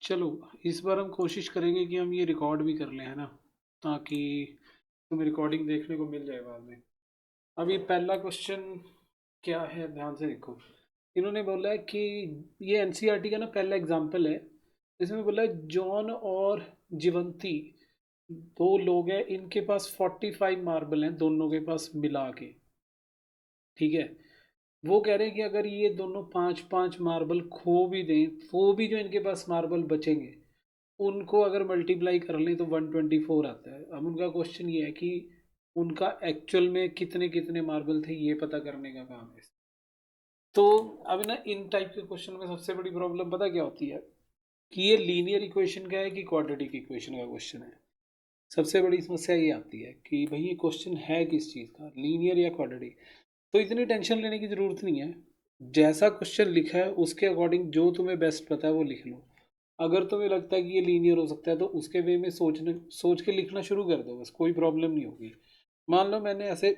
चलो इस बार हम कोशिश करेंगे कि हम ये रिकॉर्ड भी कर लें, है ना, ताकि तुम्हें रिकॉर्डिंग देखने को मिल जाए बाद में। अब ये पहला क्वेश्चन क्या है, ध्यान से देखो। इन्होंने बोला है कि ये एनसीईआरटी का ना पहला एग्जाम्पल है। इसमें बोला है जॉन और जीवंती दो लोग हैं, इनके पास 45 मार्बल हैं दोनों के पास मिला के। ठीक है। वो कह रहे हैं कि अगर ये दोनों पांच पांच मार्बल खो भी दें, वो भी जो इनके पास मार्बल बचेंगे उनको अगर मल्टीप्लाई कर लें तो 124 आता है। अब उनका क्वेश्चन ये है कि उनका एक्चुअल में कितने कितने मार्बल थे, ये पता करने का काम है। तो अब ना इन टाइप के क्वेश्चन में सबसे बड़ी प्रॉब्लम पता क्या होती है कि ये लीनियर इक्वेशन का है कि क्वाड्रेटिक इक्वेशन का क्वेश्चन है। सबसे बड़ी समस्या ये आती है कि भाई ये क्वेश्चन है किस चीज़ का, लीनियर या क्वाड्रेटिक। तो इतनी टेंशन लेने की ज़रूरत नहीं है। जैसा क्वेश्चन लिखा है उसके अकॉर्डिंग जो तुम्हें बेस्ट पता है वो लिख लो। अगर तुम्हें लगता है कि ये लीनियर हो सकता है तो उसके वे में सोच के लिखना शुरू कर दो, बस कोई प्रॉब्लम नहीं होगी। मान लो मैंने ऐसे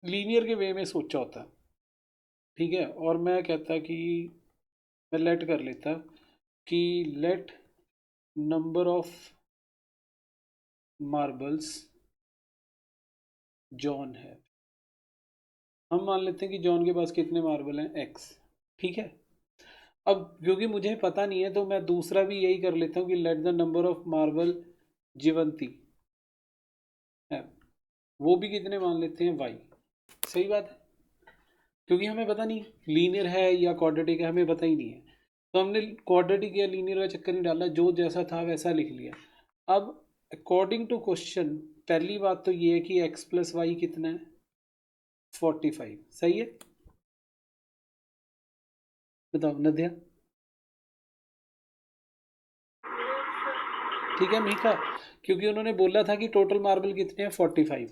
लीनियर के वे में सोचा होता, ठीक है, और मैं कहता कि मैं लेट कर लेता कि let number of marbles John है। हम मान लेते हैं कि जॉन के पास कितने मार्बल हैं, एक्स। ठीक है। अब क्योंकि मुझे पता नहीं है तो मैं दूसरा भी यही कर लेता हूँ कि let the number of marble Jivanti है, वो भी कितने मान लेते हैं, वाई। सही बात है, क्योंकि हमें पता नहीं लीनियर है या क्वाड्रेटिक है, हमें पता ही नहीं है। तो हमने क्वाड्रेटिक या लीनियर का चक्कर नहीं डाला, जो जैसा था वैसा लिख लिया। अब अकॉर्डिंग टू क्वेश्चन पहली बात तो ये है कि एक्स प्लस वाई कितना है, 45। सही है, बताओ नदिया। ठीक है मीका, क्योंकि उन्होंने बोला था कि टोटल मार्बल कितने हैं, 45।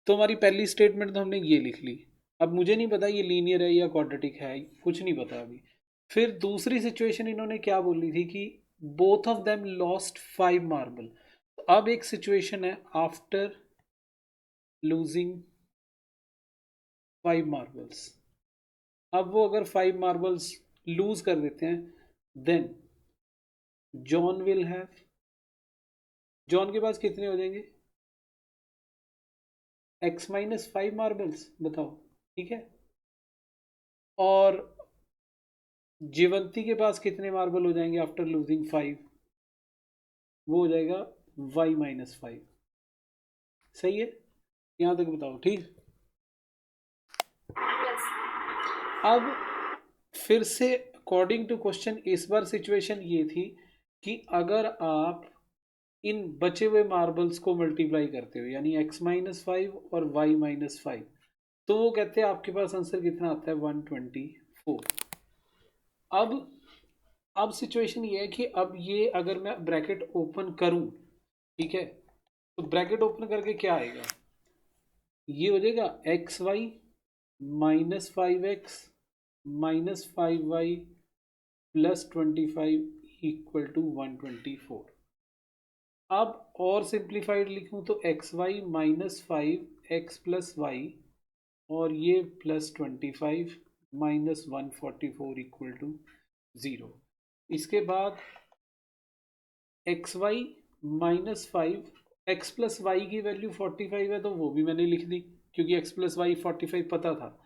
तो हमारी पहली स्टेटमेंट तो हमने ये लिख ली। अब मुझे नहीं पता ये लीनियर है या क्वाड्रेटिक है, कुछ नहीं पता अभी। फिर दूसरी सिचुएशन इन्होंने क्या बोली थी कि both of them lost 5 marble. अब एक सिचुएशन है आफ्टर लूजिंग 5 मार्बल्स। अब वो अगर 5 मार्बल्स लूज कर देते हैं then John will have, John के पास कितने हो जाएंगे, x-5 मार्बल्स, बताओ। ठीक है। और जीवंती के पास कितने मार्बल हो जाएंगे आफ्टर लूजिंग 5, वो हो जाएगा y-5। सही है, यहां तक बताओ ठीक। अब फिर से अकॉर्डिंग टू क्वेश्चन इस बार सिचुएशन ये थी कि अगर आप इन बचे हुए मार्बल्स को मल्टीप्लाई करते हो यानी x-5 और y-5, तो वो कहते हैं आपके पास आंसर कितना आता है, 124। अब सिचुएशन ये है कि अब ये अगर मैं ब्रैकेट ओपन करूं, ठीक है, तो ब्रैकेट ओपन करके क्या आएगा, ये हो जाएगा xy-5x -5y +25 इक्वल टू 124। अब और सिंप्लीफाइड लिखूं तो xy-5x+y और ये +25 -144 इक्वल टू 0। इसके बाद xy-5, x+y की वैल्यू 45 है तो वो भी मैंने लिख दी क्योंकि x+y 45 पता था।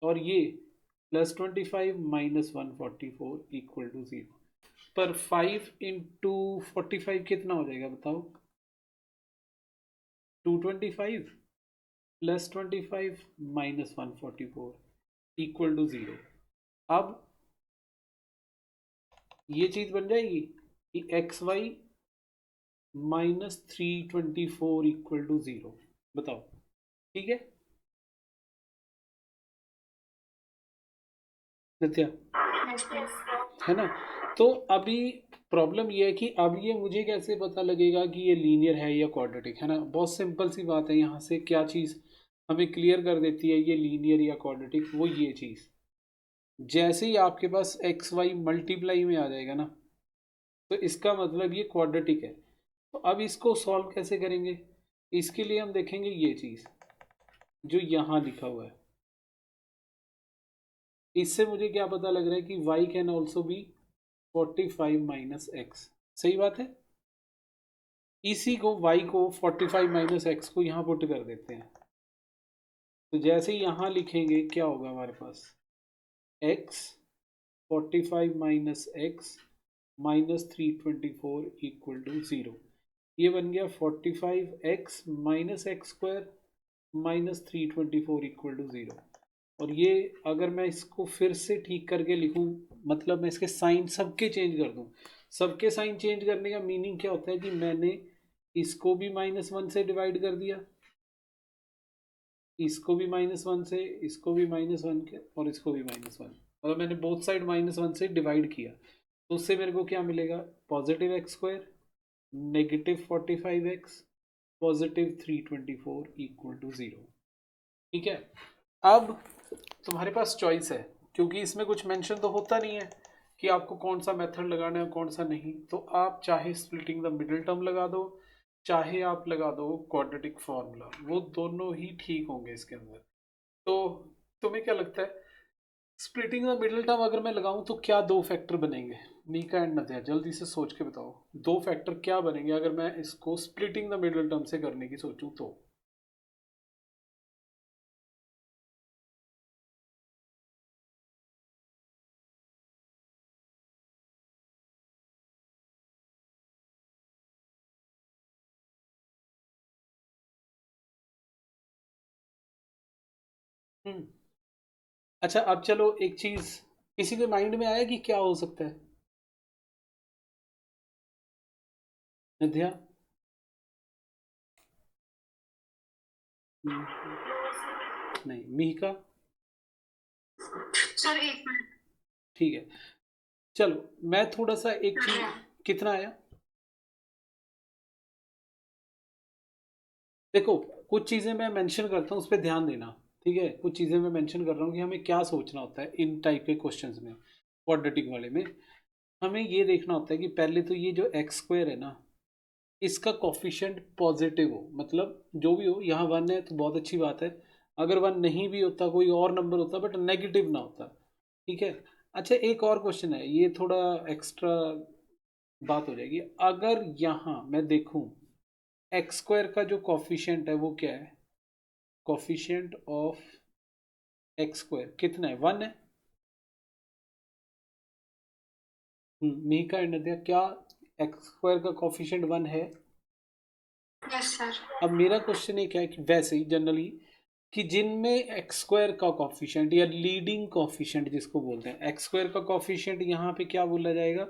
और ये +25 -144 इक्वल टू 0। पर 5 इंटू 45 कितना हो जाएगा बताओ, 225 +25 -144 इक्वल टू 0। अब ये चीज बन जाएगी कि xy -324 इक्वल टू 0। बताओ ठीक है नित्या, है ना। तो अभी प्रॉब्लम ये है कि अब ये मुझे कैसे पता लगेगा कि ये लीनियर है या क्वाड्रेटिक, है ना। बहुत सिंपल सी बात है, यहाँ से क्या चीज़ हमें क्लियर कर देती है ये लीनियर या क्वाड्रेटिक, वो ये चीज़ जैसे ही आपके पास एक्स वाई मल्टीप्लाई में आ जाएगा ना, तो इसका मतलब ये क्वाड्रेटिक है। तो अब इसको सॉल्व कैसे करेंगे, इसके लिए हम देखेंगे ये चीज़ जो यहाँ लिखा हुआ है। इससे मुझे क्या पता लग रहा है कि y can also be 45 - x। सही बात है। इसी को y को 45 माइनस एक्स को यहाँ पुट कर देते हैं, तो जैसे ही यहाँ लिखेंगे क्या होगा हमारे पास, x 45 minus x minus 324 equal to 0। ये बन गया 45x minus x square minus 324 equal to 0। और ये अगर मैं इसको फिर से ठीक करके लिखूं, मतलब मैं इसके साइन सबके चेंज कर दूं। सबके साइन चेंज करने का मीनिंग क्या होता है कि मैंने इसको भी -1 से डिवाइड कर दिया, इसको भी -1 से, इसको भी -1 के, और इसको भी -1, मतलब मैंने बोथ साइड -1 से डिवाइड किया। तो उससे मेरे को क्या मिलेगा, positive x square negative 45x positive 324 equal to 0। ठीक है। अब तुम्हारे पास चॉइस है, क्योंकि इसमें कुछ मेंशन तो होता नहीं है कि आपको कौन सा मेथड लगाना है कौन सा नहीं, तो आप चाहे स्प्लिटिंग द मिडिल टर्म लगा दो, चाहे आप लगा दो क्वाड्रेटिक फॉर्मूला, वो दोनों ही ठीक होंगे इसके अंदर। तो तुम्हें क्या लगता है, स्प्लिटिंग द मिडिल टर्म अगर मैं लगाऊं तो क्या दो फैक्टर बनेंगे? मीका एंड नदिया जल्दी से सोच के बताओ, दो फैक्टर क्या बनेंगे अगर मैं इसको स्प्लिटिंग द मिडिल टर्म से करने की सोचूं तो? हम्म। अच्छा अब चलो एक चीज, किसी के माइंड में आया कि क्या हो सकता है? नदिया? नहीं, मिहिका? सर एक मिनट। ठीक है, चलो मैं थोड़ा सा एक चीज, कितना आया? देखो कुछ चीजें मैं मेंशन करता हूँ, उस पर ध्यान देना। ठीक है, कुछ चीजें मैं मेंशन कर रहा हूँ कि हमें क्या सोचना होता है इन टाइप के क्वेश्चंस में, क्वाड्रेटिक वाले में। हमें ये देखना होता है कि पहले तो ये जो एक्स स्क्वायर है ना, इसका कोफिशिएंट पॉजिटिव हो, मतलब जो भी हो, यहाँ 1 है तो बहुत अच्छी बात है, अगर 1 नहीं भी होता, कोई और नंबर होता बट नेगेटिव ना होता। ठीक है। अच्छा एक और क्वेश्चन है, ये थोड़ा एक्स्ट्रा बात हो जाएगी। अगर यहाँ मैं देखूं एक्स स्क्वायर का जो कॉफिशिएंट है वो क्या है, कॉफिशिएंट ऑफ एक्स स्क्वायर कितना है, 1 है। मीका एंड नदिया, क्या एक्स स्क्वायर का कॉफिशिएंट 1 है? Yes sir. अब मेरा क्वेश्चन ये क्या है कि वैसे ही जनरली कि जिनमें एक्स स्क्वायर का कॉफिशिएंट या लीडिंग कॉफिशिएंट जिसको बोलते हैं, एक्स स्क्वायर का कॉफिशिएंट यहाँ पे क्या बोला जाएगा,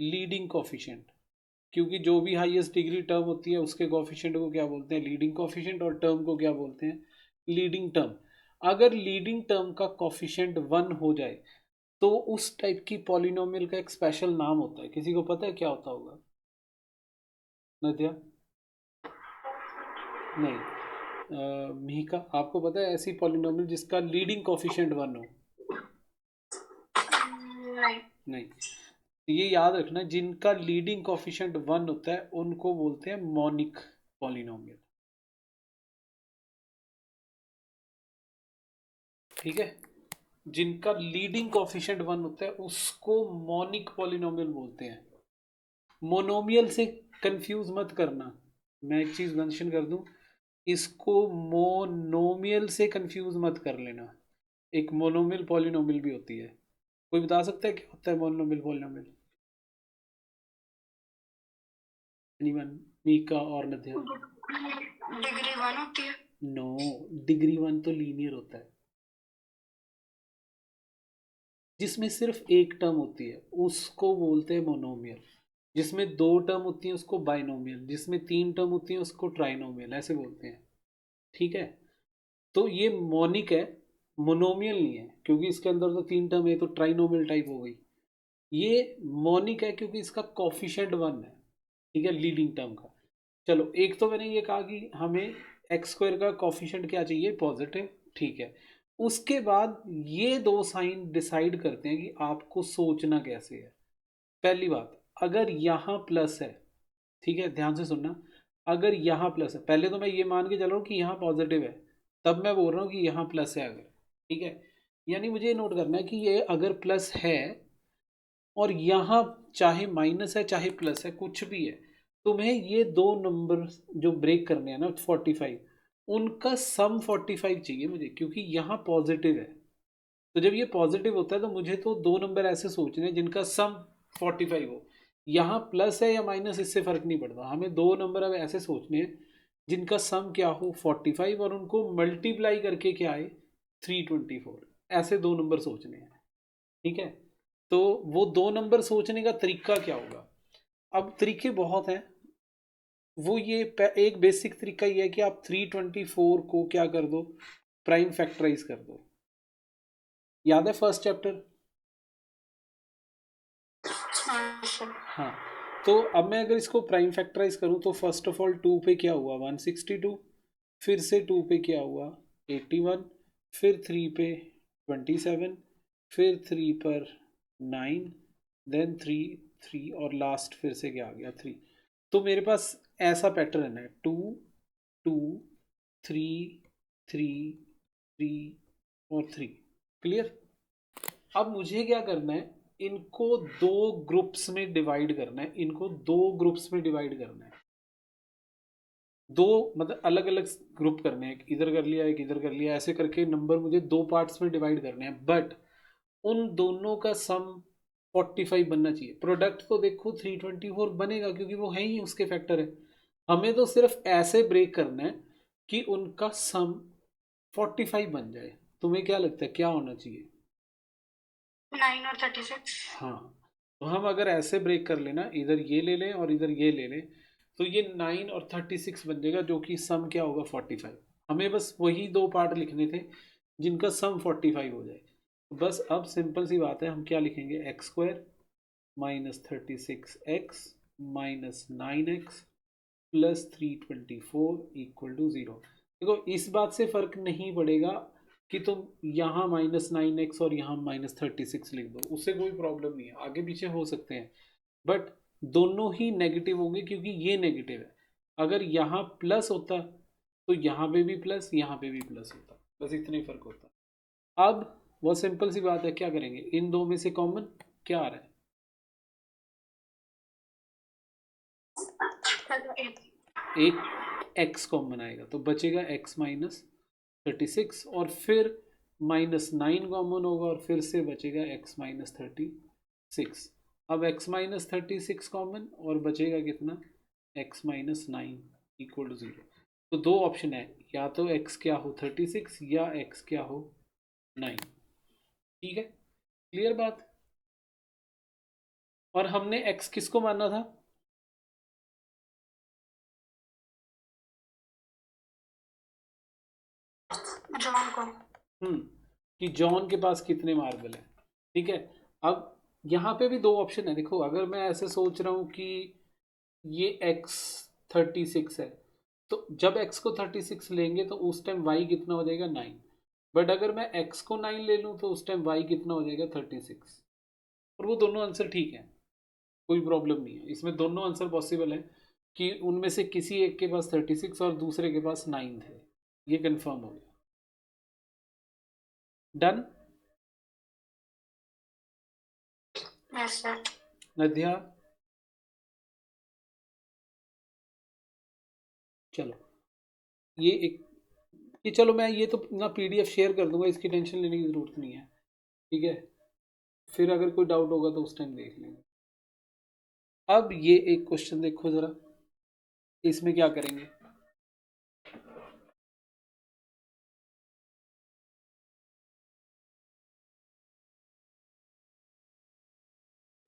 लीडिंग कॉफिशिएंट। क्योंकि जो भी हाईएस्ट डिग्री टर्म होती है उसके कॉफिशिएंट को क्या बोलते हैं, लीडिंग कॉफिशिएंट, और टर्म को क्या बोलते हैं, लीडिंग टर्म। अगर लीडिंग टर्म का कॉफिशिएंट 1 हो जाए तो उस टाइप की पॉलिनोमियल का एक स्पेशल नाम होता है, किसी को पता है क्या होता होगा? नदिया? नहीं। मिहिका आपको पता है ऐसी पॉलिनोमियल जिसका लीडिंग कॉफिशिएंट 1 हो? नहीं। नहीं। तो ये याद रखना, जिनका लीडिंग कॉफिशिएंट 1 होता है उनको बोलते हैं मोनिक पॉलिनोमियल। ठीक है, जिनका लीडिंग कॉफिशिएंट 1 होता है उसको मोनिक पॉलिनोमियल बोलते हैं। मोनोमियल से कंफ्यूज मत करना, मैं एक चीज मेंशन कर दूं, इसको मोनोमियल से कंफ्यूज मत कर लेना। एक मोनोमियल पॉलिनोमियल भी होती है। कोई बता सकता है क्या होता है मोनोमियल पॉलिनोमियल? एनीवन? मीका और नदिया? डिग्री 1 होती है। नो, डिग्री 1 तो लीनियर होता है, जिसमें सिर्फ एक टर्म होती है उसको बोलते हैं मोनोमियल, जिसमें दो टर्म होती हैं उसको बाइनोमियल, जिसमें तीन टर्म होती हैं उसको ट्राइनोमियल, ऐसे बोलते हैं। ठीक है। तो ये मोनिक है, मोनोमियल नहीं है, क्योंकि इसके अंदर तो तीन टर्म है तो ट्राइनोमियल टाइप हो गई। ये मोनिक है क्योंकि इसका कॉफिशिएंट 1 है। ठीक है, लीडिंग टर्म का। चलो एक तो मैंने ये कहा कि हमें एक्स स्क्वायर का कॉफिशिएंट क्या चाहिए, पॉजिटिव। ठीक है, उसके बाद ये दो साइन डिसाइड करते हैं कि आपको सोचना कैसे है। पहली बात, अगर यहाँ प्लस है, ठीक है ध्यान से सुनना, अगर यहाँ प्लस है, पहले तो मैं ये मान के चल रहा हूँ कि यहाँ पॉजिटिव है, तब मैं बोल रहा हूँ कि यहाँ प्लस है अगर। ठीक है, यानी मुझे ये नोट करना है कि ये अगर प्लस है और यहाँ चाहे माइनस है चाहे प्लस है कुछ भी है, तुम्हें ये दो नंबर जो ब्रेक करने हैं ना 45, उनका सम 45 चाहिए मुझे, क्योंकि यहाँ पॉजिटिव है। तो जब ये पॉजिटिव होता है तो मुझे तो दो नंबर ऐसे सोचने हैं जिनका सम 45 हो। यहाँ प्लस है या माइनस इससे फर्क नहीं पड़ता, हमें दो नंबर अब ऐसे सोचने हैं जिनका सम क्या हो 45 और उनको मल्टीप्लाई करके क्या आए 324। ऐसे दो नंबर सोचने हैं, ठीक है। तो वो दो नंबर सोचने का तरीका क्या होगा? अब तरीके बहुत हैं। वो ये एक बेसिक तरीका ये है कि आप 324 को क्या कर दो, प्राइम फैक्टराइज कर दो। याद है फर्स्ट चैप्टर? हाँ सर। हाँ। तो अब मैं अगर इसको प्राइम फैक्टराइज करूं तो फर्स्ट ऑफ ऑल 2 पे क्या हुआ 162, फिर से 2 पे क्या हुआ 81, फिर 3 पे 27, फिर 3 पर 9, देन 3 3 और लास्ट फिर से क्या आ गया 3। तो मेरे पास ऐसा पैटर्न है 2 2 3 3 3 और 3। क्लियर? अब मुझे क्या करना है, इनको दो ग्रुप्स में डिवाइड करना है, इनको दो ग्रुप्स में डिवाइड करना है। दो मतलब अलग अलग ग्रुप करने हैं, एक इधर कर लिया एक इधर कर लिया, ऐसे करके नंबर मुझे दो पार्ट्स में डिवाइड करने हैं। बट उन दोनों का सम 45 बनना चाहिए। प्रोडक्ट तो देखो 324 बनेगा क्योंकि वो है ही उसके फैक्टर है। हमें तो सिर्फ ऐसे ब्रेक करना है कि उनका सम 45 बन जाए। तुम्हें क्या लगता है क्या होना चाहिए? 9 और 36। हाँ, तो हम अगर ऐसे ब्रेक कर लेना, इधर ये ले लें और इधर ये ले लें, तो ये 9 और 36 बन जाएगा, जो कि सम क्या होगा 45। हमें बस वही दो पार्ट लिखने थे जिनका सम 45 हो जाए। तो बस अब सिंपल सी बात है, हम क्या लिखेंगे x square minus 36x minus 9x plus 324 equal to 0। देखो इस बात से फर्क नहीं पड़ेगा कि तुम यहाँ -9x और यहाँ -36 लिख दो, उससे कोई प्रॉब्लम नहीं है, आगे पीछे हो सकते हैं। बट दोनों ही नेगेटिव होंगे क्योंकि ये नेगेटिव है। अगर यहाँ प्लस होता तो यहाँ पे भी प्लस यहाँ पे भी प्लस होता, बस इतना ही फर्क होता। अब वो सिंपल सी बात है, क्या करेंगे, इन दो में से कॉमन क्या आ रहा है? एक x कॉमन आएगा तो बचेगा x माइनस 36, और फिर -9 कॉमन होगा और फिर से बचेगा x माइनस 36। अब x माइनस 36 कॉमन और बचेगा कितना x माइनस 9 इक्वल टू 0। तो दो ऑप्शन है, या तो x क्या हो 36 या x क्या हो 9। ठीक है, क्लियर बात? और हमने x किसको मानना था? जॉन को। कि जॉन के पास कितने मार्बल हैं। ठीक है, अब यहाँ पे भी दो ऑप्शन है। देखो अगर मैं ऐसे सोच रहा हूँ कि ये x 36 है, तो जब x को 36 लेंगे तो उस टाइम y कितना हो जाएगा 9। बट अगर मैं x को 9 ले लूँ तो उस टाइम y कितना हो जाएगा 36। और वो दोनों आंसर ठीक है, कोई प्रॉब्लम नहीं है इसमें, दोनों आंसर पॉसिबल है कि उनमें से किसी एक के पास 36 और दूसरे के पास 9 थे। ये कंफर्म हो गया। डन? Yes sir. नद्या चलो, ये एक, ये चलो मैं ये तो ना PDF शेयर कर दूंगा, इसकी टेंशन लेने की ज़रूरत नहीं है। ठीक है, फिर अगर कोई डाउट होगा तो उस टाइम देख लेंगे। अब ये एक क्वेश्चन देखो ज़रा, इसमें क्या करेंगे।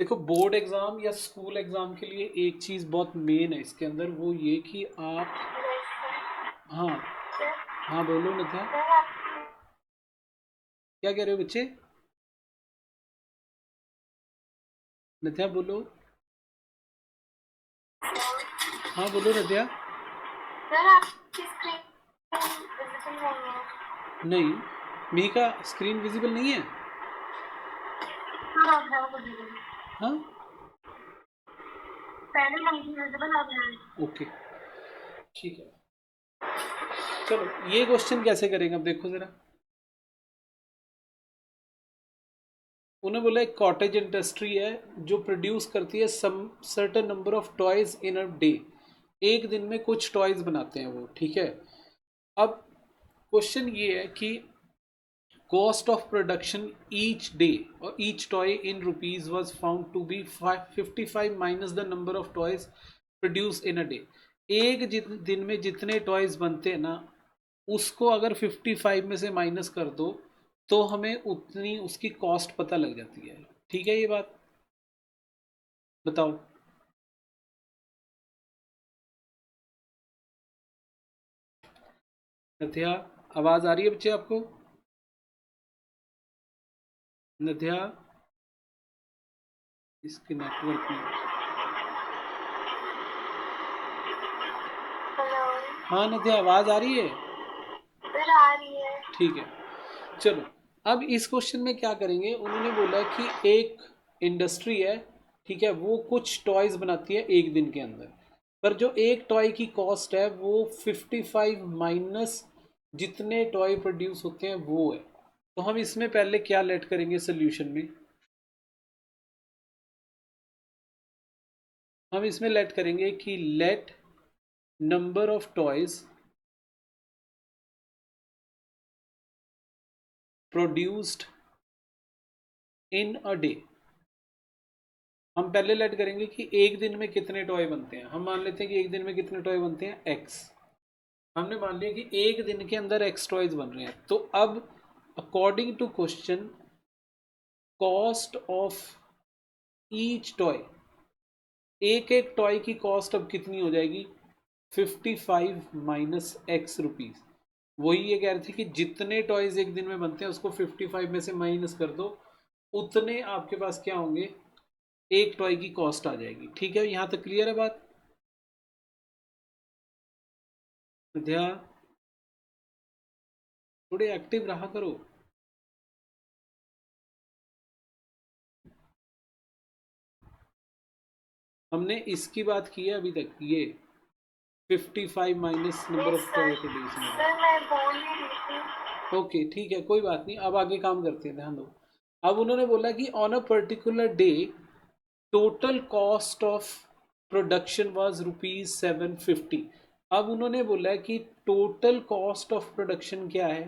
देखो बोर्ड एग्ज़ाम या स्कूल एग्ज़ाम के लिए एक चीज़ बहुत मेन है इसके अंदर, वो ये कि आप, हाँ हाँ बोलो नित्या, क्या कह रहे हो बच्चे? नित्या बोलो, हाँ बोलो नित्या। सर आपकी स्क्रीन विजिबल नहीं है। नहीं, मिहिका स्क्रीन विजिबल नहीं है। हाँ है वो विजिबल। हाँ पहले नहीं थी विजिबल, अब है। ओके ठीक है। चलो ये क्वेश्चन कैसे करेंगे अब देखो ज़रा। उन्हें बोला एक कॉटेज इंडस्ट्री है जो प्रोड्यूस करती है some certain number of toys in a day, एक दिन में कुछ टॉयज बनाते हैं वो, ठीक है। अब क्वेश्चन ये है कि cost of production each day or each toy in rupees was found to be 55 minus the number of toys produced in a day। एक दिन में जितने टॉयज बनते हैं ना, उसको अगर 55 में से माइनस कर दो तो हमें उतनी उसकी कॉस्ट पता लग जाती है, ठीक है। ये बात बताओ। नथिया, आवाज आ रही है बच्चे आपको? नथिया, इसके नेटवर्क में। हेलो हाँ नथिया, आवाज आ रही है? सर, आ रही है। ठीक है, चलो। अब इस क्वेश्चन में क्या करेंगे, उन्होंने बोला कि एक इंडस्ट्री है, ठीक है, वो कुछ टॉयज बनाती है एक दिन के अंदर, पर जो एक टॉय की कॉस्ट है वो 55 माइनस जितने टॉय प्रोड्यूस होते हैं वो है। तो हम इसमें पहले क्या लेट करेंगे सोल्यूशन में, हम इसमें लेट करेंगे कि let number of toys produced in a day. हम पहले लेट करेंगे कि एक दिन में कितने टॉय बनते हैं। हम मान लेते हैं कि एक दिन में कितने टॉय बनते हैं, एक्स। हमने मान लिया कि एक दिन के अंदर एक्स टॉयज बन रहे हैं। तो अब according to question, cost of each toy, एक एक टॉय की कॉस्ट अब कितनी हो जाएगी, 55 माइनस एक्स रुपीज। वही ये कह रहे थे कि जितने टॉयज एक दिन में बनते हैं उसको 55 में से माइनस कर दो, उतने आपके पास क्या होंगे, एक टॉय की कॉस्ट आ जाएगी, ठीक है। यहां तक क्लियर है बात? विद्या, थोड़े एक्टिव रहा करो। हमने इसकी बात की है अभी तक, ये 55 minus number of toy produce. Sir मैं बोल ही रही थी। ओके ठीक है, कोई बात नहीं, अब आगे काम करते हैं, ध्यान दो। अब उन्होंने बोला कि on a particular day total cost of production was ₹750। अब उन्होंने बोला है कि टोटल कॉस्ट ऑफ प्रोडक्शन क्या है,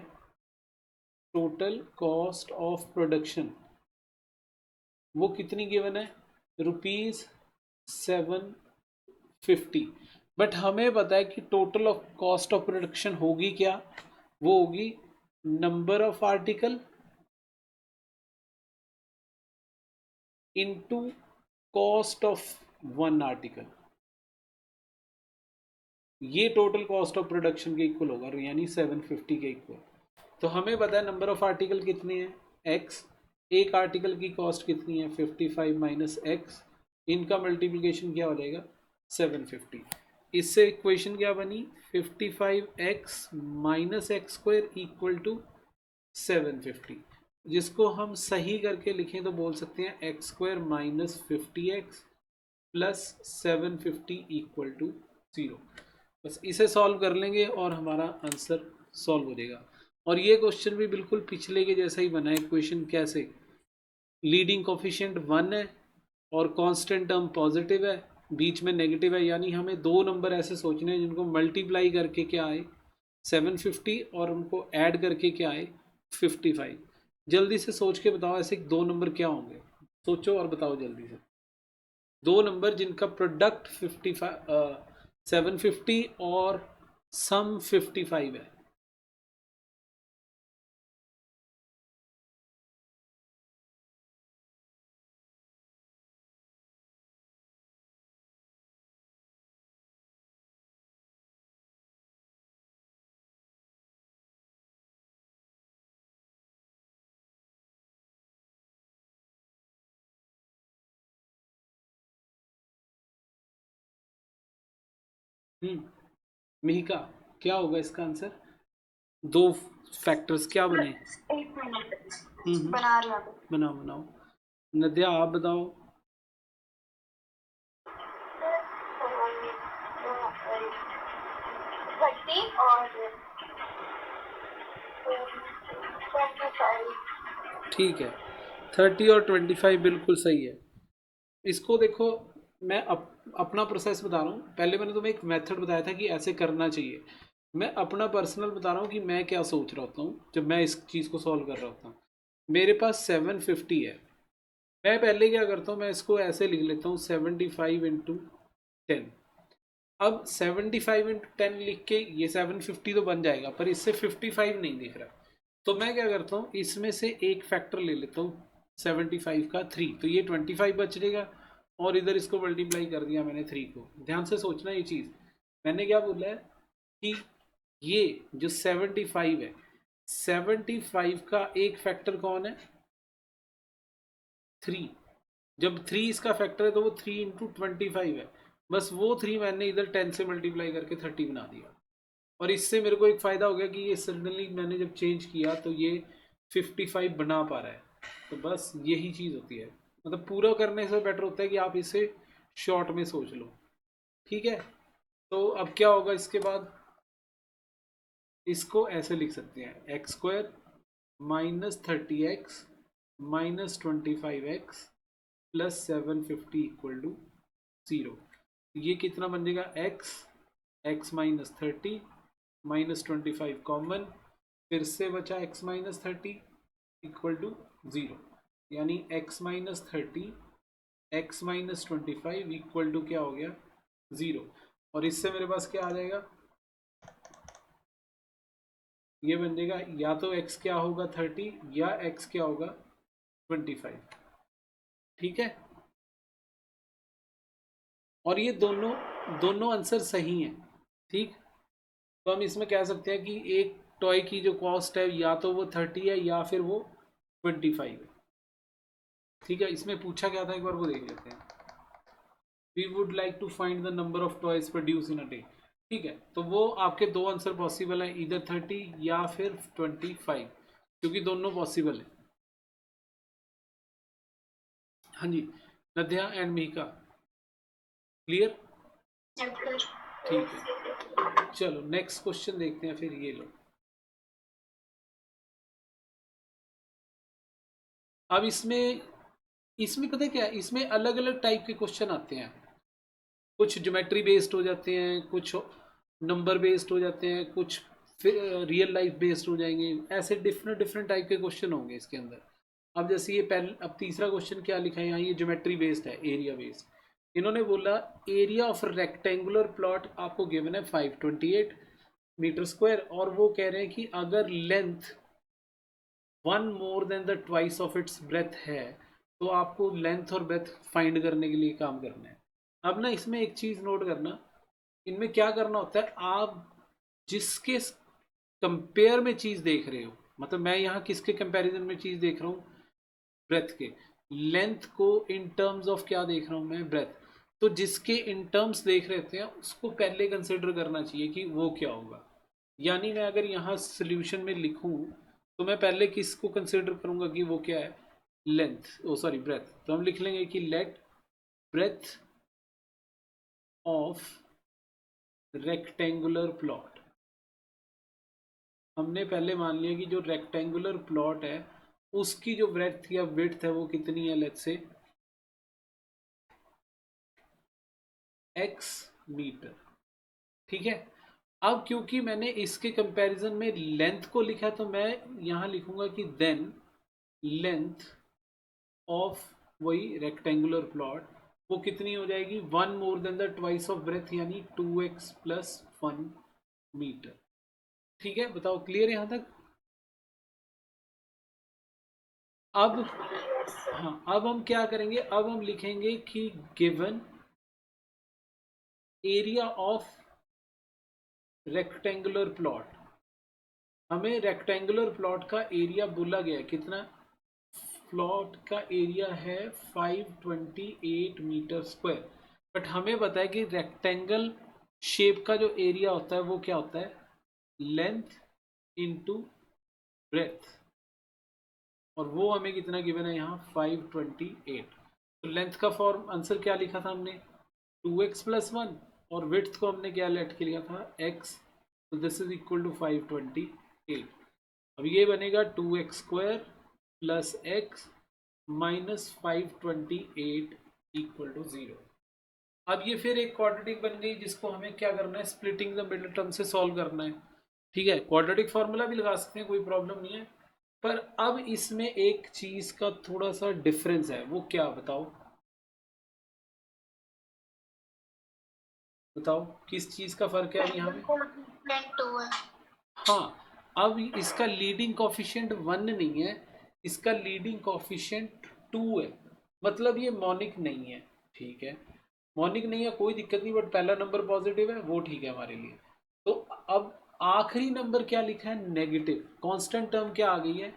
टोटल कॉस्ट ऑफ प्रोडक्शन वो कितनी गिवन है, ₹750। बट हमें पता है कि total of cost of production होगी क्या, वो होगी number of article into cost of one article. ये टोटल कॉस्ट ऑफ प्रोडक्शन के इक्वल होगा, यानी 750 के इक्वल। तो हमें पता है नंबर ऑफ आर्टिकल कितने हैं, एक्स। एक आर्टिकल की कॉस्ट कितनी है, 55 माइनस एक्स। इनका मल्टीप्लिकेशन क्या हो जाएगा, 750। इससे इक्वेशन क्या बनी, 55x minus x square equal to 750। जिसको हम सही करके लिखें तो बोल सकते हैं x square minus 50x plus 750 equal to 0। बस इसे सॉल्व कर लेंगे और हमारा आंसर सॉल्व हो जाएगा। और ये क्वेश्चन भी बिल्कुल पिछले के जैसा ही बना है। क्वेश्चन कैसे, लीडिंग कोफिशिएंट 1 है और कांस्टेंट टर्म पॉजिटिव है, बीच में नेगेटिव है, यानी हमें दो नंबर ऐसे सोचने हैं जिनको मल्टीप्लाई करके क्या आए 750 और उनको ऐड करके क्या आए 55। जल्दी से सोच के बताओ ऐसे दो नंबर क्या होंगे, सोचो और बताओ जल्दी से। दो नंबर जिनका प्रोडक्ट 750 और सम 55 है। मिहिका, क्या होगा इसका आंसर, दो फैक्टर्स क्या बने? एक मिनट, हम्म, बना रही हूँ। बनाओ बनाओ। नदिया आप बताओ। थर्टी और 25। ठीक है, 30 और 25 बिल्कुल सही है। इसको देखो, मैं अपना प्रोसेस बता रहा हूँ। पहले मैंने तुम्हें एक मेथड बताया था कि ऐसे करना चाहिए। मैं अपना पर्सनल बता रहा हूँ कि मैं क्या सोच रहा होता हूँ जब मैं इस चीज़ को सॉल्व कर रहा होता हूँ। मेरे पास 750 है। मैं पहले क्या करता हूँ, मैं इसको ऐसे लिख लेता हूँ 75 इंटू 10। अब 75 इंटू 10 लिख के ये 750 तो बन जाएगा, पर इससे 55 नहीं दिख रहा। तो मैं क्या करता हूँ, इसमें से एक फैक्टर ले लेता हूँ 75 का 3, तो ये 25 बच जाएगा। और इधर इसको मल्टीप्लाई कर दिया मैंने 3 को। ध्यान से सोचना ये चीज़, मैंने क्या बोला है कि ये जो 75 है, 75 का एक फैक्टर कौन है, 3। जब 3 इसका फैक्टर है तो वो 3 इंटू 25 है। बस वो 3 मैंने इधर 10 से मल्टीप्लाई करके 30 बना दिया। और इससे मेरे को एक फ़ायदा हो गया कि ये सडनली मैंने जब चेंज किया तो ये 55 बना पा रहा है। तो बस यही चीज़ होती है। मतलब पूरा करने से बेटर होता है कि आप इसे शॉर्ट में सोच लो। ठीक है, तो अब क्या होगा इसके बाद, इसको ऐसे लिख सकते हैं x square minus 30x minus 25x plus 750 equal to 0। ये कितना बन जाएगा, x माइनस 30 माइनस 25 कॉमन, फिर से बचा x माइनस 30 इक्वल टू 0। यानी x minus 30 x minus 25 equal to क्या हो गया, 0। और इससे मेरे पास क्या आ जाएगा, ये बन जाएगा या तो x क्या होगा 30 या x क्या होगा 25। ठीक है, और ये दोनों दोनों आंसर सही हैं। ठीक, तो हम इसमें कह सकते हैं कि एक टॉय की जो कॉस्ट है या तो वो 30 है या फिर वो 25 है। ठीक है, इसमें पूछा क्या था एक बार वो देख लेते हैं। We would like to find the number of toys produce in a day. ठीक है, तो वो आपके दो आंसर पॉसिबल है, इधर 30 या फिर 25, क्योंकि दोनों पॉसिबल है। हाँ जी, नद्या एंड मिहिका, क्लियर? ठीक है, चलो नेक्स्ट क्वेश्चन देखते हैं फिर। ये लो, अब इसमें इसमें पता है क्या, इसमें अलग अलग टाइप के क्वेश्चन आते हैं। कुछ ज्योमेट्री बेस्ड हो जाते हैं, कुछ नंबर बेस्ड हो जाते हैं, कुछ रियल लाइफ बेस्ड हो जाएंगे। ऐसे डिफरेंट डिफरेंट टाइप के क्वेश्चन होंगे इसके अंदर। अब जैसे ये पहले, अब तीसरा क्वेश्चन क्या लिखा है यहाँ, ये ज्योमेट्री बेस्ड है, एरिया बेस्ड। इन्होंने बोला एरिया ऑफ रेक्टेंगुलर प्लॉट आपको गिवन है 528 मीटर स्क्वायर, और वो कह रहे हैं कि अगर length 1 more than the twice of its breath है, तो आपको लेंथ और ब्रेथ फाइंड करने के लिए काम करना है। अब ना इसमें एक चीज नोट करना, इनमें क्या करना होता है, आप जिसके कंपेयर में चीज देख रहे हो, मतलब मैं यहाँ किसके कंपैरिजन में चीज देख रहा हूँ, ब्रेथ के। लेंथ को इन टर्म्स ऑफ क्या देख रहा हूँ मैं, ब्रेथ। तो जिसके इन टर्म्स देख रहे हैं उसको पहले कंसिडर करना चाहिए कि वो क्या होगा। यानी मैं अगर यहाँ सोल्यूशन में लिखूं तो मैं पहले किसको कंसिडर करूंगा कि वो क्या है, लेंथ, ओ सॉरी ब्रेथ। तो हम लिख लेंगे कि let breadth of rectangular plot. हमने पहले मान लिया कि जो रेक्टेंगुलर प्लॉट है उसकी जो ब्रेथ या विड्थ है वो कितनी है, लेट्स से x मीटर। ठीक है, अब क्योंकि मैंने इसके कंपैरिजन में लेंथ को लिखा तो मैं यहां लिखूंगा कि देन लेंथ ऑफ वही रेक्टेंगुलर प्लॉट वो कितनी हो जाएगी, 1 more than the twice of breadth, यानी 2x प्लस 1 मीटर। ठीक है, बताओ क्लियर यहां तक? अब हाँ, अब हम क्या करेंगे, अब हम लिखेंगे कि given area of rectangular plot. हमें रेक्टेंगुलर प्लॉट का एरिया बोला गया कितना, प्लॉट का एरिया है 528 मीटर स्क्वायर। बट हमें पता है कि रेक्टेंगल शेप का जो एरिया होता है वो क्या होता है, लेंथ इंटू ब्रेथ। और वो हमें कितना गिवन है यहाँ 528। तो लेंथ का फॉर्म आंसर क्या लिखा था हमने, 2x प्लस 1, और विड्थ को हमने क्या लेट के लिया था, x। तो दिस इज इक्वल टू 528। अब ये बनेगा 2x square plus x -528 equal to 0। अब ये फिर एक क्वाड्रेटिक बन गई जिसको हमें क्या करना है, स्प्लिटिंग द मिडिल टर्म से सॉल्व करना है। ठीक है, क्वाड्रेटिक फार्मूला भी लगा सकते हैं, कोई प्रॉब्लम नहीं है। पर अब इसमें एक चीज का थोड़ा सा डिफरेंस है, वो क्या बताओ, बताओ किस चीज का फर्क है अब यहाँ पे। कोएफिशिएंट 2 है। हाँ, अब इसका लीडिंग कोफिशिएंट 1 नहीं है, इसका लीडिंग कोफिशिएंट 2 है, मतलब ये मॉनिक नहीं है। ठीक है, मॉनिक नहीं है कोई दिक्कत नहीं, बट पहला नंबर पॉजिटिव है वो ठीक है हमारे लिए। तो अब आखिरी नंबर क्या लिखा है, नेगेटिव, कांस्टेंट टर्म क्या आ गई है,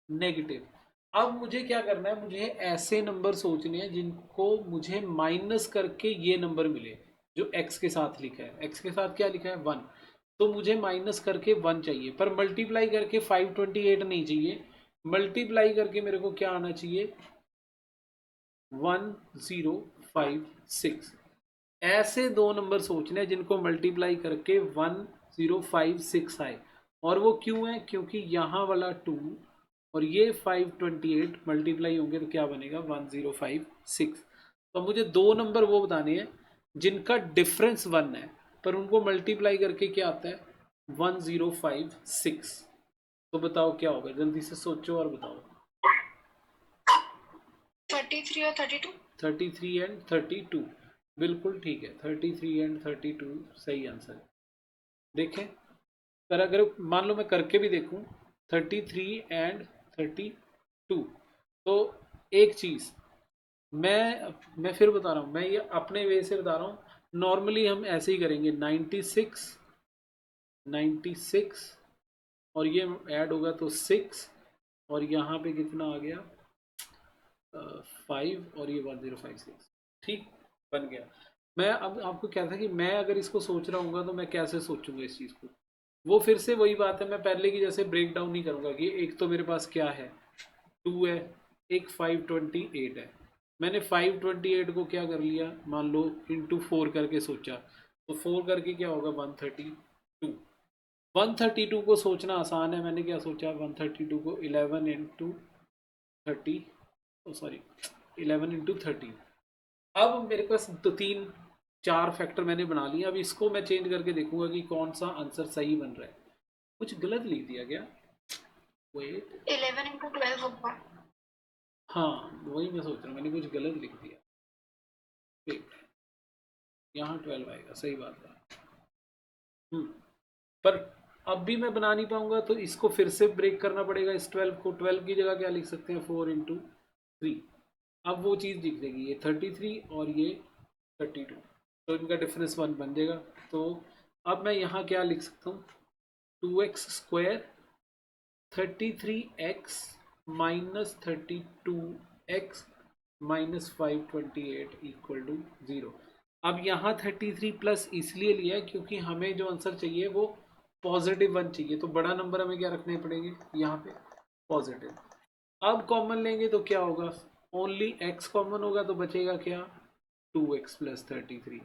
नेगेटिव। अब मुझे क्या करना है, मुझे ऐसे नंबर सोचने हैं जिनको मुझे माइनस करके ये नंबर मिले जो x के साथ लिखा है। x के साथ क्या लिखा है, 1, तो मुझे माइनस करके 1 चाहिए, पर मल्टीप्लाई करके 528 नहीं चाहिए। मल्टीप्लाई करके मेरे को क्या आना चाहिए, 1056। ऐसे दो नंबर सोचने हैं जिनको मल्टीप्लाई करके 1056 आए। और वो क्यों है, क्योंकि यहाँ वाला 2 और ये 528 मल्टीप्लाई होंगे तो क्या बनेगा, 1056। तो मुझे दो नंबर वो बताने हैं जिनका डिफरेंस 1 है, पर उनको मल्टीप्लाई करके क्या आता है, 1056। तो बताओ क्या होगा, जल्दी से सोचो और बताओ। 33 और 32। 33 एंड 32, बिल्कुल ठीक है, 33 एंड 32 सही आंसर है। देखें, पर अगर मान लो मैं करके भी देखूं 33 एंड 32, तो एक चीज़ मैं फिर बता रहा हूँ, मैं ये अपने वे से बता रहा हूँ। नॉर्मली हम ऐसे ही करेंगे, 96 और ये ऐड होगा तो 6, और यहाँ पे कितना आ गया, 5, और ये 1056। ठीक, बन गया। मैं अब आपको क्या था कि मैं अगर इसको सोच रहा हूँ तो मैं कैसे सोचूंगा इस चीज़ को, वो फिर से वही बात है, मैं पहले की जैसे ब्रेक डाउन नहीं करूँगा कि एक तो मेरे पास क्या है, 2 है, एक 528 है। मैंने 528 को क्या कर लिया, मान लो इंटू 4 करके सोचा, तो 4 करके क्या होगा, 132। 132 को सोचना आसान है, मैंने क्या सोचा, 132 को 11 इंटू 30, सॉरी 11 इंटू 30। अब मेरे पास दो तीन चार फैक्टर मैंने बना लिया, अब इसको मैं चेंज करके देखूंगा कि कौन सा आंसर सही बन रहा है। कुछ गलत लिख दिया क्या, वेट, 11 इंटू 12 होगा। हाँ वही मैं सोच रहा हूँ, मैंने कुछ गलत लिख दिया। वेट, यहाँ 12 आएगा, सही बात है। पर अब भी मैं बना नहीं पाऊंगा, तो इसको फिर से ब्रेक करना पड़ेगा। इस 12 को, 12 की जगह क्या लिख सकते हैं, 4 इंटू 3। अब वो चीज़ दिख जाएगी, ये 33 और ये 32, तो इनका डिफरेंस 1 बन जाएगा। तो अब मैं यहाँ क्या लिख सकता हूँ, 2x² 33x minus 32x minus 528 equal to 0। अब यहाँ 33 प्लस इसलिए लिया है क्योंकि हमें जो आंसर चाहिए वो पॉजिटिव 1 चाहिए, तो बड़ा नंबर हमें क्या रखने पड़ेंगे, यहाँ पे पॉजिटिव। अब कॉमन लेंगे तो क्या होगा, ओनली x कॉमन होगा तो बचेगा क्या, 2x प्लस 33।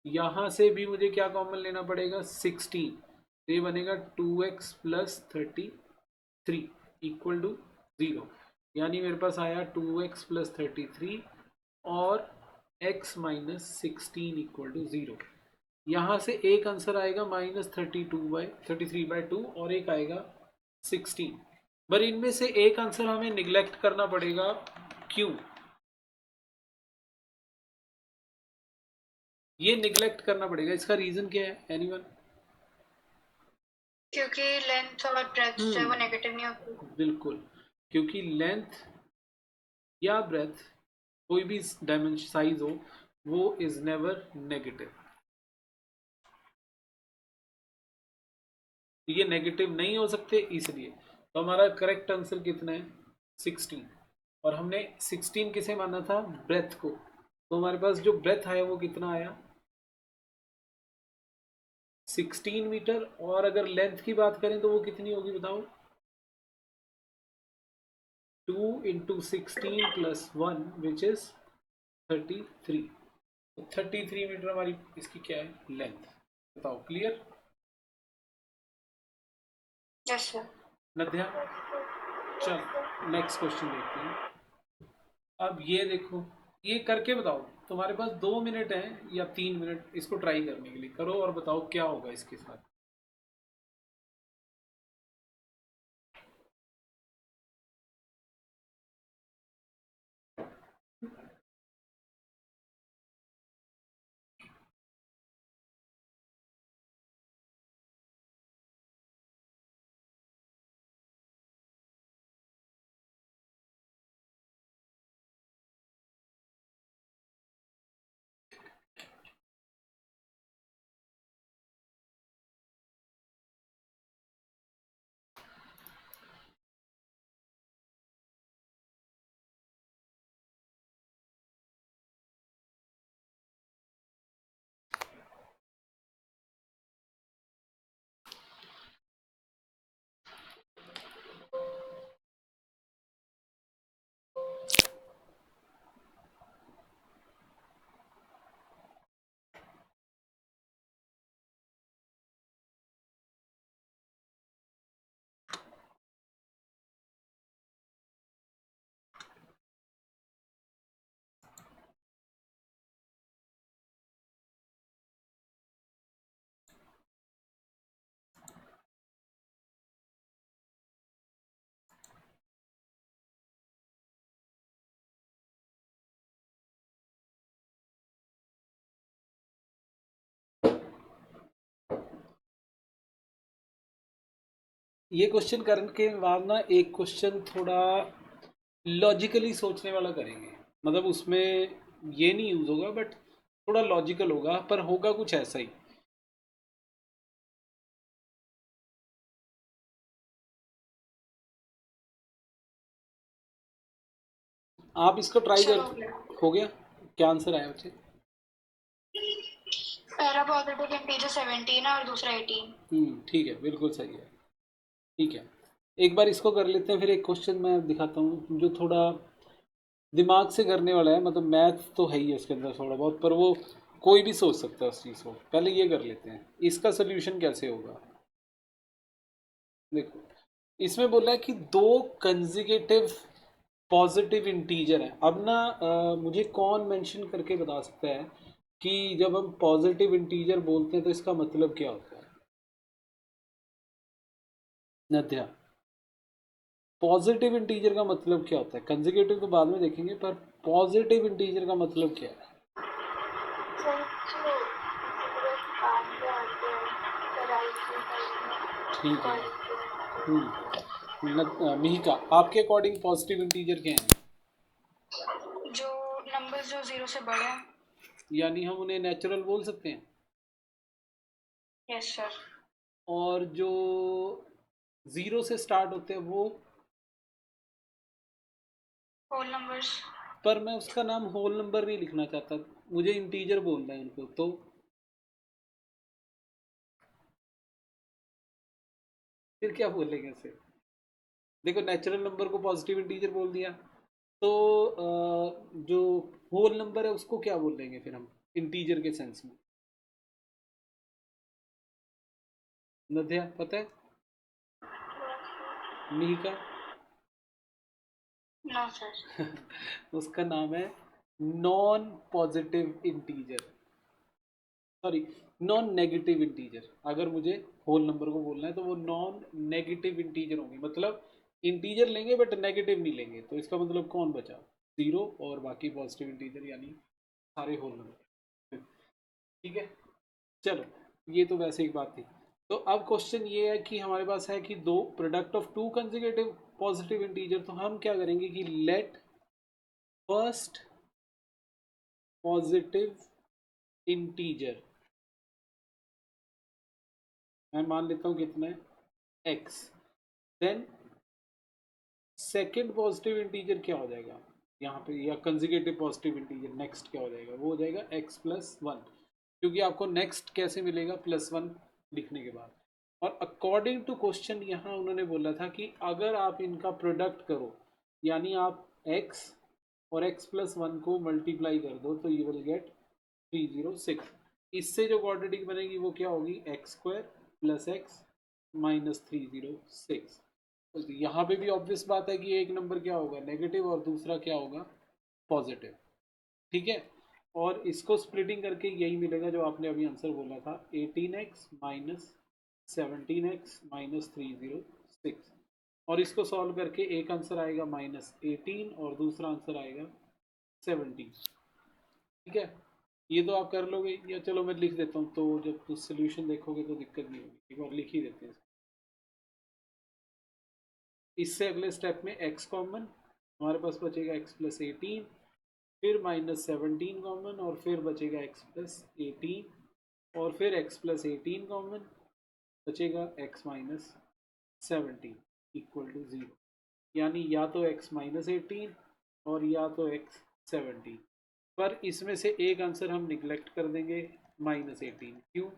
यहाँ से भी मुझे क्या कॉमन लेना पड़ेगा, 16, तो ये बनेगा 2x प्लस 33 इक्वल टू 0। यानी मेरे पास आया 2x प्लस 33 और x माइनस 16 इक्वल टू 0। यहाँ से एक आंसर आएगा -33/2 और एक आएगा 16, पर इनमें से एक आंसर हमें निगलेक्ट करना पड़ेगा, क्यों, ये निगलेक्ट करना पड़ेगा, इसका रीजन क्या है, एनीवन। क्योंकि लेंथ और ब्रेथ जो है वो नेगेटिव नहीं होती। बिल्कुल, क्योंकि लेंथ या ब्रेथ, कोई भी डायमेंशन साइज हो, वो इज नेवर नेगेटिव। ये नेगेटिव नहीं हो सकते इसलिए। तो हमारा करेक्ट आंसर कितना है, 16, और हमने 16 किसे माना था, ब्रेथ को। तो हमारे पास जो ब्रेथ आया वो कितना आया, 16 मीटर, और अगर लेंथ की बात करें तो वो कितनी होगी बताओ, 2 इंटू 16 प्लस 1 विच इज 33। तो 33 मीटर हमारी इसकी क्या है, लेंथ। बताओ, क्लियर। Yes sir. नध्या, चल नेक्स्ट क्वेश्चन देखते हैं। अब ये देखो, ये करके बताओ, तुम्हारे पास 2 मिनट है या 3 मिनट इसको ट्राई करने के लिए, करो और बताओ क्या होगा इसके साथ। ये क्वेश्चन करने के बाद ना एक क्वेश्चन थोड़ा लॉजिकली सोचने वाला करेंगे, मतलब उसमें ये नहीं यूज होगा बट थोड़ा लॉजिकल होगा, पर होगा कुछ ऐसा ही। आप इसको ट्राई कर। चलो हो गया। हो गया? क्या आंसर आया बच्चे? पहला पॉजिटिव इंटीजर 17 है और दूसरा 18। ठीक है, बिल्कुल सही है। ठीक है, एक बार इसको कर लेते हैं, फिर एक क्वेश्चन मैं दिखाता हूँ जो थोड़ा दिमाग से करने वाला है, मतलब मैथ तो है ही उसके अंदर थोड़ा बहुत, पर वो कोई भी सोच सकता है उस चीज़ को। पहले ये कर लेते हैं, इसका सोल्यूशन कैसे होगा। देखो, इसमें बोला है कि दो कंजिगेटिव पॉजिटिव इंटीजर है। अब ना मुझे कौन मेंशन करके बता सकता है कि जब हम पॉजिटिव इंटीजर बोलते हैं तो इसका मतलब क्या होता है? नध्या, पॉजिटिव इंटीजर का मतलब क्या होता है? कंजिगेटिव तो बाद में देखेंगे, पर पॉजिटिव इंटीजर का मतलब क्या है? ठीक है। मिहिका, आपके अकॉर्डिंग पॉजिटिव इंटीजर क्या है? जो नंबर जो 0 से बड़े हैं। यानी हम उन्हें नेचुरल बोल सकते हैं। Yes sir. और जो 0 से स्टार्ट होते हैं वो? Whole numbers. पर मैं उसका नाम होल नंबर नहीं लिखना चाहता, मुझे इंटीजर बोलना है उनको, तो फिर क्या बोलेंगे उसे? देखो, नेचुरल नंबर को पॉजिटिव इंटीजर बोल दिया, तो जो होल नंबर है उसको क्या बोल देंगे फिर हम इंटीजर के सेंस में? नध्या पता है? मिहिका? No sir. उसका नाम है non positive integer, sorry, non negative integer. अगर मुझे होल नंबर को बोलना है तो वो नॉन नेगेटिव इंटीजर होंगे, मतलब इंटीजर लेंगे बट नेगेटिव नहीं लेंगे, तो इसका मतलब कौन बचा? 0 और बाकी पॉजिटिव इंटीजर, यानी सारे होल नंबर। ठीक है, चलो, ये तो वैसे एक बात थी। तो अब क्वेश्चन ये है कि हमारे पास है कि दो product of to consecutive positive integer, तो हम क्या करेंगे कि लेट फर्स्ट पॉजिटिव इंटीजर, मैं मान लेता हूँ कितना है, x, then second positive integer क्या हो जाएगा यहाँ पे, या कंजिगेटिव पॉजिटिव इंटीजर नेक्स्ट क्या हो जाएगा, वो हो जाएगा x+1, क्योंकि आपको नेक्स्ट कैसे मिलेगा, +1 लिखने के बाद। और अकॉर्डिंग टू क्वेश्चन यहाँ उन्होंने बोला था कि अगर आप इनका प्रोडक्ट करो, यानी आप x और x+1 को मल्टीप्लाई कर दो, तो यू विल गेट 306। इससे जो क्वाड्रेटिक बनेगी वो क्या होगी, x² + x -306। तो यहाँ पे भी ऑब्वियस बात है कि एक नंबर क्या होगा, नेगेटिव, और दूसरा क्या होगा, पॉजिटिव, ठीक है। और इसको स्प्लिटिंग करके यही मिलेगा जो आपने अभी आंसर बोला था, 18x माइनस 17x माइनस 306। और इसको सॉल्व करके एक आंसर आएगा -18 और दूसरा आंसर आएगा 17, ठीक है। ये तो आप कर लोगे, या चलो मैं लिख देता हूँ, तो जब तुम सोल्यूशन देखोगे तो दिक्कत नहीं होगी, एक बार लिख ही देते हैं। इससे अगले स्टेप में x कॉमन, हमारे पास बचेगा x प्लस 18, फिर -17 कॉमन, और फिर बचेगा x प्लस 18, और फिर x प्लस 18 कॉमन, बचेगा x माइनस 17 इक्वल टू 0। यानी या तो x माइनस 18 और या तो x 17, पर इसमें से एक आंसर हम निगलेक्ट कर देंगे, -18। क्यों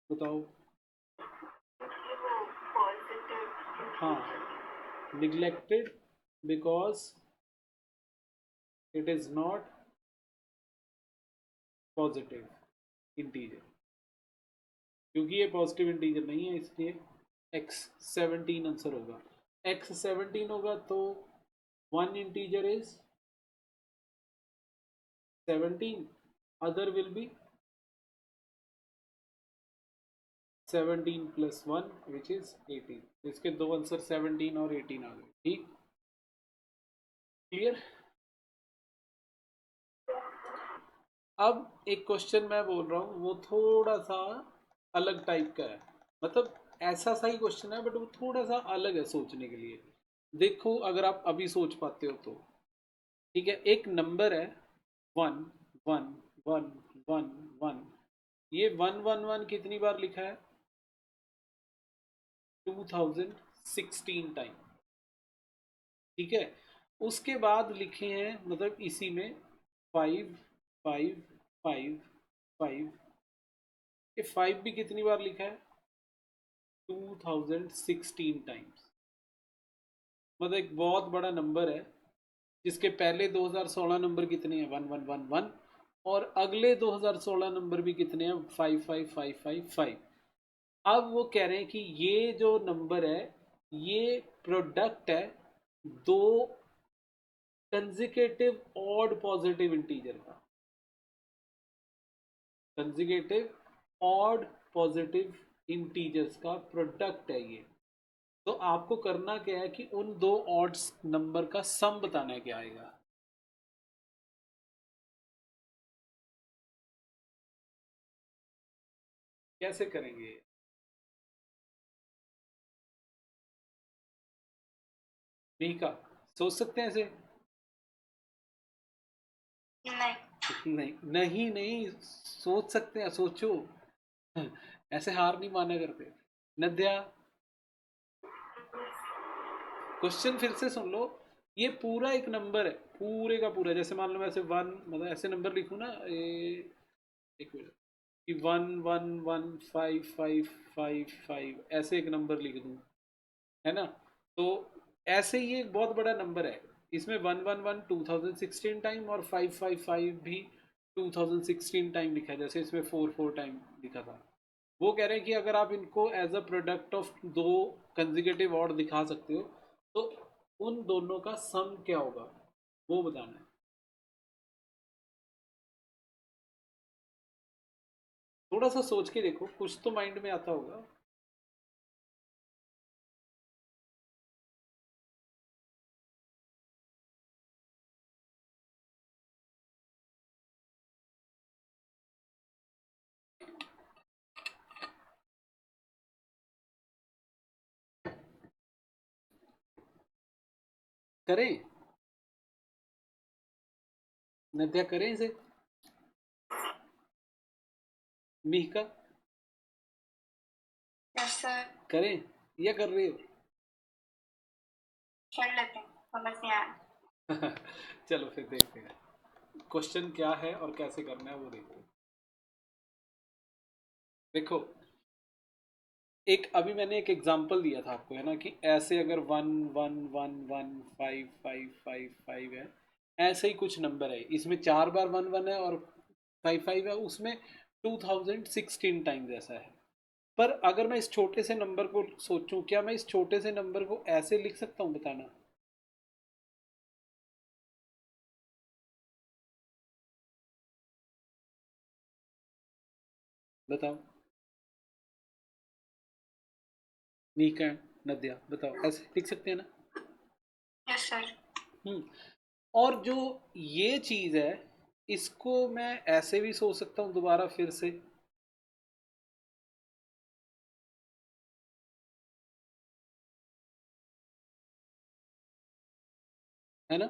बताओ? हाँ, neglected because it is not positive integer, क्योंकि ये पॉजिटिव इंटीजर नहीं है, इसलिए x17 आंसर होगा। x17 होगा तो one integer is 17, other will be 17 plus 1 which is 18। इसके दो आंसर 17 और 18 आ गए, ठीक, क्लियर। अब एक क्वेश्चन मैं बोल रहा हूँ, वो थोड़ा सा अलग टाइप का है, मतलब ऐसा सा ही क्वेश्चन है बट वो थोड़ा सा अलग है सोचने के लिए। देखो अगर आप अभी सोच पाते हो तो, ठीक है। एक नंबर है 1 1 1 1 1, ये 1 1 1 कितनी बार लिखा है? 2016 टाइम, ठीक है। उसके बाद लिखे हैं, मतलब इसी में 5 5 5 5, ये 5 भी कितनी बार लिखा है? 2016 टाइम्स। मतलब एक बहुत बड़ा नंबर है, जिसके पहले 2016 नंबर कितने हैं? 1111, और अगले 2016 नंबर भी कितने हैं? 55555। अब वो कह रहे हैं कि ये जो नंबर है, ये प्रोडक्ट है दो कंजिकेटिव ऑड पॉजिटिव इंटीजर का, कंजिकेटिव ऑड पॉजिटिव इंटीजर्स का प्रोडक्ट है ये। तो आपको करना क्या है कि उन दो ऑड्स नंबर का सम बताना है, क्या आएगा। कैसे करेंगे? मीका, सोच सकते हैं ऐसे? नहीं। नहीं नहीं नहीं, सोच सकते हैं, सोचो। ऐसे हार नहीं माना करते। नद्या, क्वेश्चन फिर से सुन लो। ये पूरा एक नंबर है, पूरे का पूरा, जैसे मान लो मैं ऐसे वन, मतलब ऐसे नंबर लिखूँ ना, एक मिनट, कि 1 1 1 5 5 5 ऐसे एक नंबर लिख दूँ, है ना। तो ऐसे ही एक बहुत बड़ा नंबर है, इसमें 1 1 1 2016 टाइम और 5 5 5 भी 2016 टाइम लिखा है, जैसे इसमें 4 4 टाइम लिखा था। वो कह रहे हैं कि अगर आप इनको एज अ प्रोडक्ट ऑफ दो कंजिकेटिव ऑड दिखा सकते हो, तो उन दोनों का सम क्या होगा, वो बताना है। थोड़ा सा सोच के देखो, कुछ तो माइंड में आता होगा। करें? नद्या करें इसे? Mika, yes sir. करें या कर रहे हो? कर लेते हैं, समझ नहीं आया। चलो फिर देखते हैं क्वेश्चन क्या है और कैसे करना है, वो देखो। देखो, एक अभी मैंने एक एग्जांपल दिया था आपको, है ना, कि ऐसे अगर 1 1 1 1 5 5 5 5 है, ऐसे ही कुछ नंबर है, इसमें 4 बार 1 1 है और 5 5 है, उसमें 2016 टाइम्स ऐसा है। पर अगर मैं इस छोटे से नंबर को सोचूं, क्या मैं इस छोटे से नंबर को ऐसे लिख सकता हूँ, बताना। बताओ। नीका नदिया, बताओ, ऐसे लिख सकते हैं ना? Yes sir. हम्म। और जो ये चीज है, इसको मैं ऐसे भी सोच सकता हूँ दोबारा फिर से, है ना?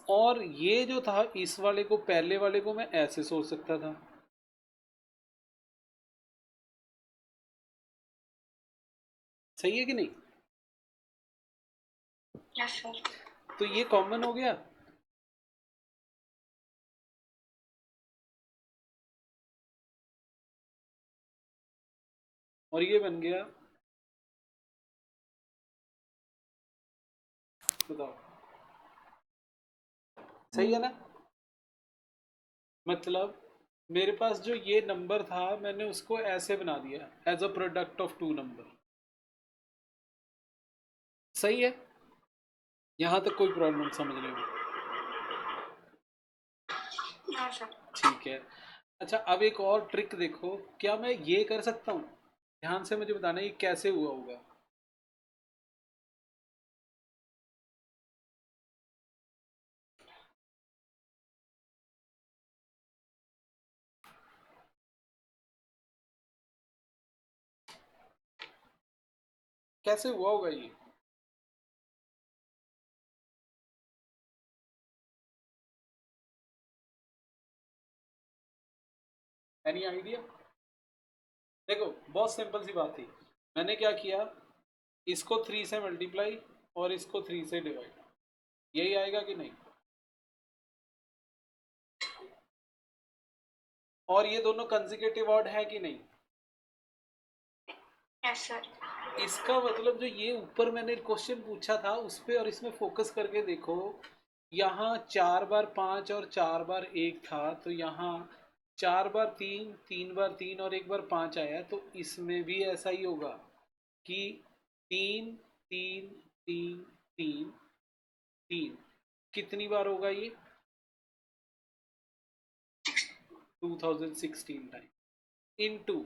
और ये जो था, इस वाले को, पहले वाले को मैं ऐसे सोच सकता था। सही है कि नहीं? Yes sir. तो ये कॉमन हो गया। और ये बन गया। बताओ, सही है ना? मतलब मेरे पास जो ये नंबर था, मैंने उसको ऐसे बना दिया, as a product of two number. सही है? यहां तक कोई प्रॉब्लम समझने में? हाँ सर। ठीक है। अच्छा, अब एक और ट्रिक देखो, क्या मैं ये कर सकता हूँ? ध्यान से मुझे बताना, ये कैसे हुआ होगा। कैसे हुआ होगा ये? Any idea? देखो, बहुत सिंपल सी बात थी। मैंने क्या किया, इसको 3 से मल्टीप्लाई और इसको 3 से डिवाइड, यही आएगा कि नहीं? और ये दोनों कंसेक्यूटिव ऑड है कि नहीं? Yes sir. इसका मतलब जो ये ऊपर मैंने क्वेश्चन पूछा था उस पे और इसमें फोकस करके देखो, यहाँ 4 बार 5 और 4 बार 1 था, तो यहाँ 4 बार 3, 3 बार 3 और 1 बार 5 आया, तो इसमें भी ऐसा ही होगा कि 3 3 3 3 3, कितनी बार होगा ये? 2016 टाइम इनटू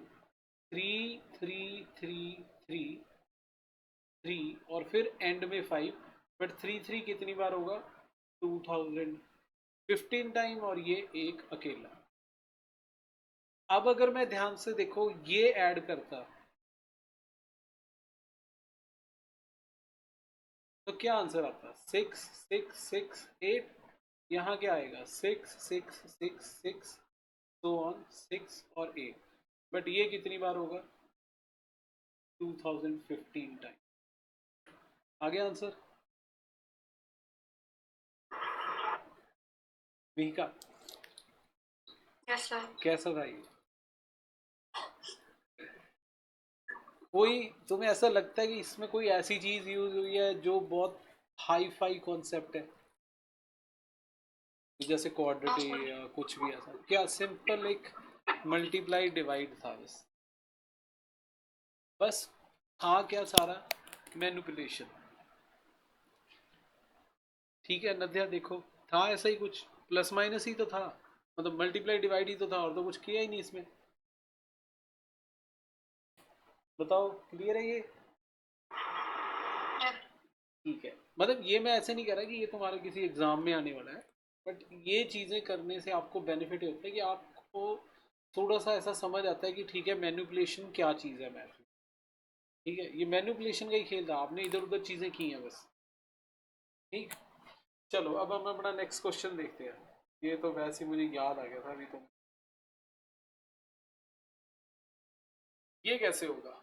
3 3 3 3 और फिर एंड में 5, बट 3 3 कितनी बार होगा? 2015 टाइम, और ये एक अकेला। अब अगर मैं ध्यान से देखो ये ऐड करता, तो क्या आंसर आता? 6 6 6 8। यहाँ क्या आएगा? 6 6 6 6, सो ऑन 6 और 8। बट ये कितनी बार होगा? 2015 टाइम। आ गया आंसर? का यस सर। कैसा था ये? कोई तुम्हें ऐसा लगता है कि इसमें कोई ऐसी चीज यूज हुई है जो बहुत हाई फाई कॉन्सेप्ट है, जैसे हाँ क्वाड्रेटिक सर। या कुछ भी ऐसा? क्या सिंपल एक मल्टीप्लाई डिवाइड था बस? बस था क्या सारा? मैनिपुलेशन। ठीक है नद्या, देखो, था ऐसा ही कुछ, प्लस माइनस ही तो था, मतलब मल्टीप्लाई डिवाइड ही तो था, और तो कुछ किया ही नहीं इसमें। बताओ, क्लियर है ये? ठीक है, मतलब ये मैं ऐसे नहीं कह रहा कि ये तुम्हारे किसी एग्जाम में आने वाला है, बट ये चीज़ें करने से आपको बेनिफिट होता है कि आपको थोड़ा सा ऐसा समझ आता है कि ठीक है मैनिपुलेशन क्या चीज़ है मैथ में। ठीक है, ये मैनिपुलेशन का ही खेल था, आपने इधर उधर चीज़ें की हैं बस। ठीक। चलो, अब हम अपना नेक्स्ट क्वेश्चन देखते हैं। ये तो वैसे ही मुझे याद आ गया था अभी, तो ये कैसे होगा?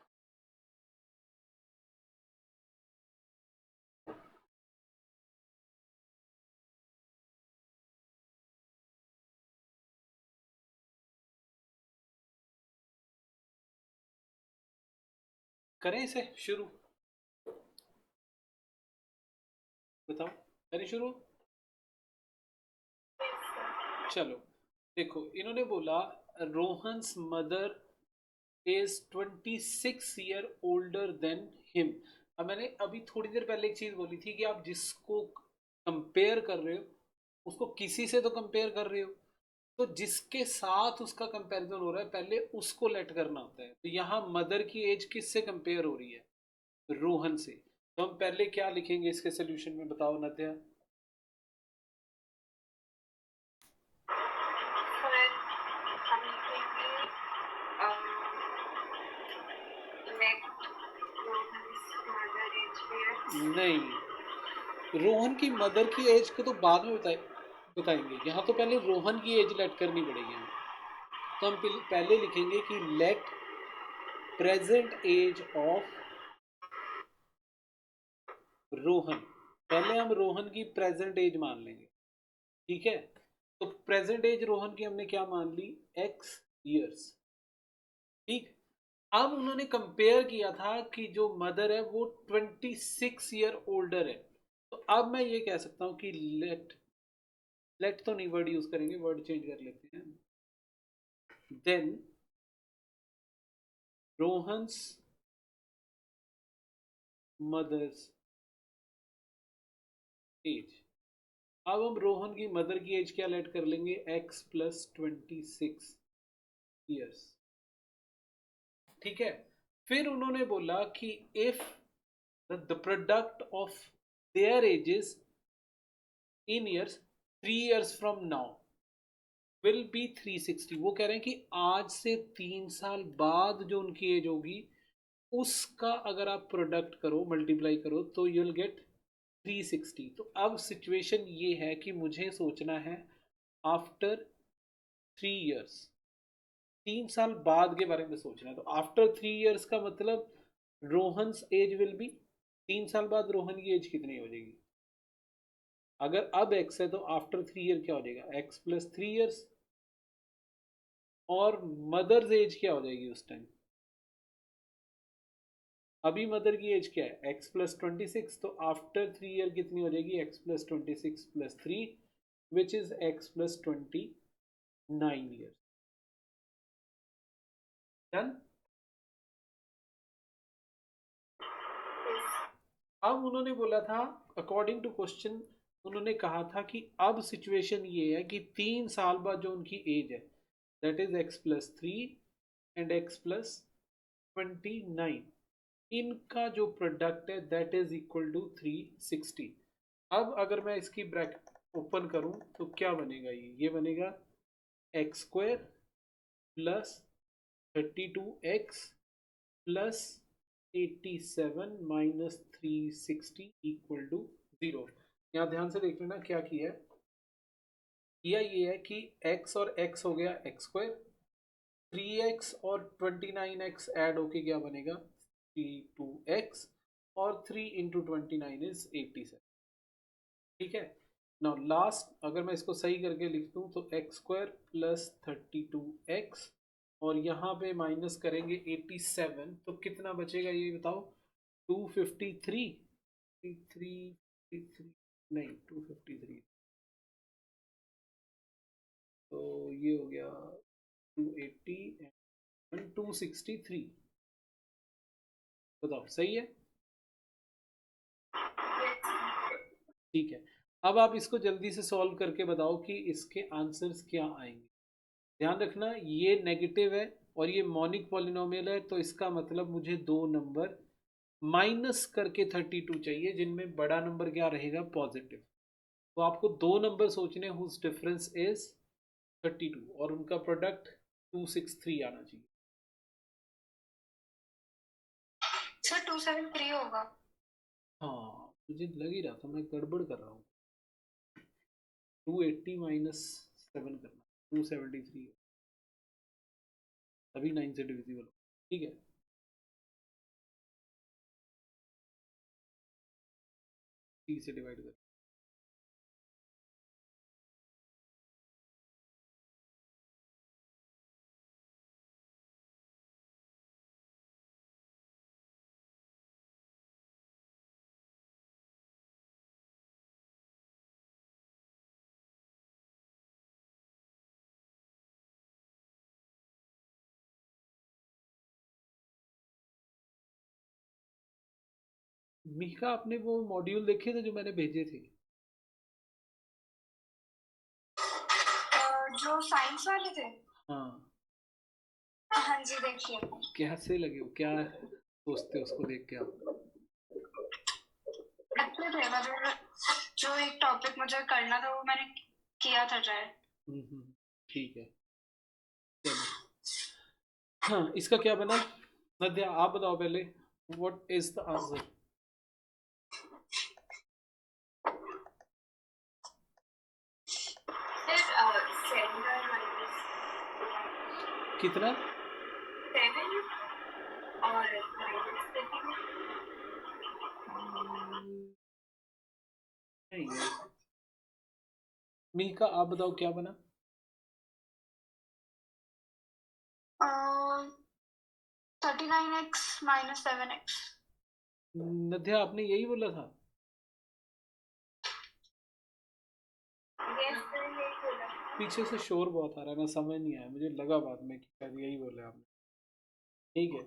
करें इसे शुरू? बताओ, करें शुरू? चलो, देखो, इन्होंने बोला Rohan's mother is 26 year older than him. अब मैंने अभी थोड़ी देर पहले एक चीज बोली थी कि आप जिसको कंपेयर कर रहे हो उसको किसी से तो कंपेयर कर रहे हो। तो जिसके साथ उसका कंपैरिजन हो रहा है पहले उसको लेट करना होता है। तो यहाँ मदर की एज किससे कंपेयर हो रही है? रोहन से। तो हम पहले क्या लिखेंगे इसके सोल्यूशन में, बताओ नद्या। फिर हम लिखेंगे लेट रोहन्स मदर एज पे नहीं, रोहन की मदर की एज को तो बाद में बताएंगे। यहाँ तो पहले रोहन की एज लेट करनी पड़ेगी हमें। तो हम पहले लिखेंगे कि let present age of Rohan. पहले हम रोहन की प्रेजेंट एज मान लेंगे, ठीक है। तो प्रेजेंट एज रोहन की हमने क्या मान ली? x ईयर्स, ठीक। अब उन्होंने कंपेयर किया था कि जो मदर है वो 26 ईयर ओल्डर है। तो अब मैं ये कह सकता हूँ कि लेट तो नहीं वर्ड यूज करेंगे, वर्ड चेंज कर लेते हैं। Then Rohan's mother's age. अब हम रोहन की मदर की एज क्या लेट कर लेंगे? x प्लस 26 ईयर्स, ठीक है। फिर उन्होंने बोला कि if the product of their edges in years 3 years from now will be 360। वो कह रहे हैं कि आज से 3 साल बाद जो उनकी एज होगी उसका अगर आप प्रोडक्ट करो, मल्टीप्लाई करो, तो यू विल गेट 360। तो अब सिचुएशन ये है कि मुझे सोचना है आफ्टर 3 ईयर्स, 3 साल बाद के बारे में सोचना है। तो आफ्टर 3 ईयर्स का मतलब रोहन्स एज विल बी, 3 साल बाद रोहन की एज कितनी हो जाएगी? अगर अब एक्स है तो आफ्टर 3 ईयर क्या हो जाएगा? X plus 3 years. और मदर्स एज क्या हो जाएगी उस टाइम? अभी मदर की एज क्या है? X plus 26। तो आफ्टर 3 ईयर कितनी हो जाएगी? X plus 26 plus 3, which is x plus 29 year. Done. अब उन्होंने बोला था अकॉर्डिंग टू क्वेश्चन, उन्होंने कहा था कि अब सिचुएशन ये है कि 3 साल बाद जो उनकी एज है that is x plus 3 and x plus 29, इनका जो प्रोडक्ट है दैट इज इक्वल टू 360। अब अगर मैं इसकी ब्रैकेट ओपन करूं तो क्या बनेगा? ये बनेगा x square plus 32x plus 87 minus 360 equal to 0। यहाँ ध्यान से देख लेना क्या किया है। किया ये है कि x और x हो गया एक्स स्क्वायर, 3x और 29x ऐड होके क्या बनेगा? 32x, और 3 इंटू 29 इज 87, ठीक है। नाउ लास्ट अगर मैं इसको सही करके लिख दूं तो एक्स स्क्वायर प्लस 32x, और यहाँ पे माइनस करेंगे 87, तो कितना बचेगा ये बताओ? 253, 3 नहीं 253, तो ये हो गया 280 एंड 263। बताओ सही है? ठीक है। अब आप इसको जल्दी से सॉल्व करके बताओ कि इसके आंसर्स क्या आएंगे। ध्यान रखना ये नेगेटिव है और ये मॉनिक पॉलिनोमियल है, तो इसका मतलब मुझे दो नंबर माइनस करके 32 चाहिए जिनमें बड़ा नंबर क्या रहेगा? पॉजिटिव। तो आपको दो नंबर सोचने हुज डिफरेंस इज 32 और उनका प्रोडक्ट 263 आना चाहिए। सर 273 होगा। हाँ मुझे लग ही रहा था, मैं गड़बड़ कर रहा हूँ। 280 माइनस 7 करना, 273 अभी 9 से डिविजिबल, ठीक है। 3 से डिवाइड कर। मीका आपने वो मॉड्यूल देखे थे जो मैंने भेजे थे? जो साइंस वाले थे, हाँ हाँ जी देखिए। कैसे लगे वो, क्या सोचते हो उसको देख के आप? अच्छे थे, मतलब जो एक टॉपिक मुझे करना था वो मैंने किया था ट्राई। ठीक है चलो। हाँ इसका क्या बना? नद्या आप बताओ पहले, व्हाट इज द आंसर? कितना? 7 और नहीं है। मीका आप बताओ क्या बना? 39x minus 7x। नद्या आपने यही बोला था? पीछे से शोर बहुत आ रहा है, मैं समझ नहीं आया, मुझे लगा बाद में कि शायद यही बोला आपने। ठीक है,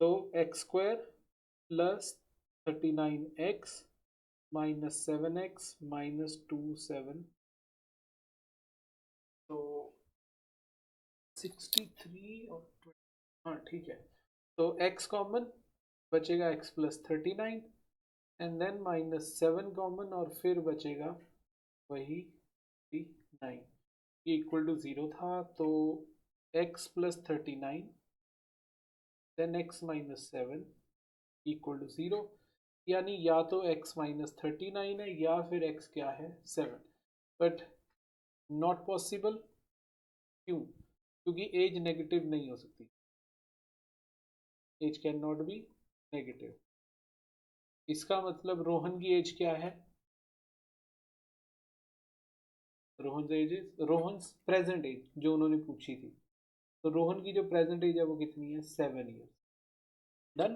तो x square plus 39x minus 7x minus 2 7, तो 63 और 20। हाँ ठीक है, तो x कॉमन बचेगा, x plus 39 and then minus 7 common और फिर बचेगा वही 39। ये इक्वल टू 0 था, तो x plus 39 then x minus 7 equal to 0, यानी या तो x माइनस 39 है या फिर x क्या है 7, बट नॉट पॉसिबल। क्यों? क्योंकि एज नेगेटिव नहीं हो सकती, age can not be negative. इसका मतलब रोहन की एज क्या है? रोहन प्रेजेंट एज जो उन्होंने पूछी थी, तो रोहन की जो प्रेजेंट एज है वो कितनी है? 7 ईयर्स। डन।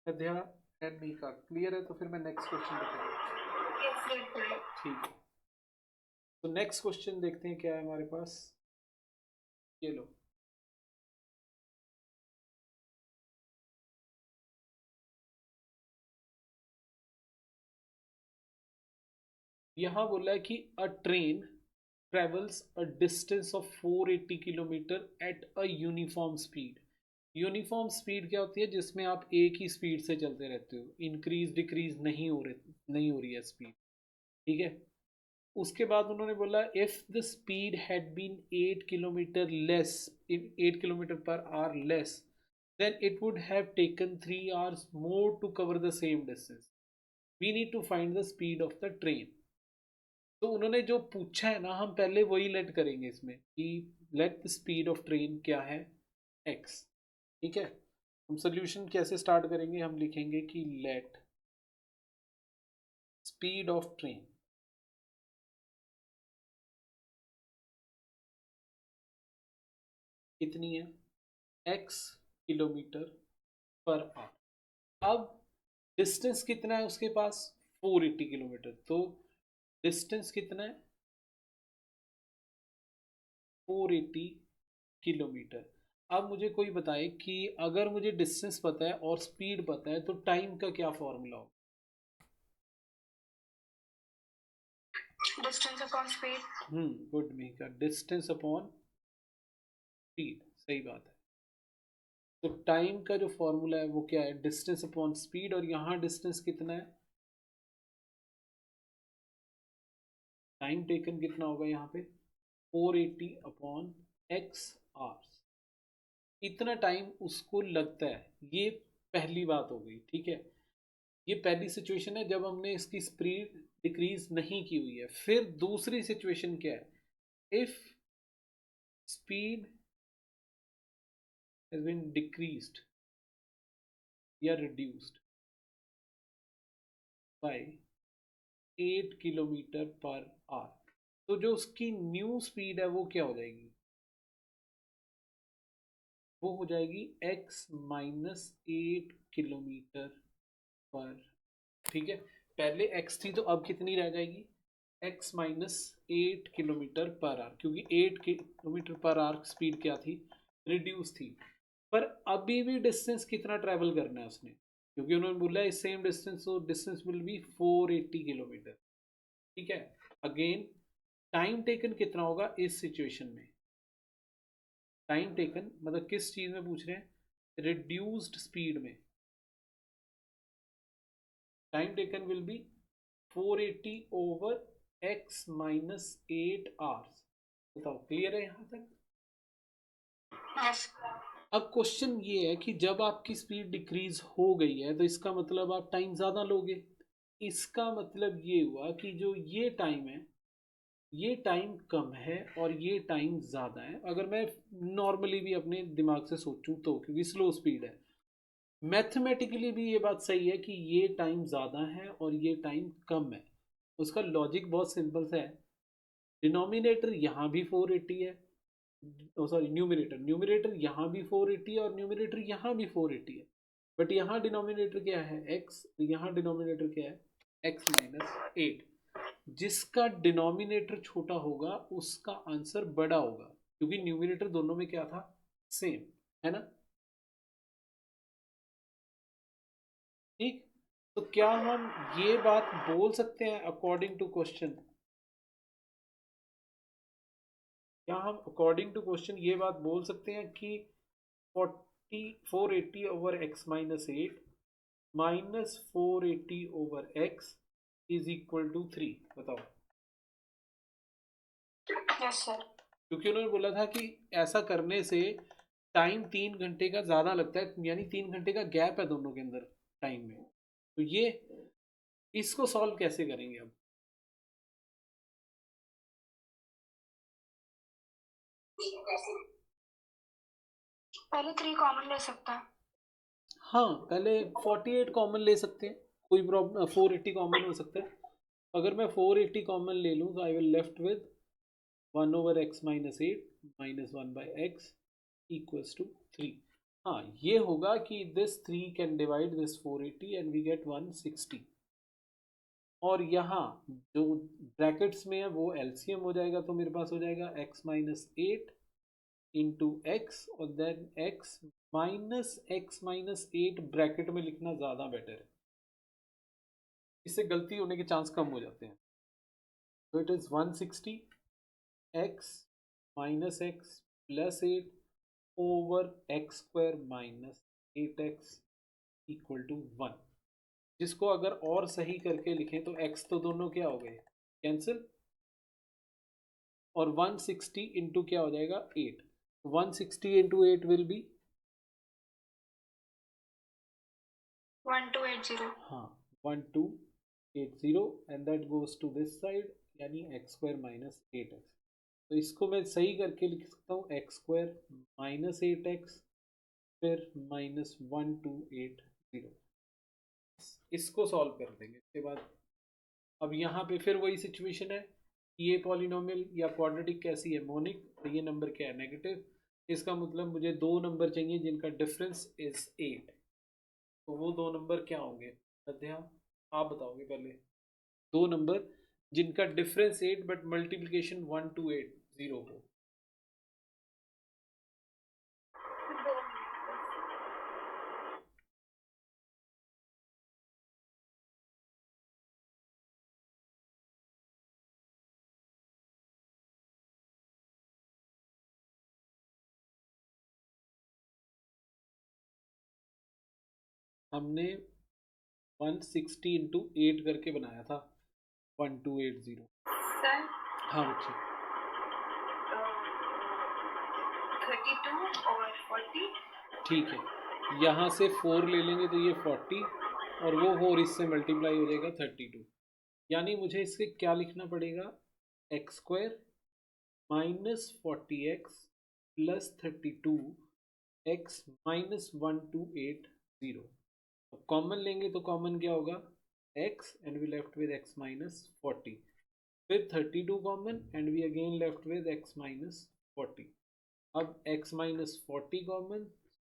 अध्या एंड मीका क्लियर है? तो फिर मैं नेक्स्ट क्वेश्चन बताऊंगा। ठीक है, तो नेक्स्ट क्वेश्चन देखते हैं क्या है हमारे पास। ये लो, यहाँ बोला है कि अ train travels a distance of 480 kilometre at a uniform speed. Uniform speed क्या होती है? जिसमें आप एक ही स्पीड से चलते रहते हो, इंक्रीज डिक्रीज नहीं हो रही है स्पीड। ठीक है, उसके बाद उन्होंने बोला if the speed had been 8 kilometre less, 8 kilometre per hour less, then it would have taken 3 hours more to cover the same distance. We need to find the speed of the train. तो उन्होंने जो पूछा है ना, हम पहले वही late करेंगे इसमें कि let the speed of train क्या है? x। ठीक है, हम सोल्यूशन कैसे स्टार्ट करेंगे? हम लिखेंगे कि लेट स्पीड ऑफ ट्रेन कितनी है? x kilometre per our. अब डिस्टेंस कितना है उसके पास? 480 किलोमीटर। तो डिस्टेंस कितना है? 480 किलोमीटर। अब मुझे कोई बताए कि अगर मुझे डिस्टेंस पता है और स्पीड पता है तो टाइम का क्या फॉर्मूला हो? Distance upon speed. Good Mika, distance upon speed, सही बात है। तो टाइम का जो फॉर्मूला है वो क्या है? डिस्टेंस अपॉन स्पीड, और यहाँ डिस्टेंस कितना है? टाइम टेकन कितना होगा यहाँ पे? 480 अपॉन एक्स आवर्स। इतना टाइम उसको लगता है, ये पहली बात हो गई। ठीक है, ये पहली सिचुएशन है जब हमने इसकी स्पीड डिक्रीज नहीं की हुई है। फिर दूसरी सिचुएशन क्या है? If speed has been decreased या reduced by 8 kilometre per hour, तो जो उसकी न्यू स्पीड है वो क्या हो जाएगी? वो हो जाएगी x माइनस 8 किलोमीटर पर। ठीक है, पहले x थी तो अब कितनी रह जाएगी? x minus 8 kilometre per our, क्योंकि 8 किलोमीटर पर आवर स्पीड क्या थी? रिड्यूस थी। पर अभी भी डिस्टेंस कितना ट्रैवल करना है उसने? क्योंकि उन्होंने बोला है सेम डिस्टेंस, तो डिस्टेंस विल बी 480 किलोमीटर। ठीक है, अगेन टाइम टेकन कितना होगा इस सिचुएशन में? टाइम टेकन मतलब किस चीज में पूछ रहे हैं? रिड्यूस्ड स्पीड में time taken will be 480 over x minus 8 hours. बताओ क्लियर है यहां तक? यस। अब क्वेश्चन ये है कि जब आपकी स्पीड डिक्रीज हो गई है तो इसका मतलब आप टाइम ज़्यादा लोगे। इसका मतलब ये हुआ कि जो ये टाइम है ये टाइम कम है और ये टाइम ज़्यादा है। अगर मैं नॉर्मली भी अपने दिमाग से सोचूं तो, क्योंकि स्लो स्पीड है, मैथमेटिकली भी ये बात सही है कि ये टाइम ज़्यादा है और ये टाइम कम है। उसका लॉजिक बहुत सिंपल सा है। डिनोमिनेटर यहाँ भी 480 है, सॉरी न्यूमिनेटर न्यूमिनेटर यहाँ भी 480 है और न्यूमिनेटर यहाँ भी 480 है। बट यहाँ डिनोमिनेटर क्या है x, यहाँ डिनोमिनेटर क्या है x माइनस 8। जिसका डिनोमिनेटर छोटा होगा उसका आंसर बड़ा होगा, क्योंकि न्यूमिनेटर दोनों में क्या था? सेम, है ना? ठीक। तो क्या हम ये बात बोल सकते हैं अकॉर्डिंग टू क्वेश्चन, क्या हम अकॉर्डिंग टू क्वेश्चन ये बात बोल सकते हैं कि 480 over x minus 8 minus 480 over x is equal to 3? बताओ। Yes sir. क्योंकि उन्होंने बोला था कि ऐसा करने से टाइम 3 घंटे का ज़्यादा लगता है, यानी 3 घंटे का गैप है दोनों के अंदर टाइम में। तो ये इसको सॉल्व कैसे करेंगे अब? पहले 3 कॉमन ले सकता है। हाँ, पहले 48 कॉमन ले सकते हैं, कोई प्रॉब्लम, 480 कॉमन हो सकता है। अगर मैं 480 कॉमन ले लूँ तो I will left with 1 over x minus 8 minus 1 by x equals to 3। हाँ, ये होगा कि this 3 can divide this 480 and we get 160। और यहाँ जो ब्रैकेट्स में है वो एलसीएम हो जाएगा, तो मेरे पास हो जाएगा x माइनस 8 इंटू एक्स और देन x माइनस 8 ब्रैकेट में लिखना ज़्यादा बेटर है, इससे गलती होने के चांस कम हो जाते हैं। तो it is 160 x minus x plus 8 over x square minus 8x equal to 1। जिसको अगर और सही करके लिखें तो x तो दोनों क्या हो गए? कैंसिल। और 160 इंटू क्या हो जाएगा? 8। 160 इंटू 8 विल बी 1280। हाँ 1280 and that goes to this side, यानी एक्स स्क्वायर माइनस 8x। तो इसको मैं सही करके लिख सकता हूँ एक्स स्क्वायर माइनस 8x फिर माइनस 1280। इसको सॉल्व कर देंगे इसके बाद। अब यहाँ पे फिर वही सिचुएशन है, ये पॉलिनोमियल या क्वाड्रेटिक कैसी है? मोनिक। और ये नंबर क्या है? नेगेटिव। इसका मतलब मुझे दो नंबर चाहिए जिनका डिफरेंस इज 8। तो वो दो नंबर क्या होंगे? अध्याय आप बताओगे पहले। दो नंबर जिनका डिफरेंस 8 बट मल्टीप्लिकेशन 1280 हो। हमने 160 इंटू 8 करके बनाया था 1280। सर हाँ बच्चे। 32 और 40। ठीक है, यहाँ से 4 ले लेंगे तो ये 40 और वो 4 इससे मल्टीप्लाई हो जाएगा 32। यानी मुझे इसके क्या लिखना पड़ेगा? X square minus 40x plus 32 x minus 1280। Common लेंगे तो कॉमन क्या होगा? x and we left with x minus 40। फिर 32 common and we again left with x minus 40। अब x minus 40 common,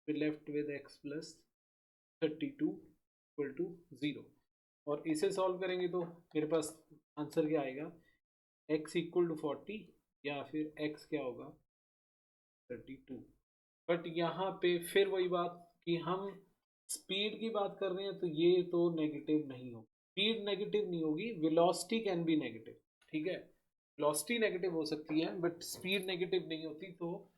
we left with x plus 32 equal to 0। और इसे solve करेंगे तो मेरे पास आंसर क्या आएगा? x इक्वल टू 40 या फिर x क्या होगा? 32। बट यहाँ पे फिर वही बात कि हम स्पीड की बात कर रहे हैं, तो ये तो नेगेटिव नहीं होगी, स्पीड नेगेटिव नहीं होगी, वेलोसिटी कैन बी नेगेटिव। ठीक है, वेलोसिटी नेगेटिव हो सकती है बट स्पीड नेगेटिव नहीं होती, तो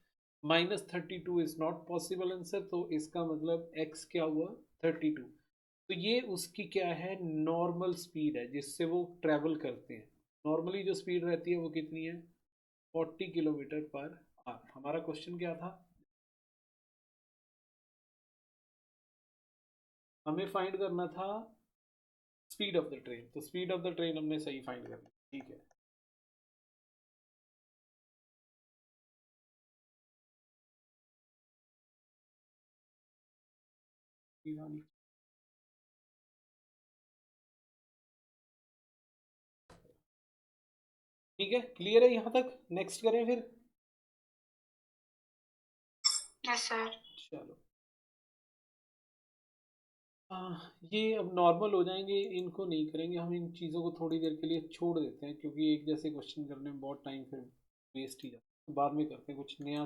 -32 इज नॉट पॉसिबल आंसर। तो इसका मतलब x क्या हुआ, 32। तो ये उसकी क्या है, नॉर्मल स्पीड है जिससे वो ट्रेवल करते हैं। नॉर्मली जो स्पीड रहती है वो कितनी है, 40 km/h। हमारा क्वेश्चन क्या था, हमें फाइंड करना था स्पीड ऑफ द ट्रेन। तो स्पीड ऑफ द ट्रेन हमने सही फाइंड कर ली, ठीक है। ठीक है, क्लियर है यहाँ तक, नेक्स्ट करें फिर। Yes sir. चलो ये अब नॉर्मल हो जाएंगे, इनको नहीं करेंगे हम, इन चीज़ों को थोड़ी देर के लिए छोड़ देते हैं क्योंकि एक जैसे क्वेश्चन करने में बहुत टाइम फिर वेस्ट ही जाता है। तो बाद में करते हैं, कुछ नया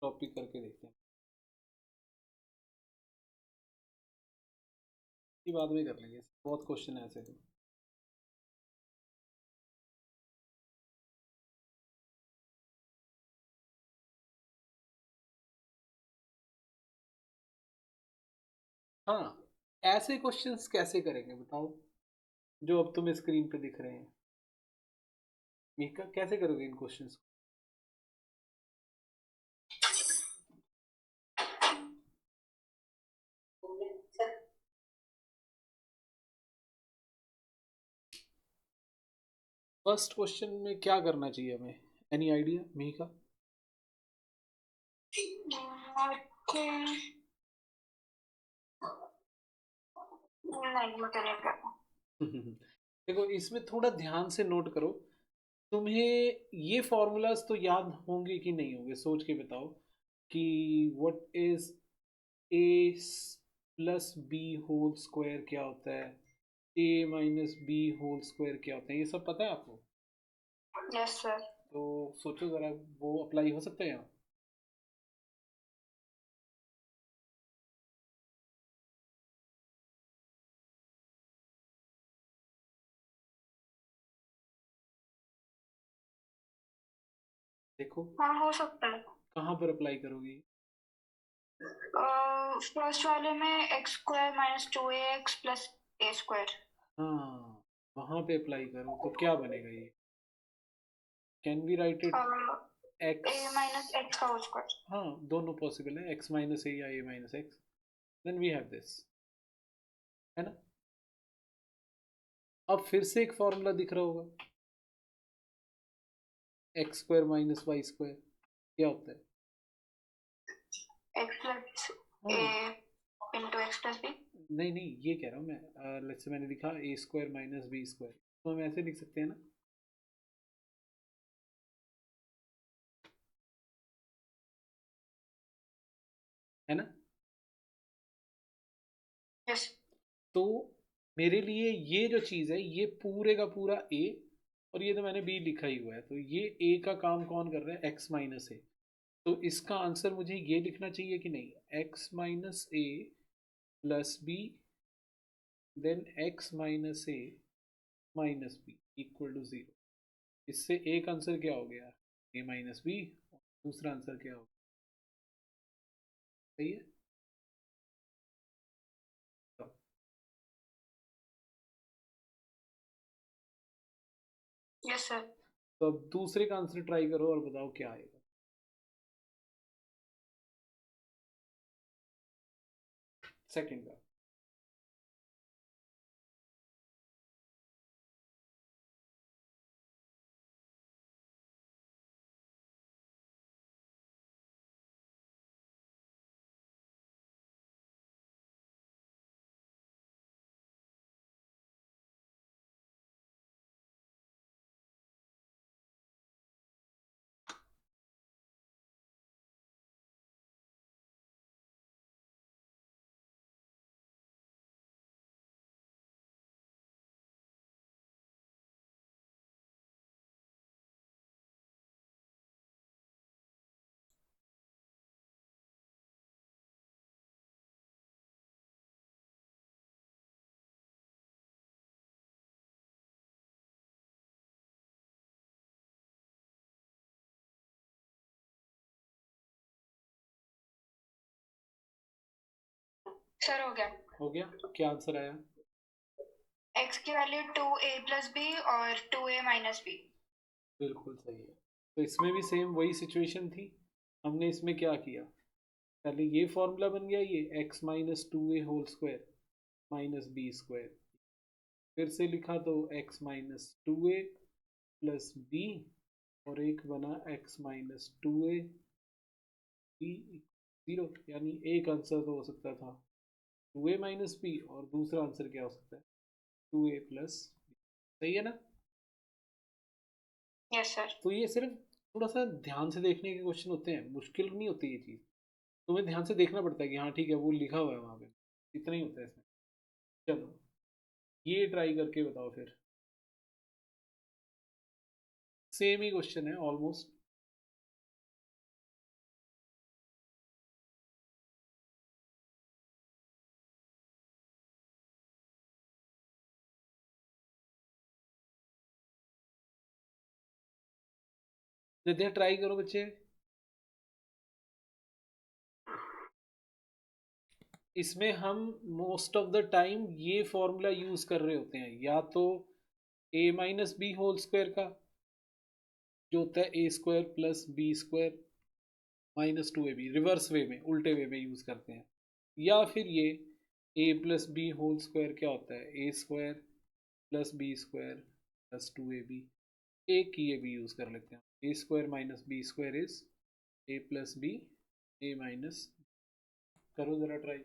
टॉपिक करके देखते हैं, ये बाद में कर लेंगे, बहुत क्वेश्चन है ऐसे तो। हाँ, ऐसे क्वेश्चंस कैसे करेंगे बताओ, जो अब तुम्हें स्क्रीन पे दिख रहे हैं, मीका कैसे करोगे इन क्वेश्चंस को। फर्स्ट क्वेश्चन में क्या करना चाहिए हमें, एनी आइडिया मीका। नहीं मैं करेंगे। देखो इसमें थोड़ा ध्यान से नोट करो, तुम्हें ये फॉर्मूलाज तो याद होंगे कि नहीं होंगे, सोच के बताओ कि what is A plus B whole square क्या होता है, a minus B whole square क्या होता है, ये सब पता है आपको। Yes sir. तो सोचो ज़रा, वो अप्लाई हो सकता है यहाँ। देखो हाँ हो सकता है। कहाँ पर अप्लाई करोगी। फर्स्ट वाले में x² - 2ax + a²। हाँ, वहाँ पे अप्लाई करो तो क्या बनेगा ये, can we write it a x. - x²। हाँ, दोनों पॉसिबल है, एक्स माइनस ए या A minus X, then we have this, है ना। अब फिर से एक फॉर्मूला दिख रहा होगा, x² - y² क्या होता है। x + a हाँ, * x + b। नहीं नहीं, ये कह रहा हूँ मैं, लेट्स से मैंने लिखा a² - b², तो हम ऐसे लिख सकते हैं ना, है ना। यस। तो मेरे लिए ये जो चीज़ है ये पूरे का पूरा a, और ये तो मैंने b लिखा ही हुआ है, तो ये a का काम कौन कर रहा है, x माइनस ए। तो इसका आंसर मुझे ये लिखना चाहिए कि नहीं, x minus A plus b, then x minus a minus b equal to 0। इससे एक आंसर क्या हो गया, a माइनस बी, दूसरा आंसर क्या होगा, सही है। तो यस सर। अब दूसरे का आंसर ट्राई करो और बताओ क्या आएगा, सेकंड का। सर हो गया। हो गया, क्या आंसर आया? x की वैल्यू 2a+b और 2a-b। बिल्कुल सही है। तो इसमें भी सेम वही सिचुएशन थी। हमने इसमें क्या किया, पहले ये फॉर्मूला बन गया, ये x minus 2a whole square minus B square, फिर से लिखा तो x minus 2a plus B, और एक बना x माइनस 2a बी 0। यानी एक आंसर तो हो सकता था 2a माइनस बी, और दूसरा आंसर क्या हो सकता है 2a प्लस। सही है ना? Yes sir. तो ये सिर्फ थोड़ा सा ध्यान से देखने के क्वेश्चन होते हैं, मुश्किल नहीं होती ये चीज़। तुम्हें ध्यान से देखना पड़ता है कि हाँ ठीक है वो लिखा हुआ है वहाँ पे, इतना ही होता है इसमें। चलो ये ट्राई करके बताओ फिर। सेम ही क्वेश्चन है ऑलमोस्ट। नित्या ट्राई करो बच्चे। इसमें हम मोस्ट ऑफ द टाइम ये फॉर्मूला यूज कर रहे होते हैं, या तो A minus B whole square का जो होता है A square plus B square minus 2ab, reverse way में उल्टे वे में यूज करते हैं, या फिर ये A plus B whole square क्या होता है A square plus B square plus 2ab। एक की ये भी यूज कर लेते हैं, A square minus B square is A plus B A minus. करो जरा ट्राई।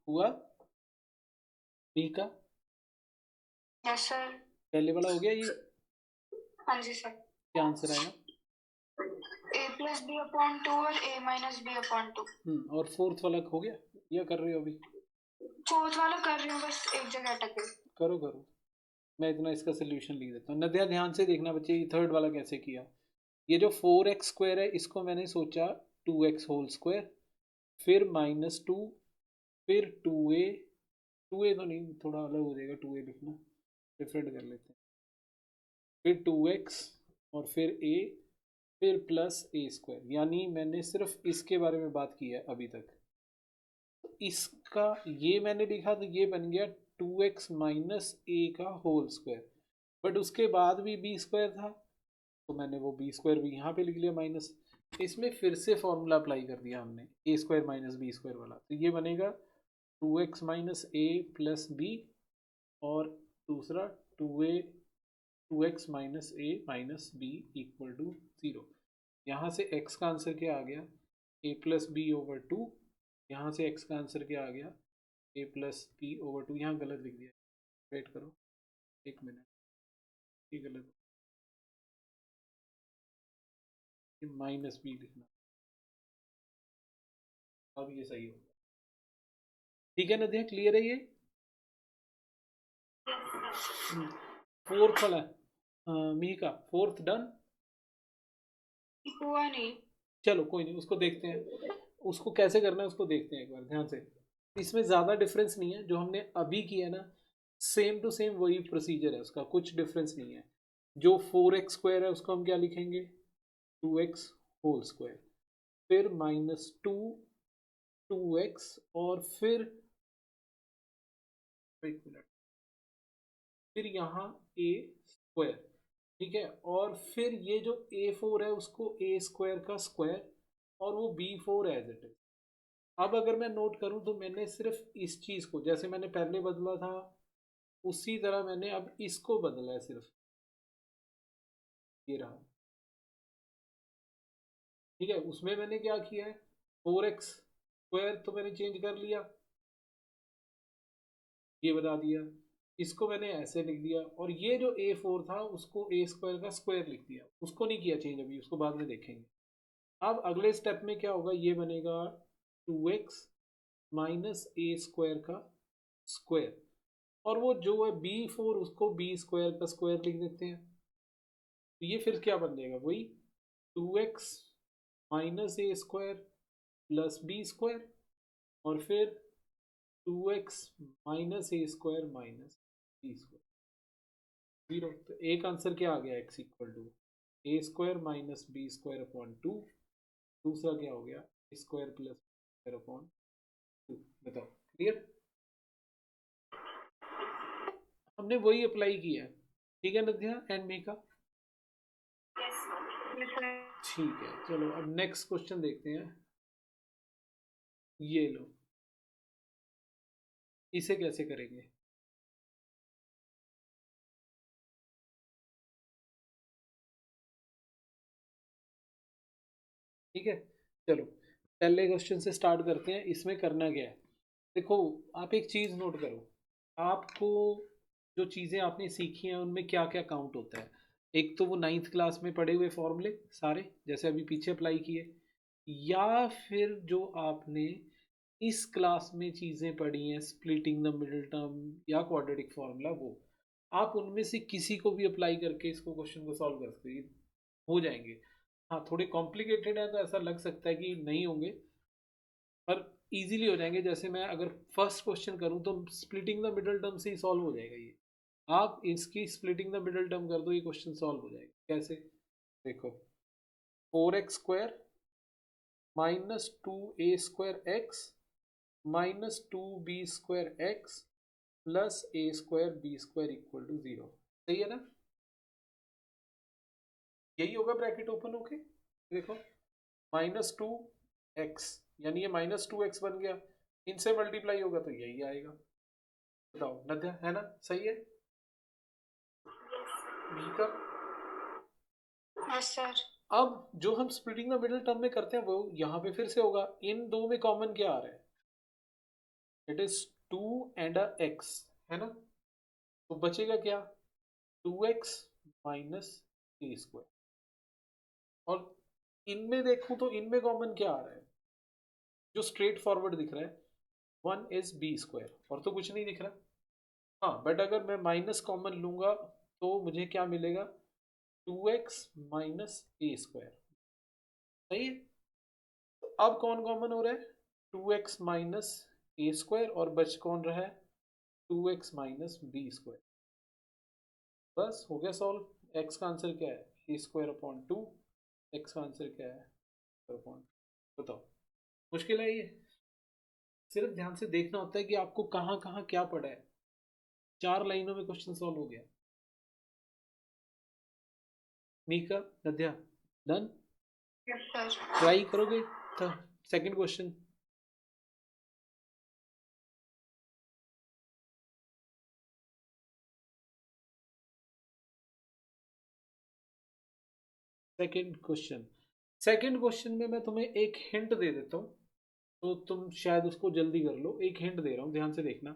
हुआ ठीक है। Yes sir. पहले वाला हो गया ये, हाँ जी सर। क्या आंसर आया? a+b/2 और a-b/2। और फोर्थ वाला हो गया या कर रहे हो अभी? फोर्थ वाला कर रही हूँ, बस एक जगह अटक गई। करो करो, मैं इतना इसका सोल्यूशन लिख देता हूँ। नदिया ध्यान से देखना बच्चे, ये थर्ड वाला कैसे किया। ये जो 4x स्क्वायर है इसको मैंने सोचा 2x होल स्क्वायर, फिर -2, फिर 2a, 2a तो नहीं, थोड़ा अलग हो जाएगा 2a लिखना, डिफरेंट कर लेते हैं, फिर 2x और फिर a, फिर प्लस a स्क्वायर। यानी मैंने सिर्फ इसके बारे में बात की है अभी तक। इसका ये मैंने लिखा तो ये बन गया 2x माइनस ए का होल स्क्वायर, बट उसके बाद भी बी स्क्वायर था तो मैंने वो बी स्क्वायर भी यहाँ पे लिख लिया माइनस। इसमें फिर से फॉर्मूला अप्लाई कर दिया हमने ए स्क्वायर माइनस बी स्क्वायर वाला, तो ये बनेगा 2x माइनस ए प्लस बी, और दूसरा 2x minus a minus b equal to 0। यहाँ से x का आंसर क्या आ गया a प्लस बी ओवर 2, यहाँ से x का आंसर क्या आ गया a प्लस बी ओवर 2। यहाँ गलत लिख दिया, वेट करो एक मिनट, ये गलत, माइनस बी लिखना, अब ये सही होगा। ठीक है नदिया, क्लियर है ये? फोर्थ वाला मिहिका, फोर्थ डन? हुआ नहीं। चलो कोई नहीं, उसको देखते हैं, उसको कैसे करना है उसको देखते हैं एक बार ध्यान से। इसमें ज़्यादा डिफरेंस नहीं है, जो हमने अभी किया ना सेम टू सेम वही प्रोसीजर है, उसका कुछ डिफरेंस नहीं है। जो 4x स्क्वायर है उसको हम क्या लिखेंगे 2x होल स्क्वायर, फिर -2 2x, और फिर एक मिनट, फिर यहाँ a स्क्वायर, ठीक है, और फिर ये जो a4 है उसको a स्क्वायर का स्क्वायर, और वो b4 एज इट इज। अब अगर मैं नोट करूं तो मैंने सिर्फ इस चीज को, जैसे मैंने पहले बदला था उसी तरह मैंने अब इसको बदला है, सिर्फ ये रहा। ठीक है, उसमें मैंने क्या किया है, 4x² तो मैंने चेंज कर लिया, ये बता दिया। इसको मैंने ऐसे लिख दिया, और ये जो a4 था उसको a² का स्क्वायर लिख दिया, उसको नहीं किया चेंज अभी, उसको बाद में देखेंगे। अब अगले स्टेप में क्या होगा, ये बनेगा 2x माइनस a² का स्क्वायर, और वो जो है b4 उसको b² का स्क्वायर लिख देते हैं। तो ये फिर क्या बन जाएगा, वही 2x minus a² plus b², और फिर 2x minus a² minus b², 0। तो एक आंसर क्या आ गया, x equal to a² minus b² upon 2। दूसरा क्या हो गया, a² प्लस b² अपॉन 2। बताओ, क्लियर? हमने वही अप्लाई किया है, ठीक है नदिया एंड मेका? ठीक है, चलो अब नेक्स्ट क्वेश्चन देखते हैं। ये लो, इसे कैसे करेंगे? ठीक है, चलो पहले क्वेश्चन से स्टार्ट करते हैं। इसमें करना क्या है, देखो आप एक चीज़ नोट करो, आपको जो चीज़ें आपने सीखी हैं उनमें क्या क्या काउंट होता है। एक तो वो 9th क्लास में पढ़े हुए फॉर्मूले सारे, जैसे अभी पीछे अप्लाई किए, या फिर जो आपने इस क्लास में चीज़ें पढ़ी हैं, स्प्लिटिंग द मिडिल टर्म या क्वाड्रेटिक फार्मूला, वो आप उनमें से किसी को भी अप्लाई करके इसको क्वेश्चन को सॉल्व कर सकते हो जाएंगे। हाँ, थोड़े कॉम्प्लिकेटेड है तो ऐसा लग सकता है कि नहीं होंगे, पर इजीली हो जाएंगे। जैसे मैं अगर फर्स्ट क्वेश्चन करूँ तो स्प्लिटिंग द मिडिल टर्म से ही सॉल्व हो जाएगा ये। आप इसकी स्प्लिटिंग द मिडिल टर्म कर दो, ये क्वेश्चन सॉल्व हो जाएगा। कैसे, देखो 4x² minus 2a² x minus 2b² x plus a²b² equal to 0। सही है ना? यही होगा ब्रैकेट ओपन होके, देखो -2x, यानी ये -2x बन गया, इनसे मल्टीप्लाई होगा तो यही आएगा। बताओ नद्या, है ना? सही है? बी का। Yes sir. अब जो हम स्प्लिटिंग द मिडिल टर्म में करते हैं वो यहाँ पे फिर से होगा। इन दो में कॉमन क्या आ रहा है, it is 2 and a x, है ना? तो बचेगा क्या, 2x माइनस a²। और इनमें देखूं तो इनमें कॉमन क्या आ रहा है, जो स्ट्रेट फॉरवर्ड दिख रहा है 1 is b², और तो कुछ नहीं दिख रहा। हाँ, बट अगर मैं माइनस कॉमन लूंगा तो मुझे क्या मिलेगा, 2x माइनस a²। सही है? तो अब कौन कॉमन हो रहा है, 2x माइनस a² और बच कौन रहा है, 2x माइनस b²। बस हो गया सॉल्व। x का आंसर क्या है, a² अपॉन 2। x का आंसर क्या है, अपॉन। बताओ, मुश्किल है ये? सिर्फ ध्यान से देखना होता है कि आपको कहाँ कहाँ क्या पड़ा है। 4 लाइनों में क्वेश्चन सॉल्व हो गया। मीका, नद्या, डन? Yes sir. ट्राई करोगे? तो सेकंड क्वेश्चन। सेकंड क्वेश्चन में मैं तुम्हें एक हिंट दे देता हूँ, तो तुम शायद उसको जल्दी कर लो। एक हिंट दे रहा हूँ, ध्यान से देखना।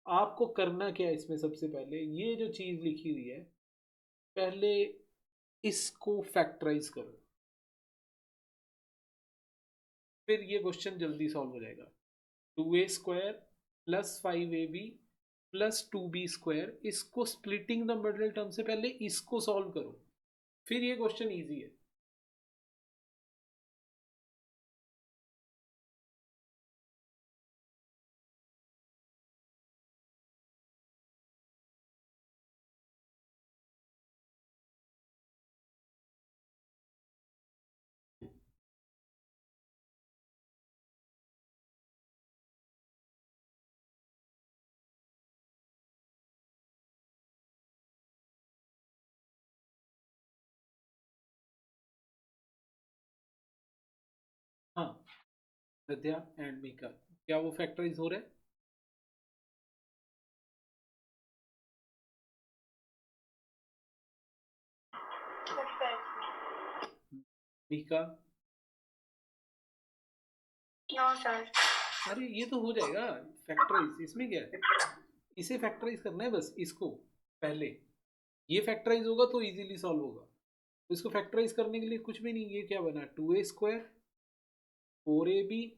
आपको करना क्या है इसमें, सबसे पहले ये जो चीज लिखी हुई है, पहले इसको फैक्टराइज करो, फिर ये क्वेश्चन जल्दी सॉल्व हो जाएगा। 2a² plus 5ab plus 2b², इसको स्प्लिटिंग द मिडिल टर्म से पहले इसको सॉल्व करो, फिर ये क्वेश्चन इजी है। विद्या एंड मीका, क्या वो फैक्टराइज हो रहा है? Mika, no sir. अरे ये तो हो जाएगा फैक्टराइज, इसमें क्या है, इसे फैक्टराइज करना है बस, इसको पहले, ये फैक्टराइज होगा तो इजीली सॉल्व होगा। तो इसको फैक्टराइज करने के लिए कुछ भी नहीं, ये क्या बना, 2a² 4ab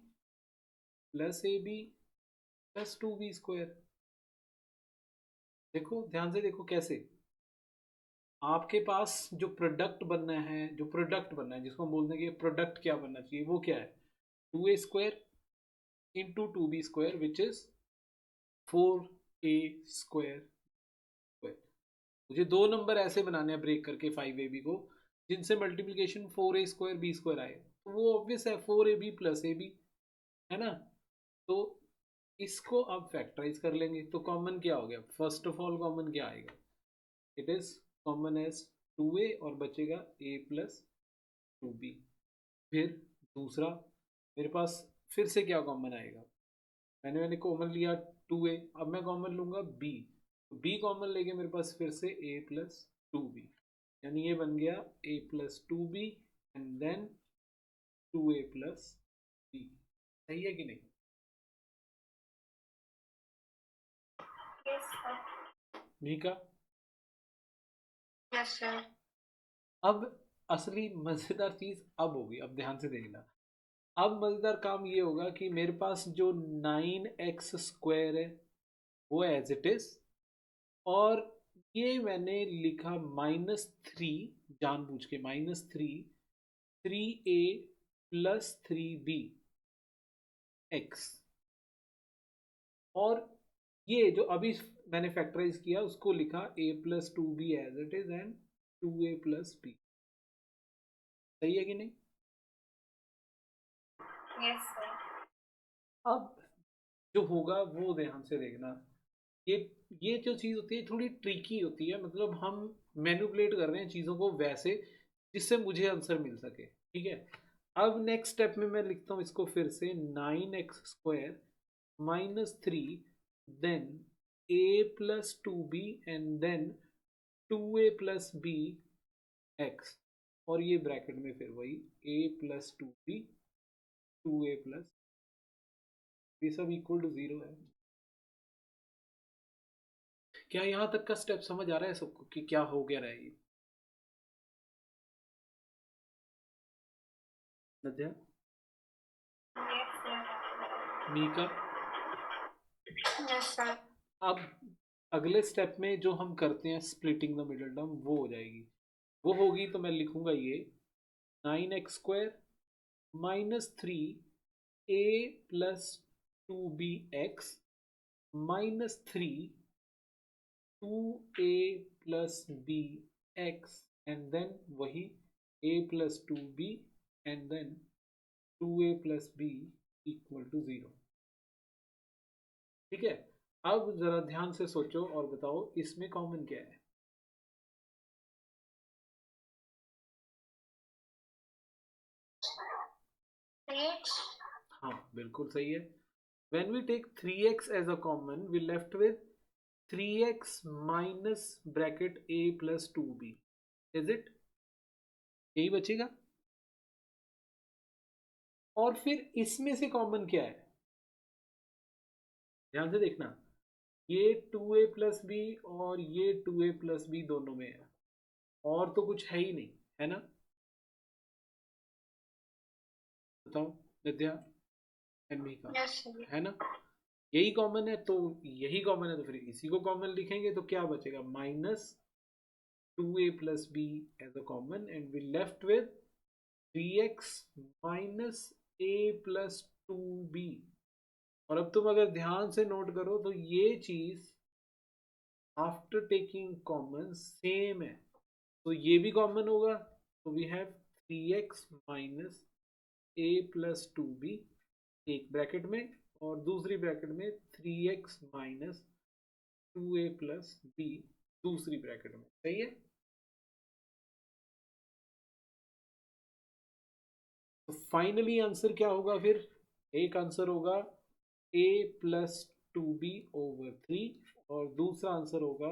plus ab plus 2b²। देखो ध्यान से देखो कैसे, आपके पास जो प्रोडक्ट बनना है, जो प्रोडक्ट बनना है जिसको हम बोलते हैं कि प्रोडक्ट क्या बनना चाहिए, वो क्या है, 2a² into 2b² which is 4a²। मुझे दो नंबर ऐसे बनाने हैं ब्रेक करके 5ab को, जिनसे मल्टीप्लीकेशन 4a² b² आए, तो वो ऑब्वियस है 4ab प्लस ab, है ना। तो इसको अब फैक्टराइज कर लेंगे, तो कॉमन क्या हो गया, फर्स्ट ऑफ ऑल कॉमन क्या आएगा, it is common as 2a और बचेगा a प्लस 2b। फिर दूसरा मेरे पास फिर से क्या कॉमन आएगा, मैंने कॉमन लिया 2a, अब मैं कॉमन लूंगा b, b कॉमन लेके मेरे पास फिर से a प्लस 2b, यानी ये बन गया a plus 2b and then 2a plus b। सही है कि नहीं? Yes sir. Mika, yes sir. अब असली मजेदार चीज अब होगी, अब ध्यान से देखना। अब मजेदार काम ये होगा कि मेरे पास जो 9x² है वो एज इट इज, और ये मैंने लिखा -3, जानबूझ के -3, 3a प्लस 3bx, और ये जो अभी मैंने फैक्टराइज किया उसको लिखा a plus 2b as it is and 2a plus b। सही है कि नहीं? Yes sir. अब जो होगा वो ध्यान से देखना, ये ये जो चीज़ होती है थोड़ी ट्रिकी होती है, मतलब हम मैनिपुलेट कर रहे हैं चीज़ों को वैसे जिससे मुझे आंसर मिल सके, ठीक है। अब नेक्स्ट स्टेप में मैं लिखता हूँ इसको फिर से, 9x² -3, then a plus 2b and then 2a plus b x, और ये ब्रैकेट में फिर वही a plus 2b 2a plus, ये सब इक्वल टू 0 है। क्या यहाँ तक का स्टेप समझ आ रहा है सबको कि क्या हो गया रहा है ये? Nadia, yes sir. Mika, yes sir. अब अगले स्टेप में जो हम करते हैं स्प्लिटिंग द मिडिल टर्म वो हो जाएगी, वो होगी तो मैं लिखूंगा ये 9x² -3 a plus 2bx -3 2a plus bx and then वही a plus 2b and then 2a plus b equal to 0। ठीक है, अब जरा ध्यान से सोचो और बताओ इसमें कॉमन क्या है। X। हाँ बिल्कुल सही है, when we take 3x as a common we left with 3x minus bracket a plus 2b, is it, यही बचेगा। और फिर इसमें से कॉमन क्या है, ध्यान से देखना, ये 2a प्लस बी और ये 2a प्लस बी दोनों में है, और तो कुछ है ही नहीं, है ना। बताओ विद्या एनवी का, यस सर। है ना, यही कॉमन है, तो यही कॉमन है तो फिर इसी को कॉमन लिखेंगे, तो क्या बचेगा, -2a plus b as a common and we left with 3x minus a plus 2b। और अब तुम अगर ध्यान से नोट करो तो ये चीज आफ्टर टेकिंग कॉमन सेम है, तो ये भी कॉमन होगा, तो we have 3x minus a plus 2b एक ब्रैकेट में, और दूसरी ब्रैकेट में 3x minus 2a plus b दूसरी ब्रैकेट में। सही है, तो फाइनली आंसर क्या होगा फिर, एक आंसर होगा a प्लस 2b/3 और दूसरा आंसर होगा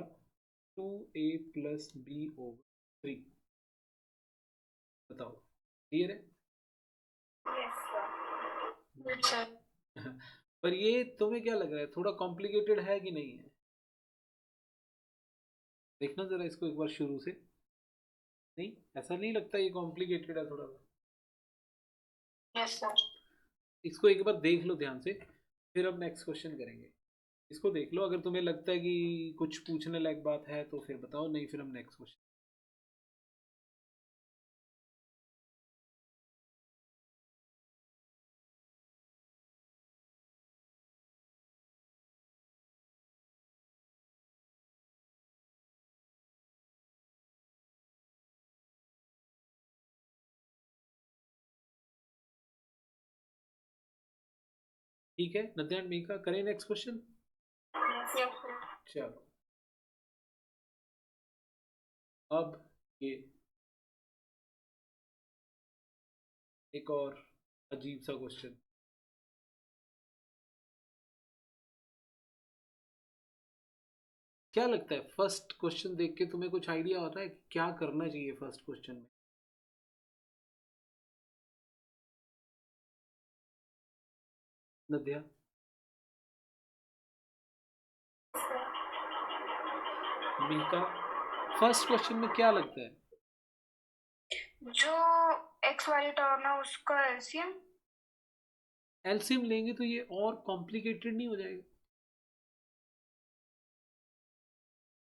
2a प्लस b/3। बताओ, क्लियर है? Yes sir. Good sir. पर ये तुम्हें क्या लग रहा है, थोड़ा कॉम्प्लिकेटेड है कि नहीं है? देखना जरा इसको एक बार शुरू से। नहीं, ऐसा नहीं लगता ये कॉम्प्लिकेटेड है थोड़ा सा? Yes sir. इसको एक बार देख लो ध्यान से, फिर अब नेक्स्ट क्वेश्चन करेंगे। इसको देख लो, अगर तुम्हें लगता है कि कुछ पूछने लायक बात है तो फिर बताओ, नहीं फिर हम नेक्स्ट क्वेश्चन। ठीक है नद्यान मीका, करें नेक्स्ट क्वेश्चन? Yes sir. चलो, अब ये एक और अजीब सा क्वेश्चन। क्या लगता है फर्स्ट क्वेश्चन देख के तुम्हें कुछ आइडिया होता है क्या करना चाहिए फर्स्ट क्वेश्चन में? नद्या, मीका, फर्स्ट क्वेश्चन में क्या लगता है? जो एक्स वाली टर्म है उसका एलसीएम। एलसीएम लेंगे तो ये और कॉम्प्लिकेटेड नहीं हो जाएगा?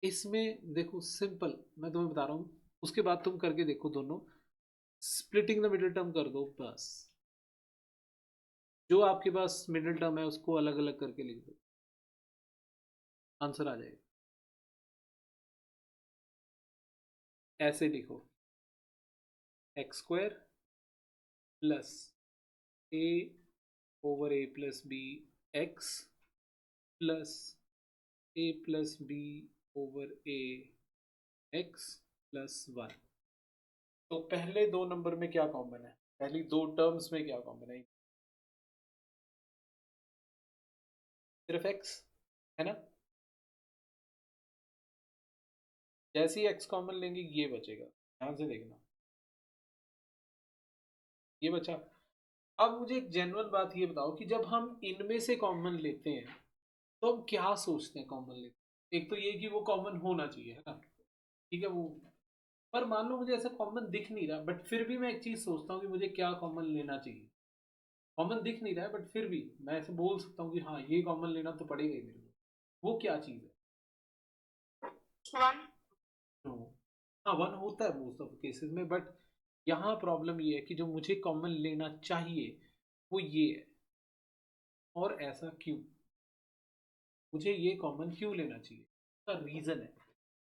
इसमें देखो सिंपल, मैं तुम्हें बता रहा हूँ, उसके बाद तुम करके देखो दोनों, स्प्लिटिंग द मिडिल टर्म कर दो बस। जो आपके पास मिडिल टर्म है उसको अलग अलग करके लिख दो, आंसर आ जाएगा। ऐसे लिखो, x² plus a/a+b x plus a+b/a x+1। तो पहले दो नंबर में क्या कॉमन है, पहली दो टर्म्स में क्या कॉमन है? सिर्फ x है ना? जैसे ही x कॉमन लेंगे ये बचेगा, ध्यान से देखना, ये बचा। अब मुझे एक जेन्युइन बात ये बताओ कि जब हम इनमें से कॉमन लेते हैं तो हम क्या सोचते हैं कॉमन लेते हैं? एक तो ये कि वो कॉमन होना चाहिए, है ना? ठीक है वो, पर मान लो मुझे ऐसा कॉमन दिख नहीं रहा, बट फिर भी मैं एक चीज सोचता हूँ कि मुझे क्या कॉमन लेना चाहिए। कॉमन दिख नहीं रहा है बट फिर भी मैं ऐसे बोल सकता हूँ कि हाँ ये कॉमन लेना तो पड़ेगा ही मेरे को। वो क्या चीज है? वन। नो, हाँ वन होता है मोस्ट ऑफ केसेस में, बट यहाँ प्रॉब्लम ये है कि जो मुझे कॉमन लेना चाहिए वो ये है। और ऐसा क्यों? मुझे ये कॉमन क्यों लेना चाहिए, उसका रीजन है।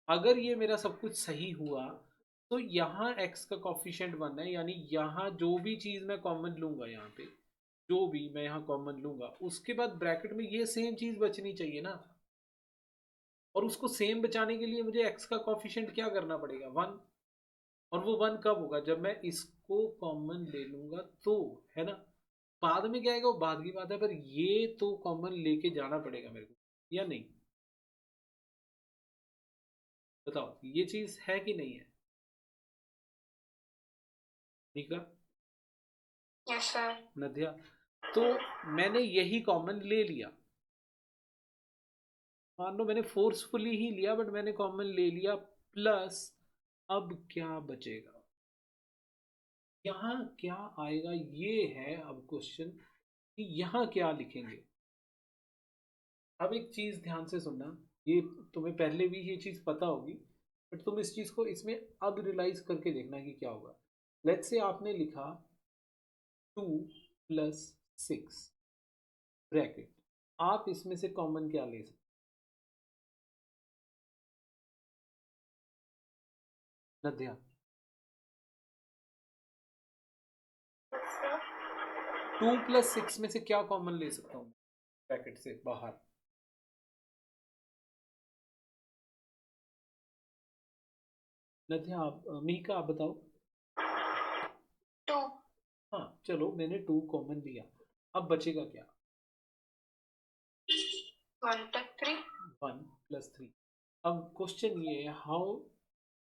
अगर ये मेरा सब कुछ सही हुआ तो यहाँ x का कॉफिशिएंट 1 है, यानी यहाँ जो भी चीज मैं कॉमन लूंगा, यहाँ पे जो भी मैं यहाँ कॉमन लूंगा उसके बाद ब्रैकेट में ये सेम चीज बचनी चाहिए ना। और उसको सेम बचाने के लिए मुझे x का कॉफिशिएंट क्या करना पड़ेगा, 1। और वो 1 कब होगा, जब मैं इसको कॉमन ले लूंगा तो, है ना? बाद में क्या आएगा वो बाद की बात है, पर ये तो कॉमन लेके जाना पड़ेगा मेरे को, या नहीं? बताओ ये चीज है कि नहीं है? ठीक है यस सर। नदिया, तो मैंने यही कॉमन ले लिया, मान लो मैंने फोर्सफुली ही लिया बट मैंने कॉमन ले लिया, प्लस अब क्या बचेगा, यहाँ क्या आएगा, ये है अब क्वेश्चन कि यहाँ क्या लिखेंगे। अब एक चीज ध्यान से सुनना, ये तुम्हें पहले भी ये चीज पता होगी, बट तुम इस चीज को इसमें अब रियलाइज करके देखना कि क्या होगा। लेट्स से आपने लिखा 2+6 ब्रैकेट, आप इसमें से कॉमन क्या ले सकते? नध्या, 2+6 में से क्या कॉमन ले सकता हूँ ब्रैकेट से बाहर? नध्या आप, मीका आप बताओ। टू। हाँ चलो, मैंने 2 कॉमन लिया। अब बचेगा क्या? 1 तक 3। 1 + 3। अब क्वेश्चन ये है, हाउ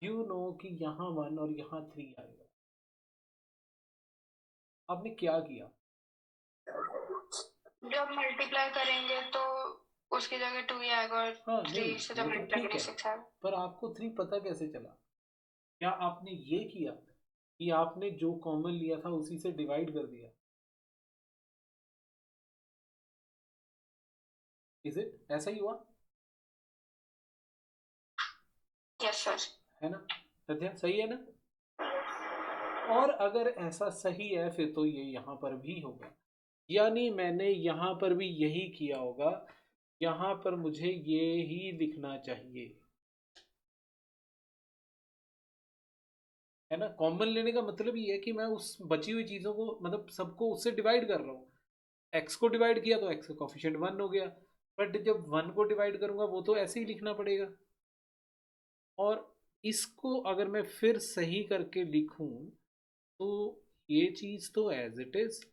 यू नो कि यहाँ 1 और यहाँ 3 आएगा? आपने क्या किया? जब मल्टीप्लाई करेंगे तो उसकी जगह 2 ही आएगा और हाँ नहीं 3 से जब वो तो मल्टीप्लाई ठीक करेंगे है, 6 आएगा। पर आपको 3 पता कैसे चला? क्या आपने ये किया कि आपने जो कॉमन लिया था उसी से डिवाइड कर दिया? इज इट ऐसा ही हुआ? Yes sir. है ना? तथ्य सही है ना? और अगर ऐसा सही है फिर तो ये यहाँ पर भी होगा, यानी मैंने यहाँ पर भी यही किया होगा, यहाँ पर मुझे ये ही लिखना चाहिए, है ना? कॉमन लेने का मतलब ये है कि मैं उस बची हुई चीज़ों को मतलब सबको उससे डिवाइड कर रहा हूँ। एक्स को डिवाइड किया तो एक्स का कोफिशिएंट 1 हो गया, बट जब 1 को डिवाइड करूंगा वो तो ऐसे ही लिखना पड़ेगा। और इसको अगर मैं फिर सही करके लिखूं तो ये चीज़ तो एज इट इज,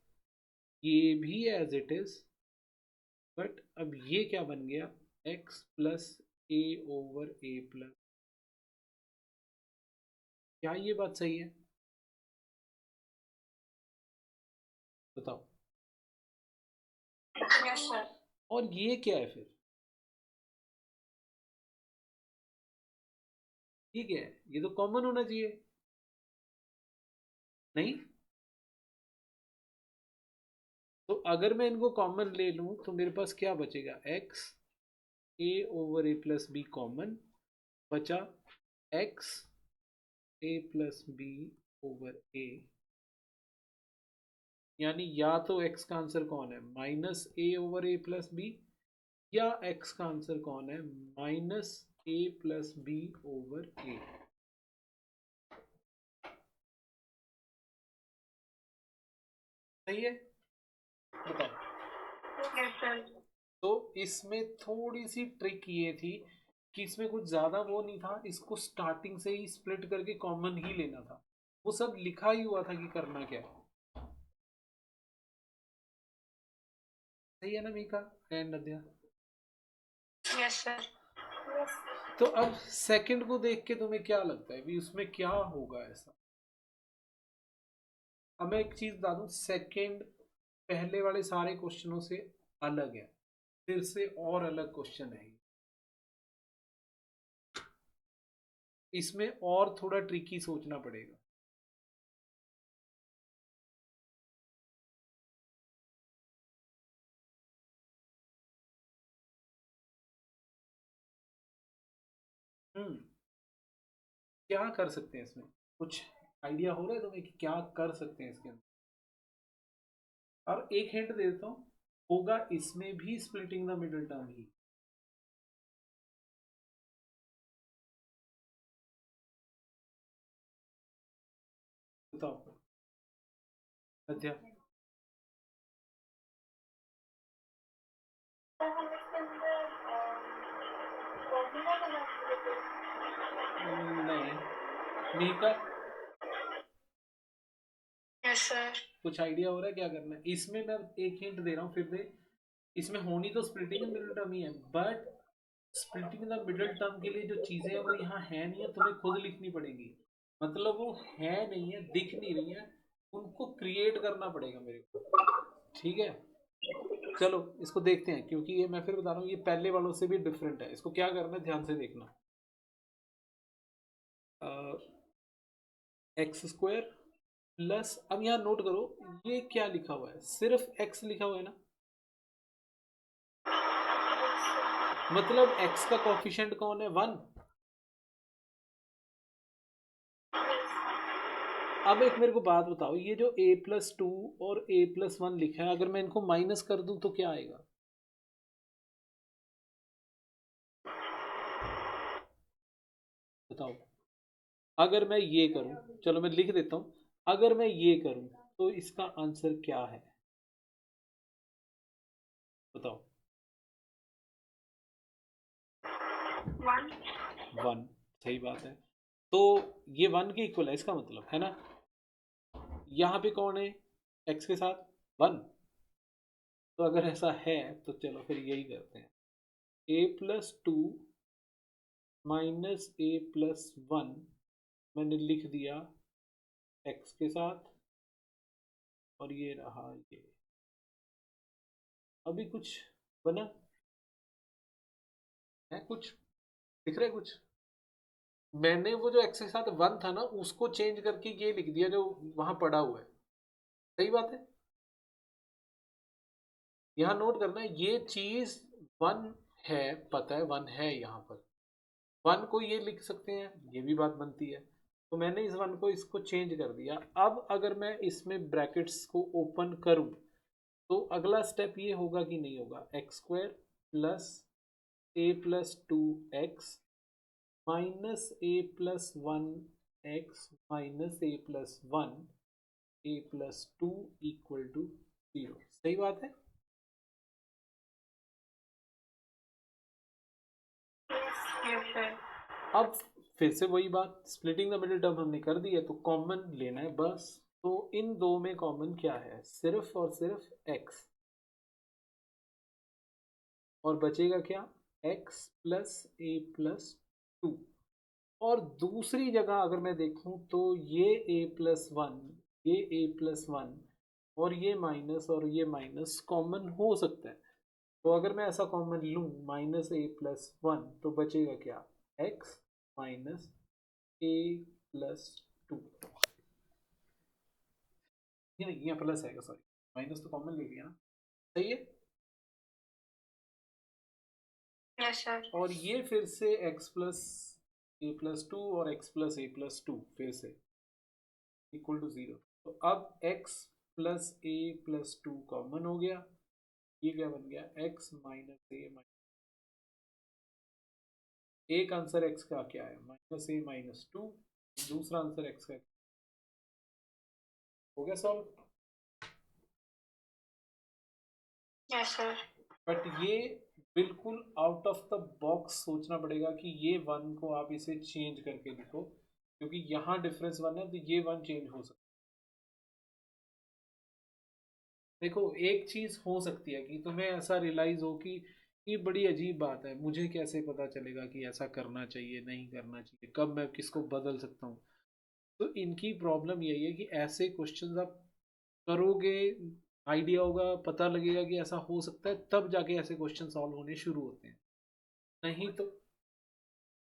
ये भी एज इट इज, बट अब ये क्या बन गया? X plus a over A plus. क्या ये बात सही है? बताओ। Yes sir. और ये क्या है फिर? ठीक है, ये तो कॉमन होना चाहिए, नहीं? तो अगर मैं इनको कॉमन ले लूं तो मेरे पास क्या बचेगा? एक्स ए ओवर ए प्लस बी कॉमन बचा, एक्स ए प्लस बी ओवर ए, यानी या तो एक्स का आंसर कौन है? माइनस ए ओवर ए प्लस बी, या एक्स का आंसर कौन है? माइनस ए प्लस बी ओवर ए। सही है? बताओ। Yes sir. तो इसमें थोड़ी सी ट्रिक ये थी कि इसमें कुछ ज़्यादा वो नहीं था, इसको स्टार्टिंग से ही स्प्लिट करके कॉमन ही लेना था, वो सब लिखा ही हुआ था कि करना क्या है। सही है ना मीका एंड अध्या? Yes sir. तो अब सेकंड को देख के तुम्हें क्या लगता है भी उसमें क्या होगा ऐसा? अब मैं एक चीज बता दूं, सेकंड पहले वाले सारे क्वेश्चनों से अलग है, फिर से और अलग क्वेश्चन है, इसमें और थोड़ा ट्रिकी सोचना पड़ेगा। क्या कर सकते हैं इसमें? कुछ आइडिया हो रहा है तुम्हें कि क्या कर सकते हैं इसके अंदर? और एक हिंट दे देता हूँ, होगा इसमें भी स्प्लिटिंग द मिडिल टर्म ही। बताओ सत्या। नहीं, मीका यस सर। कुछ आइडिया हो रहा है क्या करना है इसमें? मैं एक हिंट दे रहा हूँ फिर दे, इसमें होनी तो स्प्लिटिंग द मिडिल टर्म ही है, but splitting the middle term के लिए जो चीजें हैं वो यहाँ है नहीं है, तुम्हें खुद लिखनी पड़ेगी। मतलब वो है नहीं है, दिख नहीं रही है, उनको क्रिएट करना पड़ेगा मेरे को। ठीक है, चलो इसको देखते हैं, क्योंकि ये मैं फिर बता रहा हूँ ये पहले वालों से भी डिफरेंट है। इसको क्या करना है ध्यान से देखना। एक्स स्क्वायर प्लस, अब यहाँ नोट करो ये क्या लिखा हुआ है, सिर्फ एक्स लिखा हुआ है ना, मतलब एक्स का कोफिशिएंट कौन है? 1। अब एक मेरे को बात बताओ, ये जो a+2 और a+1 लिखा है, अगर मैं इनको माइनस कर दूं तो क्या आएगा? बताओ। अगर मैं ये करूं, चलो मैं लिख देता हूं, अगर मैं ये करूं तो इसका आंसर क्या है? बताओ। 1। 1, सही बात है। तो ये 1 के इक्वल है इसका मतलब, है ना? यहाँ पे कौन है एक्स के साथ? 1। तो अगर ऐसा है तो चलो फिर यही करते हैं। a+2 माइनस a+1 मैंने लिख दिया x के साथ, और ये रहा ये। अभी कुछ बना है? कुछ दिख रहा है कुछ? मैंने वो जो x के साथ 1 था ना, उसको चेंज करके ये लिख दिया जो वहां पड़ा हुआ है। सही बात है। यहाँ नोट करना है, ये चीज 1 है, पता है 1 है यहाँ पर। 1 को ये लिख सकते हैं, ये भी बात बनती है। तो मैंने इस 1 को इसको चेंज कर दिया। अब अगर मैं इसमें ब्रैकेट्स को ओपन करूं तो अगला स्टेप ये होगा कि नहीं होगा, x² plus a+2x minus a+1x minus a+2 equal to 0। सही बात है। Yes, sir. अब फिर से वही बात, स्प्लिटिंग द मिडिल टर्म हमने कर दी है, तो कॉमन लेना है बस। तो इन दो में कॉमन क्या है? सिर्फ और सिर्फ x, और बचेगा क्या? x plus a+2। और दूसरी जगह अगर मैं देखूं तो ये a+1, ये a+1 और ये माइनस कॉमन हो सकता है। तो अगर मैं ऐसा कॉमन लूं -a+1, तो बचेगा क्या? x minus a+2। ये नहीं, ये प्लस आएगा, सॉरी, माइनस तो कॉमन ले लिया ना। सही है। Yes, sir. और ये फिर से x प्लस a+2 और x प्लस a+2 फिर से इक्वल टू 0। तो अब x प्लस a+2 कॉमन हो गया। ये क्या बन गया? x माइनस a माइनस, एक आंसर x का क्या है? -a-2। दूसरा आंसर x का हो गया सॉल्व। Yes, sir. बट ये बिल्कुल आउट ऑफ द बॉक्स सोचना पड़ेगा कि ये 1 को आप इसे चेंज करके लिखो, क्योंकि यहाँ डिफरेंस 1 है तो ये 1 चेंज हो सकता है। देखो, एक चीज हो सकती है कि तुम्हें ऐसा रियलाइज हो कि ये बड़ी अजीब बात है, मुझे कैसे पता चलेगा कि ऐसा करना चाहिए नहीं करना चाहिए, कब मैं किसको बदल सकता हूँ। तो इनकी प्रॉब्लम यही है कि ऐसे क्वेश्चंस आप करोगे, आइडिया होगा, पता लगेगा कि ऐसा हो सकता है, तब जाके ऐसे क्वेश्चन सॉल्व होने शुरू होते हैं।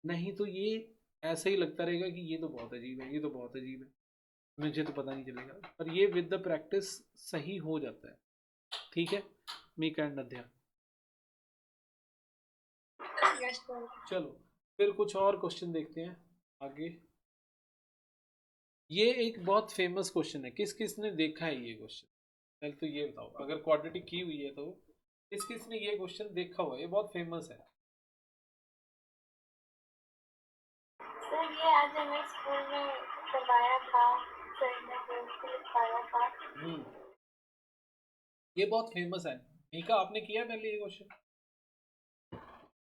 नहीं तो ये ऐसे ही लगता रहेगा कि ये तो बहुत अजीब है, ये तो बहुत अजीब है, मुझे तो पता नहीं चलेगा। पर ये विद द प्रैक्टिस सही हो जाता है। ठीक है, मीक एंड अध्याय। Yes, sir. चलो फिर कुछ और क्वेश्चन देखते हैं आगे। ये एक बहुत फेमस क्वेश्चन है, किस किस ने देखा है ये क्वेश्चन? पहले तो ये बताओ, अगर क्वाड्रेटिक की हुई है तो किस किस ने ये क्वेश्चन देखा हुआ है? ये बहुत फेमस है। सर ये आज हमें स्कूल में करवाया था, सर ने बोर्ड पे लिखवाया था। ये बहुत फेमस है। मीका, आपने किया है पहले ये क्वेश्चन?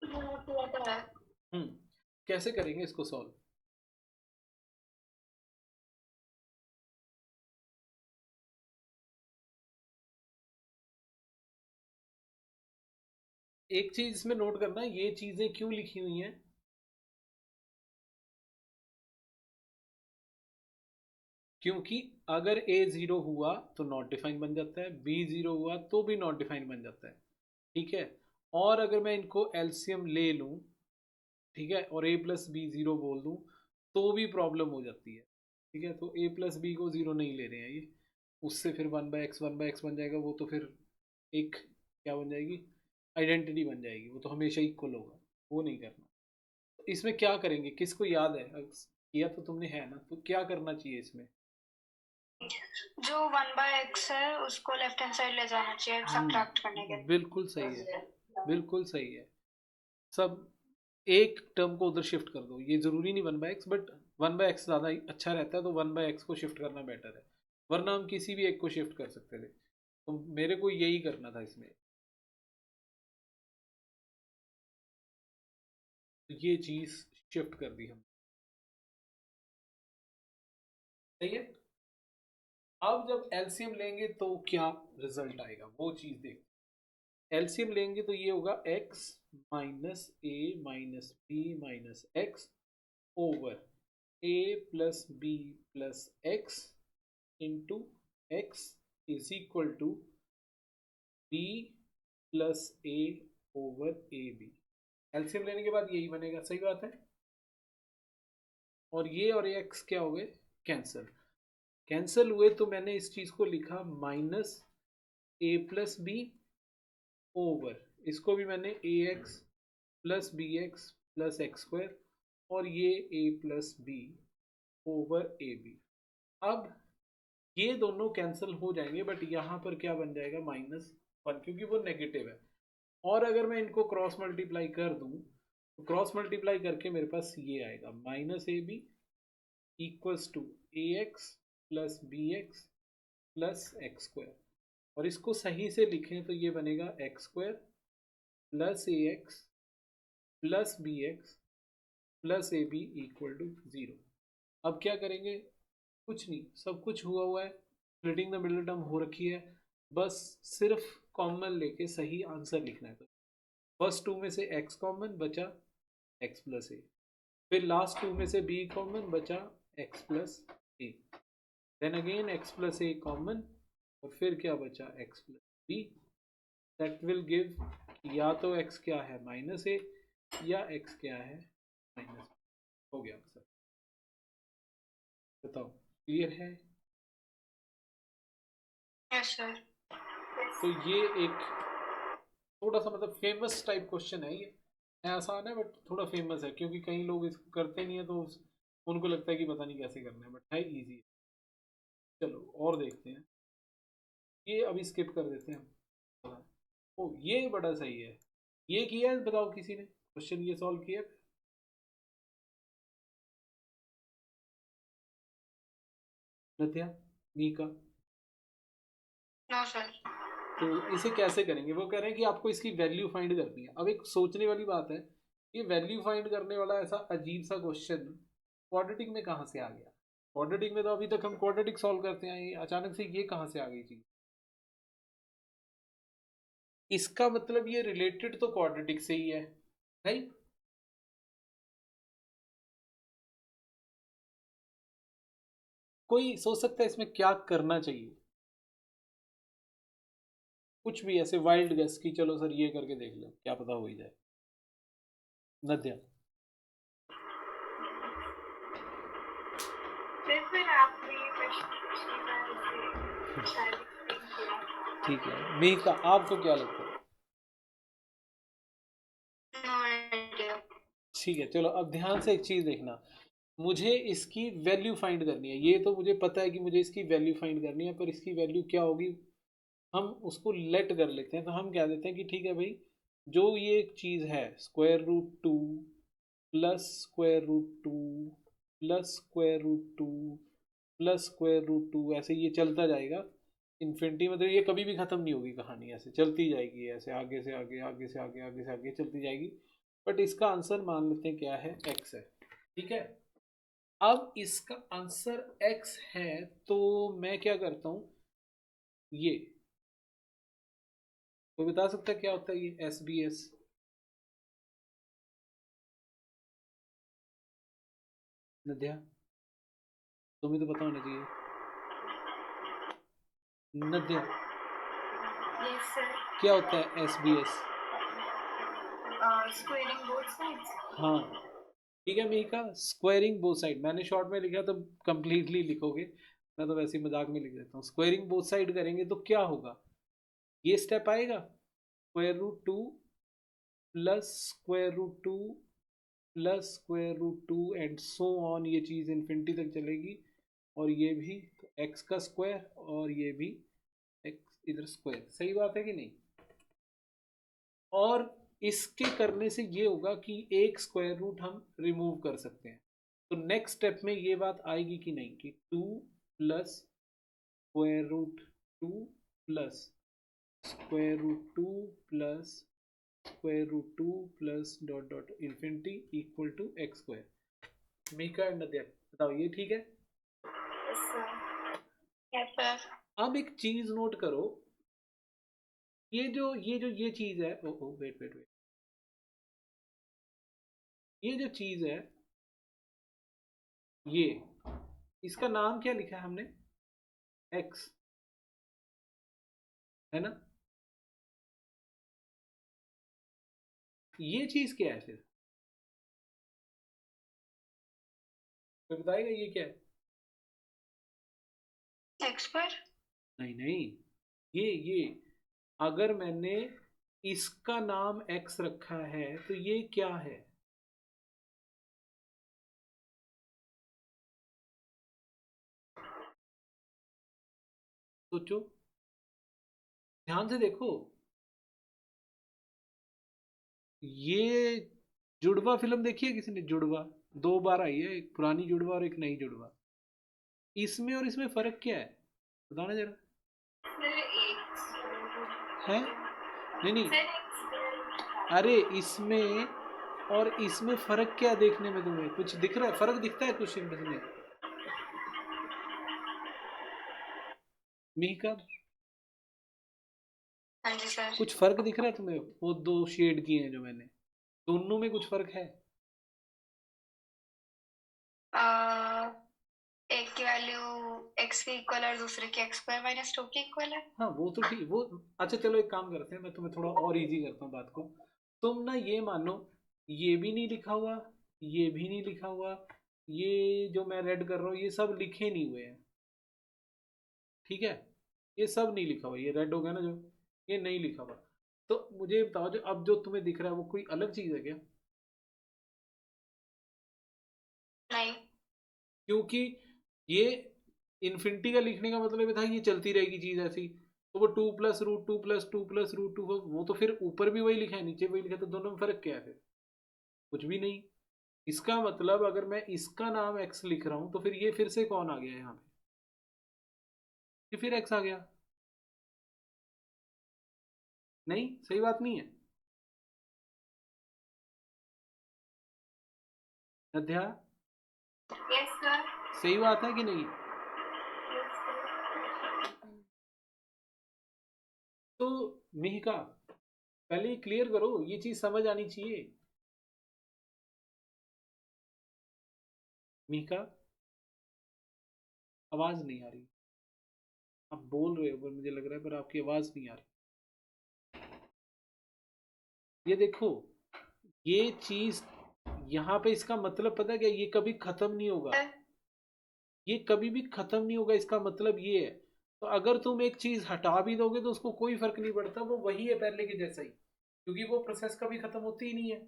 हाँ, किया तो है। कैसे करेंगे इसको सॉल्व? एक चीज इसमें नोट करना, ये चीजें क्यों लिखी हुई हैं? क्योंकि अगर a 0 हुआ तो नॉट डिफाइन बन जाता है, b 0 हुआ तो भी नॉट डिफाइन बन जाता है। ठीक है। और अगर मैं इनको एलसीएम ले लूं, ठीक है, और a+b 0 बोल दूं, तो भी प्रॉब्लम हो जाती है। ठीक है, तो a+b को 0 नहीं ले रहे हैं ये, उससे फिर 1/x बन जाएगा, वो तो फिर एक क्या बन जाएगी? आइडेंटिटी बन जाएगी, वो तो हमेशा इक्वल होगा, वो नहीं करना। तो इसमें क्या करेंगे, किसको याद है? किया तो तुमने है ना, तो क्या करना चाहिए इसमें? जो 1/x है उसको लेफ्ट हैंड साइड ले जाना चाहिए सब्ट्रैक्ट करने के लिए। बिल्कुल सही है, बिल्कुल सही है। सब एक टर्म को उधर शिफ्ट कर दो, ये जरूरी नहीं 1/x, बट 1/x ज़्यादा अच्छा रहता है, तो 1/x को शिफ्ट करना बेटर है। वरना हम किसी भी एक को शिफ्ट कर सकते थे, तो मेरे को यही करना था इसमें। तो ये चीज़ शिफ्ट कर दी हम। सही है। अब जब एलसीएम लेंगे तो क्या रिजल्ट आएगा, वो चीज़ देख। एलसीएम लेंगे तो ये होगा x minus a minus b minus x over a plus b plus x into x is equal to b plus a over A b. LCM लेने के बाद यही बनेगा, सही बात है। और ये एक्स क्या हो गए, कैंसल। कैंसल हुए तो मैंने इस चीज को लिखा माइनस ए प्लस बी ओवर, इसको भी मैंने A x plus B x plus x square, और ये A plus B over A B. अब ये दोनों कैंसिल हो जाएंगे, बट यहाँ पर क्या बन जाएगा, -1, क्योंकि वो नेगेटिव है। और अगर मैं इनको क्रॉस मल्टीप्लाई कर दूं तो क्रॉस मल्टीप्लाई करके मेरे पास ये आएगा minus a b equals to a x plus B x plus x square. और इसको सही से लिखें तो ये बनेगा x square plus a x plus B x plus a b equal to 0। अब क्या करेंगे, कुछ नहीं, सब कुछ हुआ है, स्प्लिटिंग द मिडिल टर्म हो रखी है, बस सिर्फ कॉमन लेके सही आंसर लिखना है। तो फर्स्ट टू में से x कॉमन बचा x प्लस ए, फिर लास्ट टू में से b कॉमन बचा x plus a, then again x plus a common, और फिर क्या बचा x plus b. That will give या तो x क्या है माइनस ए या x क्या है माइनस। हो गया आंसर। बताओ क्लियर है? Yes sir. तो ये एक थोड़ा सा मतलब फेमस टाइप क्वेश्चन है, ये आसान है बट थोड़ा फेमस है, क्योंकि कई लोग इसको करते नहीं है तो उनको लगता है कि पता नहीं कैसे करना है, बट है इजी। चलो और देखते हैं, ये अभी स्किप कर देते हैं। ओ ये बड़ा सही है, ये किया है, बताओ किसी ने क्वेश्चन ये सॉल्व किया? नथ्या, मीका? No sir. तो इसे कैसे करेंगे, वो कह रहे हैं कि आपको इसकी वैल्यू फाइंड करनी है। अब एक सोचने वाली बात है, ये वैल्यू फाइंड करने वाला ऐसा अजीब सा क्वेश्चन क्वाड्रेटिक में कहाँ से आ गया? क्वाड्रेटिक में तो अभी तक हम क्वाड्रेटिक सॉल्व करते हैं, अचानक से ये कहाँ से आ गई चीज? इसका मतलब ये रिलेटेड तो क्वाड्रेटिक से ही है, राइट? कोई सोच सकता है इसमें क्या करना चाहिए? कुछ भी ऐसे वाइल्ड गेस की, चलो सर ये करके देख लो, क्या पता हो ही जाए। नद्या? फिर आपने ये क्वेश्चन पिछली बार इसे शायद एक्सप्लेन किया था। ठीक है, मीका आपको क्या लगता है? No idea. ठीक है, चलो अब ध्यान से एक चीज देखना, मुझे इसकी वैल्यू फाइंड करनी है। ये तो मुझे पता है कि मुझे इसकी वैल्यू फाइंड करनी है, पर इसकी वैल्यू क्या होगी हम उसको लेट कर लेते हैं। तो हम क्या देते हैं कि ठीक है भाई, जो ये चीज़ है √2 प्लस √2 प्लस √2 प्लस √2, ऐसे ये चलता जाएगा इन्फिनिटी। मतलब ये कभी भी ख़त्म नहीं होगी कहानी, ऐसे चलती जाएगी, ऐसे आगे से आगे आगे से आगे आगे से आगे चलती जाएगी। बट इसका आंसर मान लेते हैं क्या है, x है, ठीक है। अब इसका आंसर x है तो मैं क्या करता हूं, ये कोई बता सकता है क्या होता है ये SBS? नद्या, तुम्हें तो पता होना चाहिए। नद्या, यस सर। क्या होता है SBS? Squaring both sides. हाँ ठीक है मीका, स्क्वायरिंग बोथ साइड, मैंने शॉर्ट में लिखा तो कंप्लीटली लिखोगे, मैं तो वैसे ही मजाक में लिख देता हूँ। स्क्वायरिंग बोथ साइड करेंगे तो क्या होगा, ये स्टेप आएगा √2 plus √2 plus √2 and so on, ये चीज़ इन्फिनिटी तक चलेगी। और ये भी तो x का स्क्वायर, और ये भी x इधर स्क्वायर, सही बात है कि नहीं? और इसके करने से ये होगा कि एक स्क्वायर रूट हम रिमूव कर सकते हैं। तो नेक्स्ट स्टेप में ये बात आएगी कि नहीं, कि 2 plus √2 plus √2 plus √2 plus dot dot infinity equal to x square. Mika and Nadia बताओ ये ठीक है? Yes sir. Yes sir. अब एक चीज नोट करो, ये चीज है, ओ वेट वेट वेट, ये जो चीज है, ये इसका नाम क्या लिखा है हमने? एक्स, है ना? ये चीज क्या है फिर? कोई बताएगा ये क्या है? एक्स पर। नहीं नहीं, ये अगर मैंने इसका नाम एक्स रखा है तो ये क्या है? सोचो, ध्यान से देखो। ये जुड़वा फिल्म देखी है किसी ने? जुड़वा 2 बार आई है, एक पुरानी जुड़वा और एक नई जुड़वा। इसमें और इसमें फर्क क्या है, बताना जरा। है? नहीं नहीं, अरे इसमें और इसमें फर्क क्या देखने में तुम्हें कुछ दिख रहा है? फर्क दिखता है कुछ इनमें? मिहिका, हाँ जी सर। कुछ फर्क दिख रहा है तुम्हें? वो 2 शेड किए हैं जो मैंने, दोनों में कुछ फर्क है? एक की वैल्यू एक्स के इक्वल और दूसरे की एक्स स्क्वायर माइनस 2 के इक्वल है। हाँ वो तो ठीक, वो अच्छा चलो एक काम करते हैं, मैं तुम्हें थोड़ा और इजी करता हूँ बात को। तुम ना ये मानो, ये भी नहीं लिखा हुआ, ये भी नहीं लिखा हुआ, ये जो मैं रेड कर रहा हूँ ये सब लिखे नहीं हुए हैं, ठीक है? ये सब नहीं लिखा हुआ, ये रेड हो गया ना जो, ये नहीं लिखा हुआ। तो मुझे बताओ, जो अब जो तुम्हें दिख रहा है वो कोई अलग चीज़ है क्या? नहीं। क्योंकि ये इन्फिनिटी का लिखने का मतलब था ये चलती रहेगी चीज़ ऐसी, तो वो 2+√2+2+√2, वो तो फिर ऊपर भी वही लिखा है नीचे वही लिखा है, तो दोनों में फर्क क्या है फिर? कुछ भी नहीं। इसका मतलब अगर मैं इसका नाम एक्स लिख रहा हूं तो फिर ये फिर से कौन आ गया यहाँ पे? ये फिर एक्स आ गया। नहीं, सही बात नहीं है अध्या? Yes sir. सही बात है कि नहीं? तो मिहिका, पहले क्लियर करो, ये चीज समझ आनी चाहिए। मिहिका, आवाज नहीं आ रही। आप बोल रहे हो पर मुझे लग रहा है पर आपकी आवाज नहीं आ रही। ये देखो, ये चीज यहाँ पे इसका मतलब पता है क्या? ये कभी खत्म नहीं होगा, ये कभी भी खत्म नहीं होगा, इसका मतलब ये है। तो अगर तुम एक चीज हटा भी दोगे तो उसको कोई फर्क नहीं पड़ता, वो वही है पहले के जैसा ही, क्योंकि वो प्रोसेस कभी खत्म होती ही नहीं है।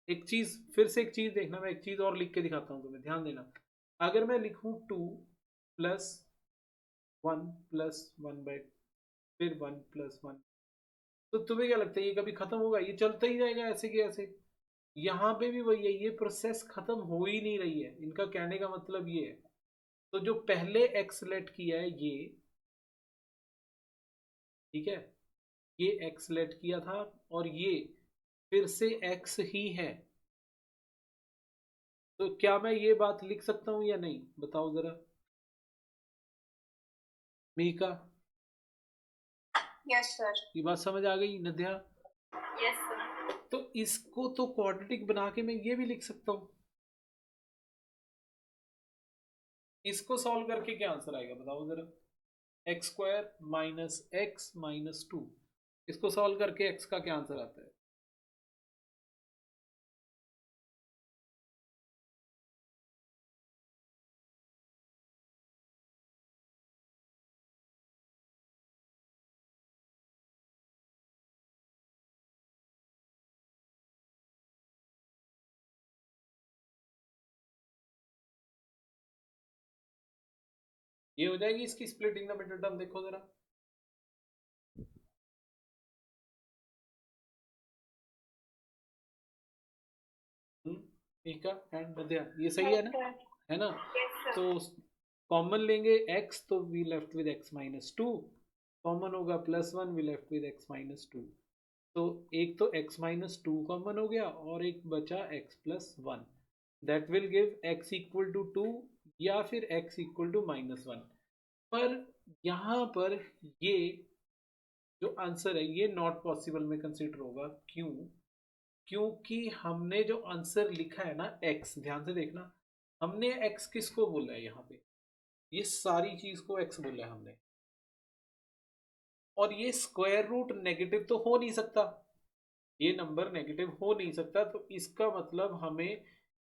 एक चीज फिर से, एक चीज देखना, मैं एक चीज और लिख के दिखाता हूँ तुम्हें, ध्यान देना। अगर मैं लिखूं 2+1+1 बाई, फिर 1+1, तो तुम्हें क्या लगता है ये कभी खत्म होगा? ये चलता ही जाएगा ऐसे के ऐसे। यहाँ पे भी वही है, ये प्रोसेस खत्म हो ही नहीं रही है, इनका कहने का मतलब ये है। तो जो पहले एक्स लेट किया है ये, ठीक है, ये एक्स लेट किया था और ये फिर से एक्स ही है। तो क्या मैं ये बात लिख सकता हूं या नहीं, बताओ जरा मीका? Yes sir. ये बात समझ आ गई नद्या? Yes sir. तो इसको तो क्वाड्रेटिक बना के मैं ये भी लिख सकता हूँ। इसको सॉल्व करके क्या आंसर आएगा बताओ जरा? x² - x - 2, इसको सॉल्व करके x का क्या आंसर आता है? ये हो जाएगी इसकी स्प्लिटिंग द मिडिल टर्म, देखो जरा। ठीक है, एंड नद्या ये सही है ना? है ना? Yes sir. तो कॉमन लेंगे x, तो we left with x-2, common होगा +1, वी लेफ्ट विद x-2। तो एक तो x-2 कॉमन हो गया और एक बचा x+1, that will give x = 2 या फिर x = -1। पर यहाँ पर ये जो आंसर है ये नॉट पॉसिबल में कंसिडर होगा। क्यों? क्योंकि हमने जो आंसर लिखा है ना x, ध्यान से देखना, हमने x किसको बोला है यहाँ पे, ये सारी चीज को x बोला है हमने, और ये स्क्वायर रूट नेगेटिव तो हो नहीं सकता, ये नंबर नेगेटिव हो नहीं सकता। तो इसका मतलब हमें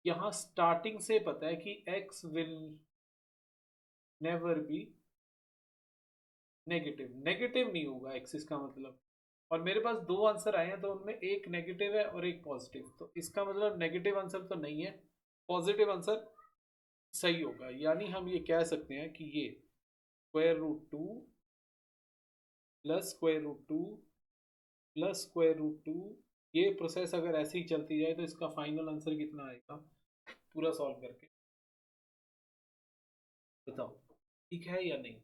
यहाँ स्टार्टिंग से पता है कि x will never be negative, negative नहीं होगा x, इसका मतलब। और मेरे पास दो आंसर आए हैं तो उनमें एक नेगेटिव है और एक पॉजिटिव, तो इसका मतलब नेगेटिव आंसर तो नहीं है, पॉजिटिव आंसर सही होगा। यानी हम ये कह सकते हैं कि ये square root two plus square root two plus square root two, ये प्रोसेस अगर ऐसे ही चलती जाए तो इसका फाइनल आंसर कितना आएगा पूरा सॉल्व करके, बताओ ठीक है या नहीं?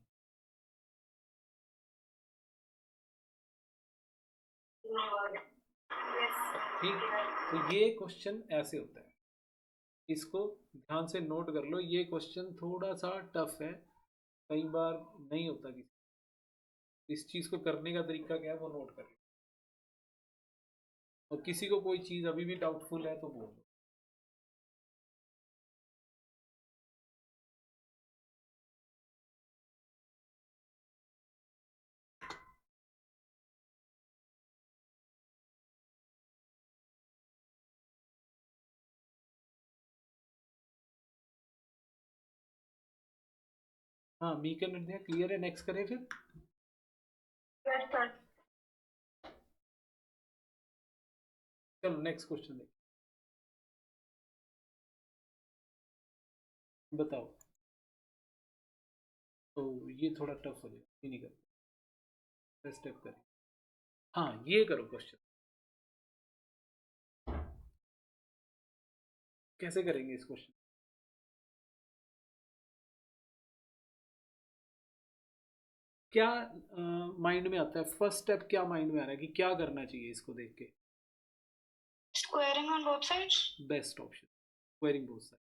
ठीक, तो ये क्वेश्चन ऐसे होता है, इसको ध्यान से नोट कर लो। ये क्वेश्चन थोड़ा सा टफ है, कई बार नहीं होता किसी, इस चीज को करने का तरीका क्या है वो नोट कर लो। और किसी को कोई चीज अभी भी डाउटफुल है तो बोल दो। हाँ, मी के निर्णय क्लियर है, नेक्स्ट करें फिर। चलो नेक्स्ट क्वेश्चन देखो, बताओ। तो ये थोड़ा टफ हो जाएगा, ये नहीं करते, स्टेप करें। हाँ ये करो क्वेश्चन, कैसे करेंगे इस क्वेश्चन? क्या माइंड में आता है, फर्स्ट स्टेप क्या माइंड में आ रहा है कि क्या करना चाहिए इसको देख के? Squaring on both sides, best option, squaring both side.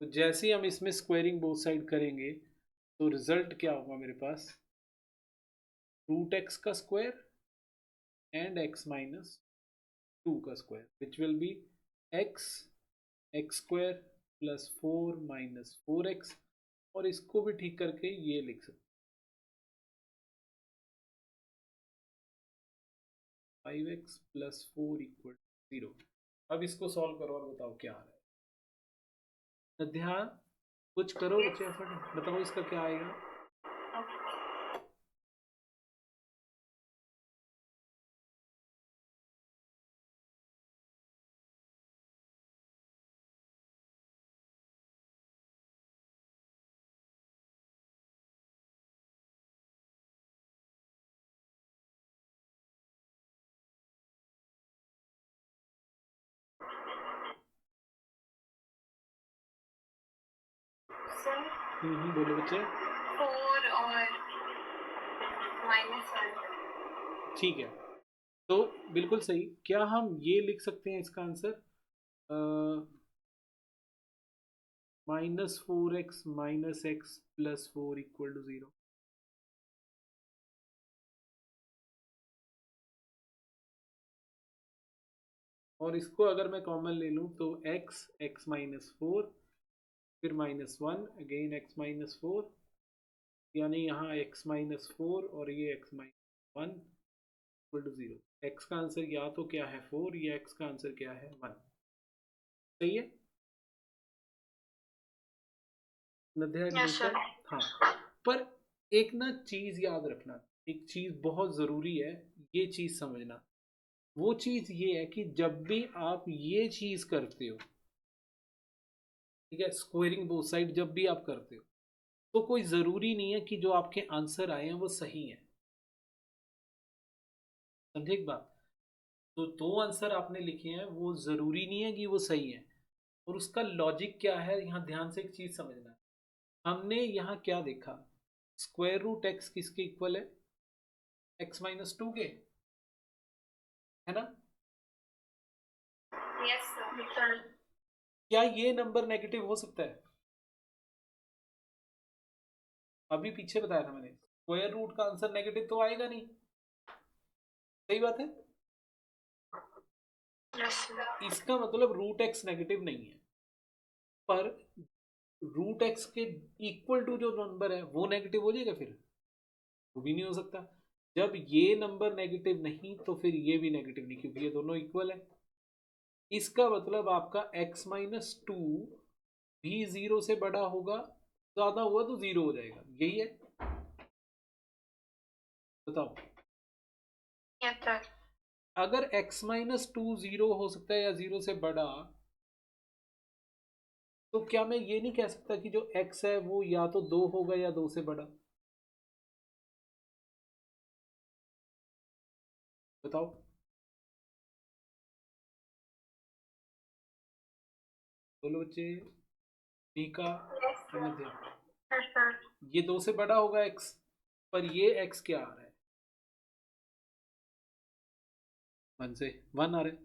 तो जैसे ही हम इसमें स्क्वायरिंग बोथ साइड करेंगे तो रिजल्ट क्या होगा मेरे पास, रूट एक्स का square and X minus two का square, which will be X X square plus four minus four X, और इसको भी ठीक करके ये लिख सकते 5x plus four equal zero. अब इसको सॉल्व करो और बताओ क्या आ रहा है। ध्यान, कुछ करो बच्चे, एफर्ट बताओ इसका क्या आएगा। बोलो बच्चे। 4 और -1। ठीक है, तो बिल्कुल सही। क्या हम ये लिख सकते हैं इसका answer, -4x minus x plus four equal to zero? और इसको अगर मैं कॉमन ले लूँ तो x x माइनस फोर, फिर -1 अगेन x माइनस फोर, यानी यहाँ x माइनस फोर और ये x minus one equal to zero. x का आंसर या तो क्या है 4 या x का आंसर क्या है 1। सही है Yes, sir. हाँ, पर एक ना चीज याद रखना, एक चीज बहुत जरूरी है, ये चीज समझना। वो चीज ये है कि जब भी आप ये चीज करते हो, ठीक है, स्क्वेयरिंग बोथ साइड जब भी आप करते हो, तो कोई जरूरी नहीं है कि जो आपके आंसर आए हैं वो सही है। समझे एक बात? तो दो आंसर आपने लिखे हैं वो जरूरी नहीं है कि वो सही है। और उसका लॉजिक क्या है, यहाँ ध्यान से एक चीज समझना। हमने यहाँ क्या देखा, स्क्वायर रूट एक्स किसके इक्वल है, एक्स माइनस टू के, है ना? Yes, sir. क्या ये नंबर नेगेटिव हो सकता है? अभी पीछे बताया था मैंने, स्क्वायर रूट का आंसर नेगेटिव तो आएगा नहीं। सही बात है। Yes, sir. इसका मतलब रूट एक्स नेगेटिव नहीं है, पर रूट एक्स के इक्वल टू जो नंबर है वो नेगेटिव हो जाएगा, फिर वो भी नहीं हो सकता। जब ये नंबर नेगेटिव नहीं तो फिर ये भी नेगेटिव नहीं, क्योंकि ये दोनों इक्वल है। इसका मतलब आपका x माइनस टू भी जीरो से बड़ा होगा, ज्यादा हुआ तो जीरो हो जाएगा, यही है। बताओ, Yes, sir. अगर x माइनस टू जीरो हो सकता है या जीरो से बड़ा, तो क्या मैं ये नहीं कह सकता कि जो x है वो या तो दो होगा या दो से बड़ा? बताओ। बोलो बच्चे, टीका Yes, sir. समझ गया। Yes, sir. ये दो से बड़ा होगा x, पर ये x क्या आ रहा है? वन से वन आ रहा है,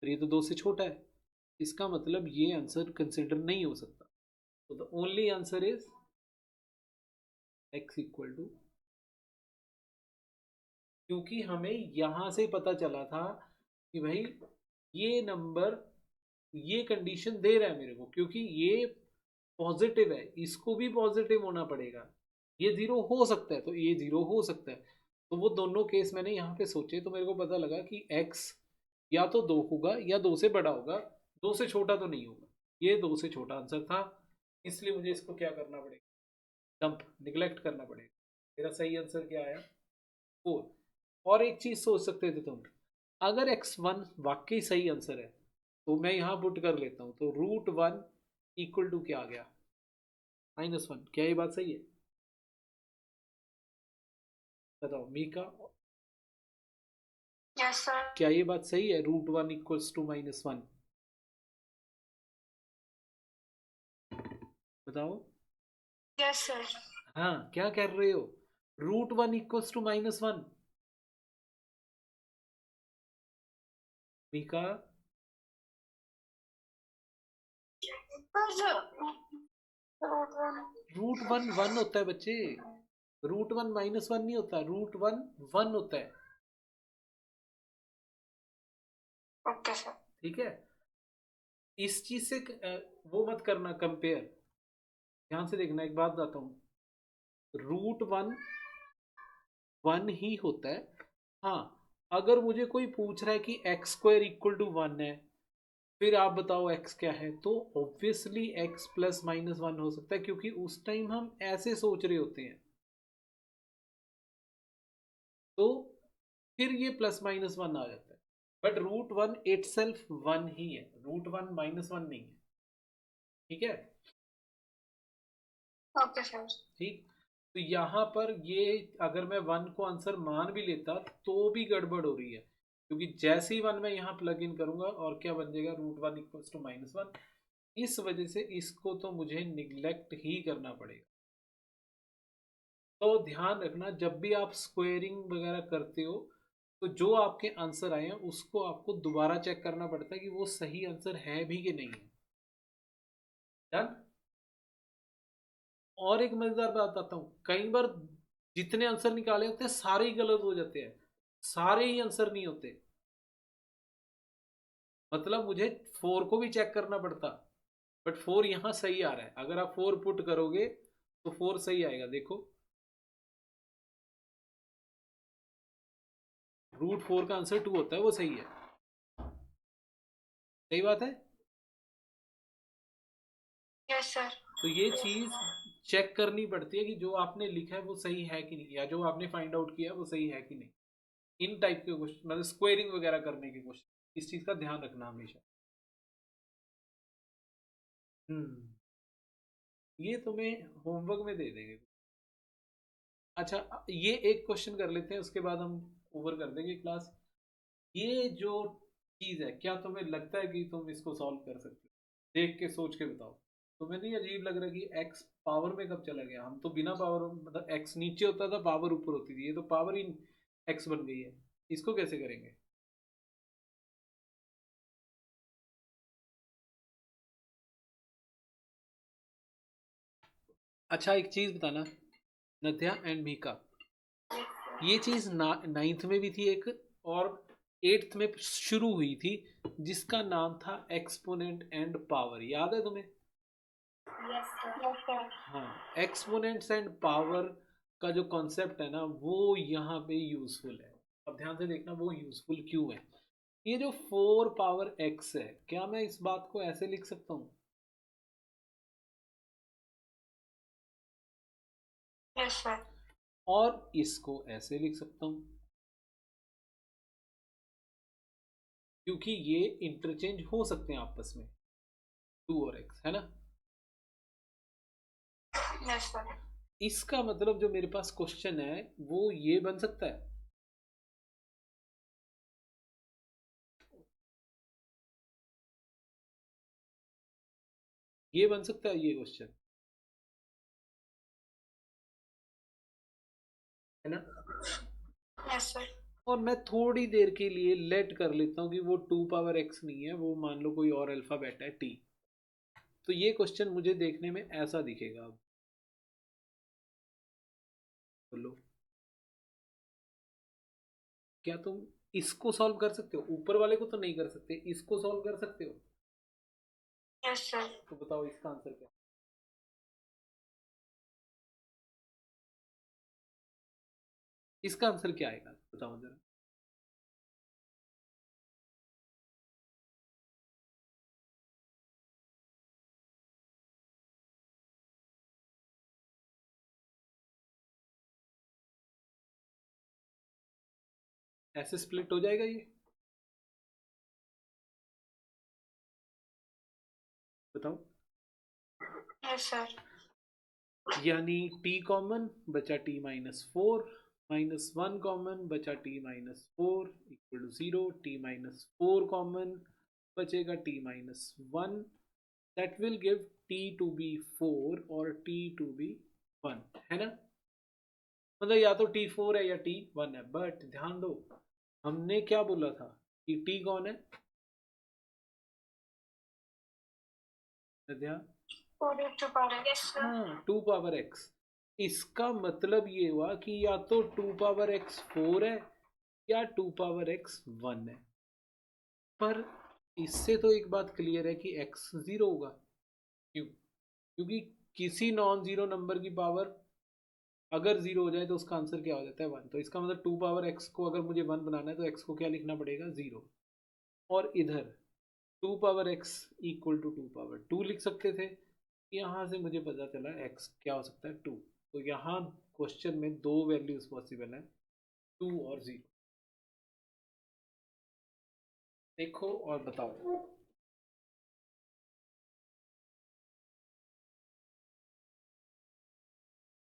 पर ये तो दो से छोटा है। इसका मतलब ये आंसर कंसिडर नहीं हो सकता। तो the only answer is x equal to, क्योंकि हमें यहां से पता चला था कि भाई ये नंबर, ये कंडीशन दे रहा है मेरे को, क्योंकि ये पॉजिटिव है, इसको भी पॉजिटिव होना पड़ेगा। ये जीरो हो सकता है तो ये जीरो हो सकता है। तो वो दोनों केस मैंने यहाँ पे सोचे, तो मेरे को पता लगा कि x या तो दो होगा या दो से बड़ा होगा, दो से छोटा तो नहीं होगा। ये दो से छोटा आंसर था, इसलिए मुझे इसको क्या करना पड़ेगा, डंप, निगलेक्ट करना पड़ेगा। मेरा सही आंसर क्या आया, फोर। और एक चीज सोच सकते थे तुम, अगर x1 वाकई सही आंसर है तो मैं यहां पुट कर लेता हूं, तो रूट वन इक्वल टू क्या आ गया, माइनस वन। क्या ये बात सही है? बताओ मीका, Yes, sir. क्या ये बात सही है, root one equals to minus one? बताओ। Yes, sir. हाँ, क्या कर रहे हो, root one equals to minus one. Mika, root one one होता है बच्चे, रूट वन माइनस वन नहीं होता, रूट वन वन होता है। Okay, sir. ठीक है, इस चीज से वो मत करना कंपेयर, ध्यान से देखना। एक बात बताता हूँ, रूट वन वन ही होता है। हाँ, अगर मुझे कोई पूछ रहा है कि x square equal to one है, फिर आप बताओ एक्स क्या है, तो obviously x plus minus one हो सकता है, क्योंकि उस टाइम हम ऐसे सोच रहे होते हैं। तो फिर ये प्लस माइनस वन आ जाता है, but root one itself one ही है, रूट वन माइनस वन नहीं है। ठीक है, Okay, sir. ठीक। तो यहां पर ये, अगर मैं वन को आंसर मान भी लेता तो भी गड़बड़ हो रही है, क्योंकि जैसे ही वन मैं यहाँ प्लग इन करूंगा और क्या बन जाएगा, root one equals to minus one. इस वजह से इसको तो मुझे निग्लेक्ट ही करना पड़ेगा। तो ध्यान रखना, जब भी आप स्क्वेयरिंग वगैरह करते हो तो जो आपके आंसर आए हैं उसको आपको दोबारा चेक करना पड़ता है कि वो सही आंसर है भी कि नहीं है। डन। और एक मजेदार बात बताता हूँ, कई बार जितने आंसर निकाले होते हैं सारे ही गलत हो जाते हैं, सारे ही आंसर नहीं होते। मतलब मुझे फोर को भी चेक करना पड़ता, बट फोर यहाँ सही आ रहा है। अगर आप फोर पुट करोगे तो फोर सही आएगा, देखो रूट फोर का आंसर टू होता है, वो सही है। सही बात है। Yes, sir. तो ये चीज चेक करनी पड़ती है कि जो आपने लिखा है वो सही है कि नहीं, या जो आपने फाइंड आउट किया है वो सही है कि नहीं। इन टाइप के क्वेश्चन, मतलब स्क्वेयरिंग वगैरह करने के क्वेश्चन, इस चीज का ध्यान रखना हमेशा। ये तुम्हें होमवर्क में दे देंगे। अच्छा, ये एक क्वेश्चन कर लेते हैं, उसके बाद हम ओवर कर देंगे क्लास। ये जो चीज है, क्या तुम्हें लगता है कि तुम इसको सॉल्व कर सकते हो? देख के सोच के बताओ। तुम्हें नहीं अजीब लग रहा कि एक्स पावर में कब चला गया? हम तो बिना पावर, मतलब एक्स नीचे होता था पावर ऊपर होती थी, ये तो पावर ही एक्स बन गई है। इसको कैसे करेंगे? अच्छा, एक चीज बताना नद्या एंड मीका, ये चीज नाइन्थ में भी थी एक, और 8th में शुरू हुई थी, जिसका नाम था एक्सपोनेंट एंड पावर। याद है तुम्हें? Yes sir. हाँ, एक्सपोनेंट्स एंड पावर का जो कॉन्सेप्ट है ना, वो यहाँ पे यूजफुल है। अब ध्यान से देखना वो यूजफुल क्यों है। ये जो 4 पावर x है, क्या मैं इस बात को ऐसे लिख सकता हूँ? Yes sir. और इसको ऐसे लिख सकता हूँ, क्योंकि ये इंटरचेंज हो सकते हैं आपस में, 2 और x, है ना? Yes sir. इसका मतलब जो मेरे पास क्वेश्चन है वो ये बन सकता है। ये बन सकता है ये क्वेश्चन, है ना? Yes sir. और मैं थोड़ी देर के लिए लेट कर लेता हूँ कि वो 2 पावर x नहीं है, वो मान लो कोई और अल्फाबेट है t। तो ये क्वेश्चन मुझे देखने में ऐसा दिखेगा। अब बोलो, क्या तुम इसको सॉल्व कर सकते हो? ऊपर वाले को तो नहीं कर सकते, इसको सॉल्व कर सकते हो? Yes sir. तो बताओ इसका आंसर क्या? इसका आंसर क्या आएगा, बताओ जरा। ऐसे स्प्लिट हो जाएगा ये, बताओ। Yes sir. यानी t कॉमन बचा t-4, -1 कॉमन बचा t-4 इक्वल टू 0, t-4 कॉमन बचेगा t-1, that will give t to be 4 और t टू बी 1, है ना? मतलब या तो t4 है या t1 है। बट ध्यान दो, हमने क्या बोला था कि t कौन है? ध्यान, 4 to power। Yes sir. हाँ, 2 पावर x। इसका मतलब ये हुआ कि या तो 2 पावर x 4 है या 2 पावर x 1 है। पर इससे तो एक बात क्लियर है कि x 0 होगा। क्यों? क्योंकि किसी नॉन जीरो नंबर की पावर अगर 0 हो जाए तो उसका आंसर क्या हो जाता है, 1। तो इसका मतलब 2 पावर x को अगर मुझे 1 बनाना है तो x को क्या लिखना पड़ेगा, 0। और इधर 2 power x equal to 2 power 2 लिख सकते थे। यहाँ से मुझे पता चला x क्या हो सकता है, 2। तो यहाँ क्वेश्चन में दो वैल्यूज पॉसिबल है, 2 और 0। देखो और बताओ।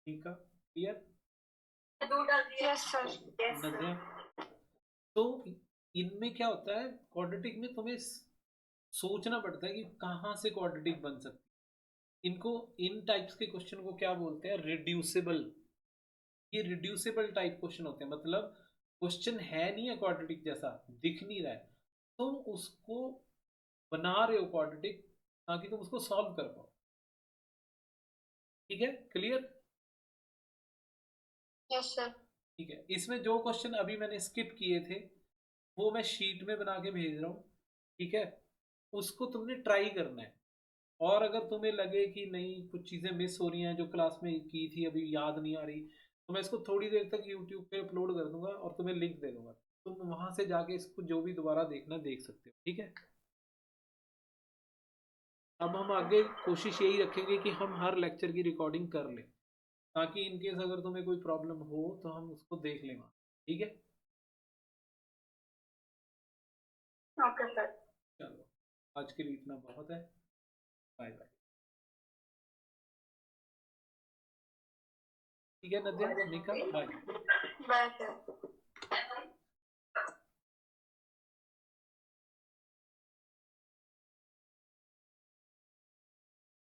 ठीक है, clear? Yes sir. Yes sir. Nadia, तो इनमें क्या होता है, क्वाड्रेटिक में तुम्हें सोचना पड़ता है कि कहाँ से क्वाड्रेटिक बन सकती है। इनको, इन टाइप्स के क्वेश्चन को क्या बोलते हैं, रिड्यूसिबल। ये रिड्यूसिबल टाइप क्वेश्चन होते हैं, मतलब क्वेश्चन है नहीं है क्वाड्रेटिक जैसा, दिख नहीं रहा है, तुम उसको बना रहे हो क्वाड्रेटिक ताकि तुम उसको सॉल्व कर पाओ। ठीक है, क्लियर? Yes sir. ठीक है, इसमें जो क्वेश्चन अभी मैंने स्किप किए थे वो मैं शीट में बना के भेज रहा हूँ। ठीक है, उसको तुमने ट्राई करना है। और अगर तुम्हें लगे कि नहीं कुछ चीज़ें मिस हो रही हैं जो क्लास में की थी अभी याद नहीं आ रही, तो मैं इसको थोड़ी देर तक यूट्यूब पे अपलोड कर दूंगा और तुम्हें लिंक दे दूंगा। तुम वहां से जाके इसको जो भी दोबारा देखना देख सकते हो। ठीक है, अब हम आगे कोशिश यही रखेंगे कि हम हर लेक्चर की रिकॉर्डिंग कर लें, ताकि इनकेस अगर तुम्हें कोई प्रॉब्लम हो तो हम उसको देख लें वहाँ। ठीक है, ओके सर। चलो, आज के लिए इतना बहुत है। Bye bye. ठीक है नदिया, निका, बाय। Bye sir.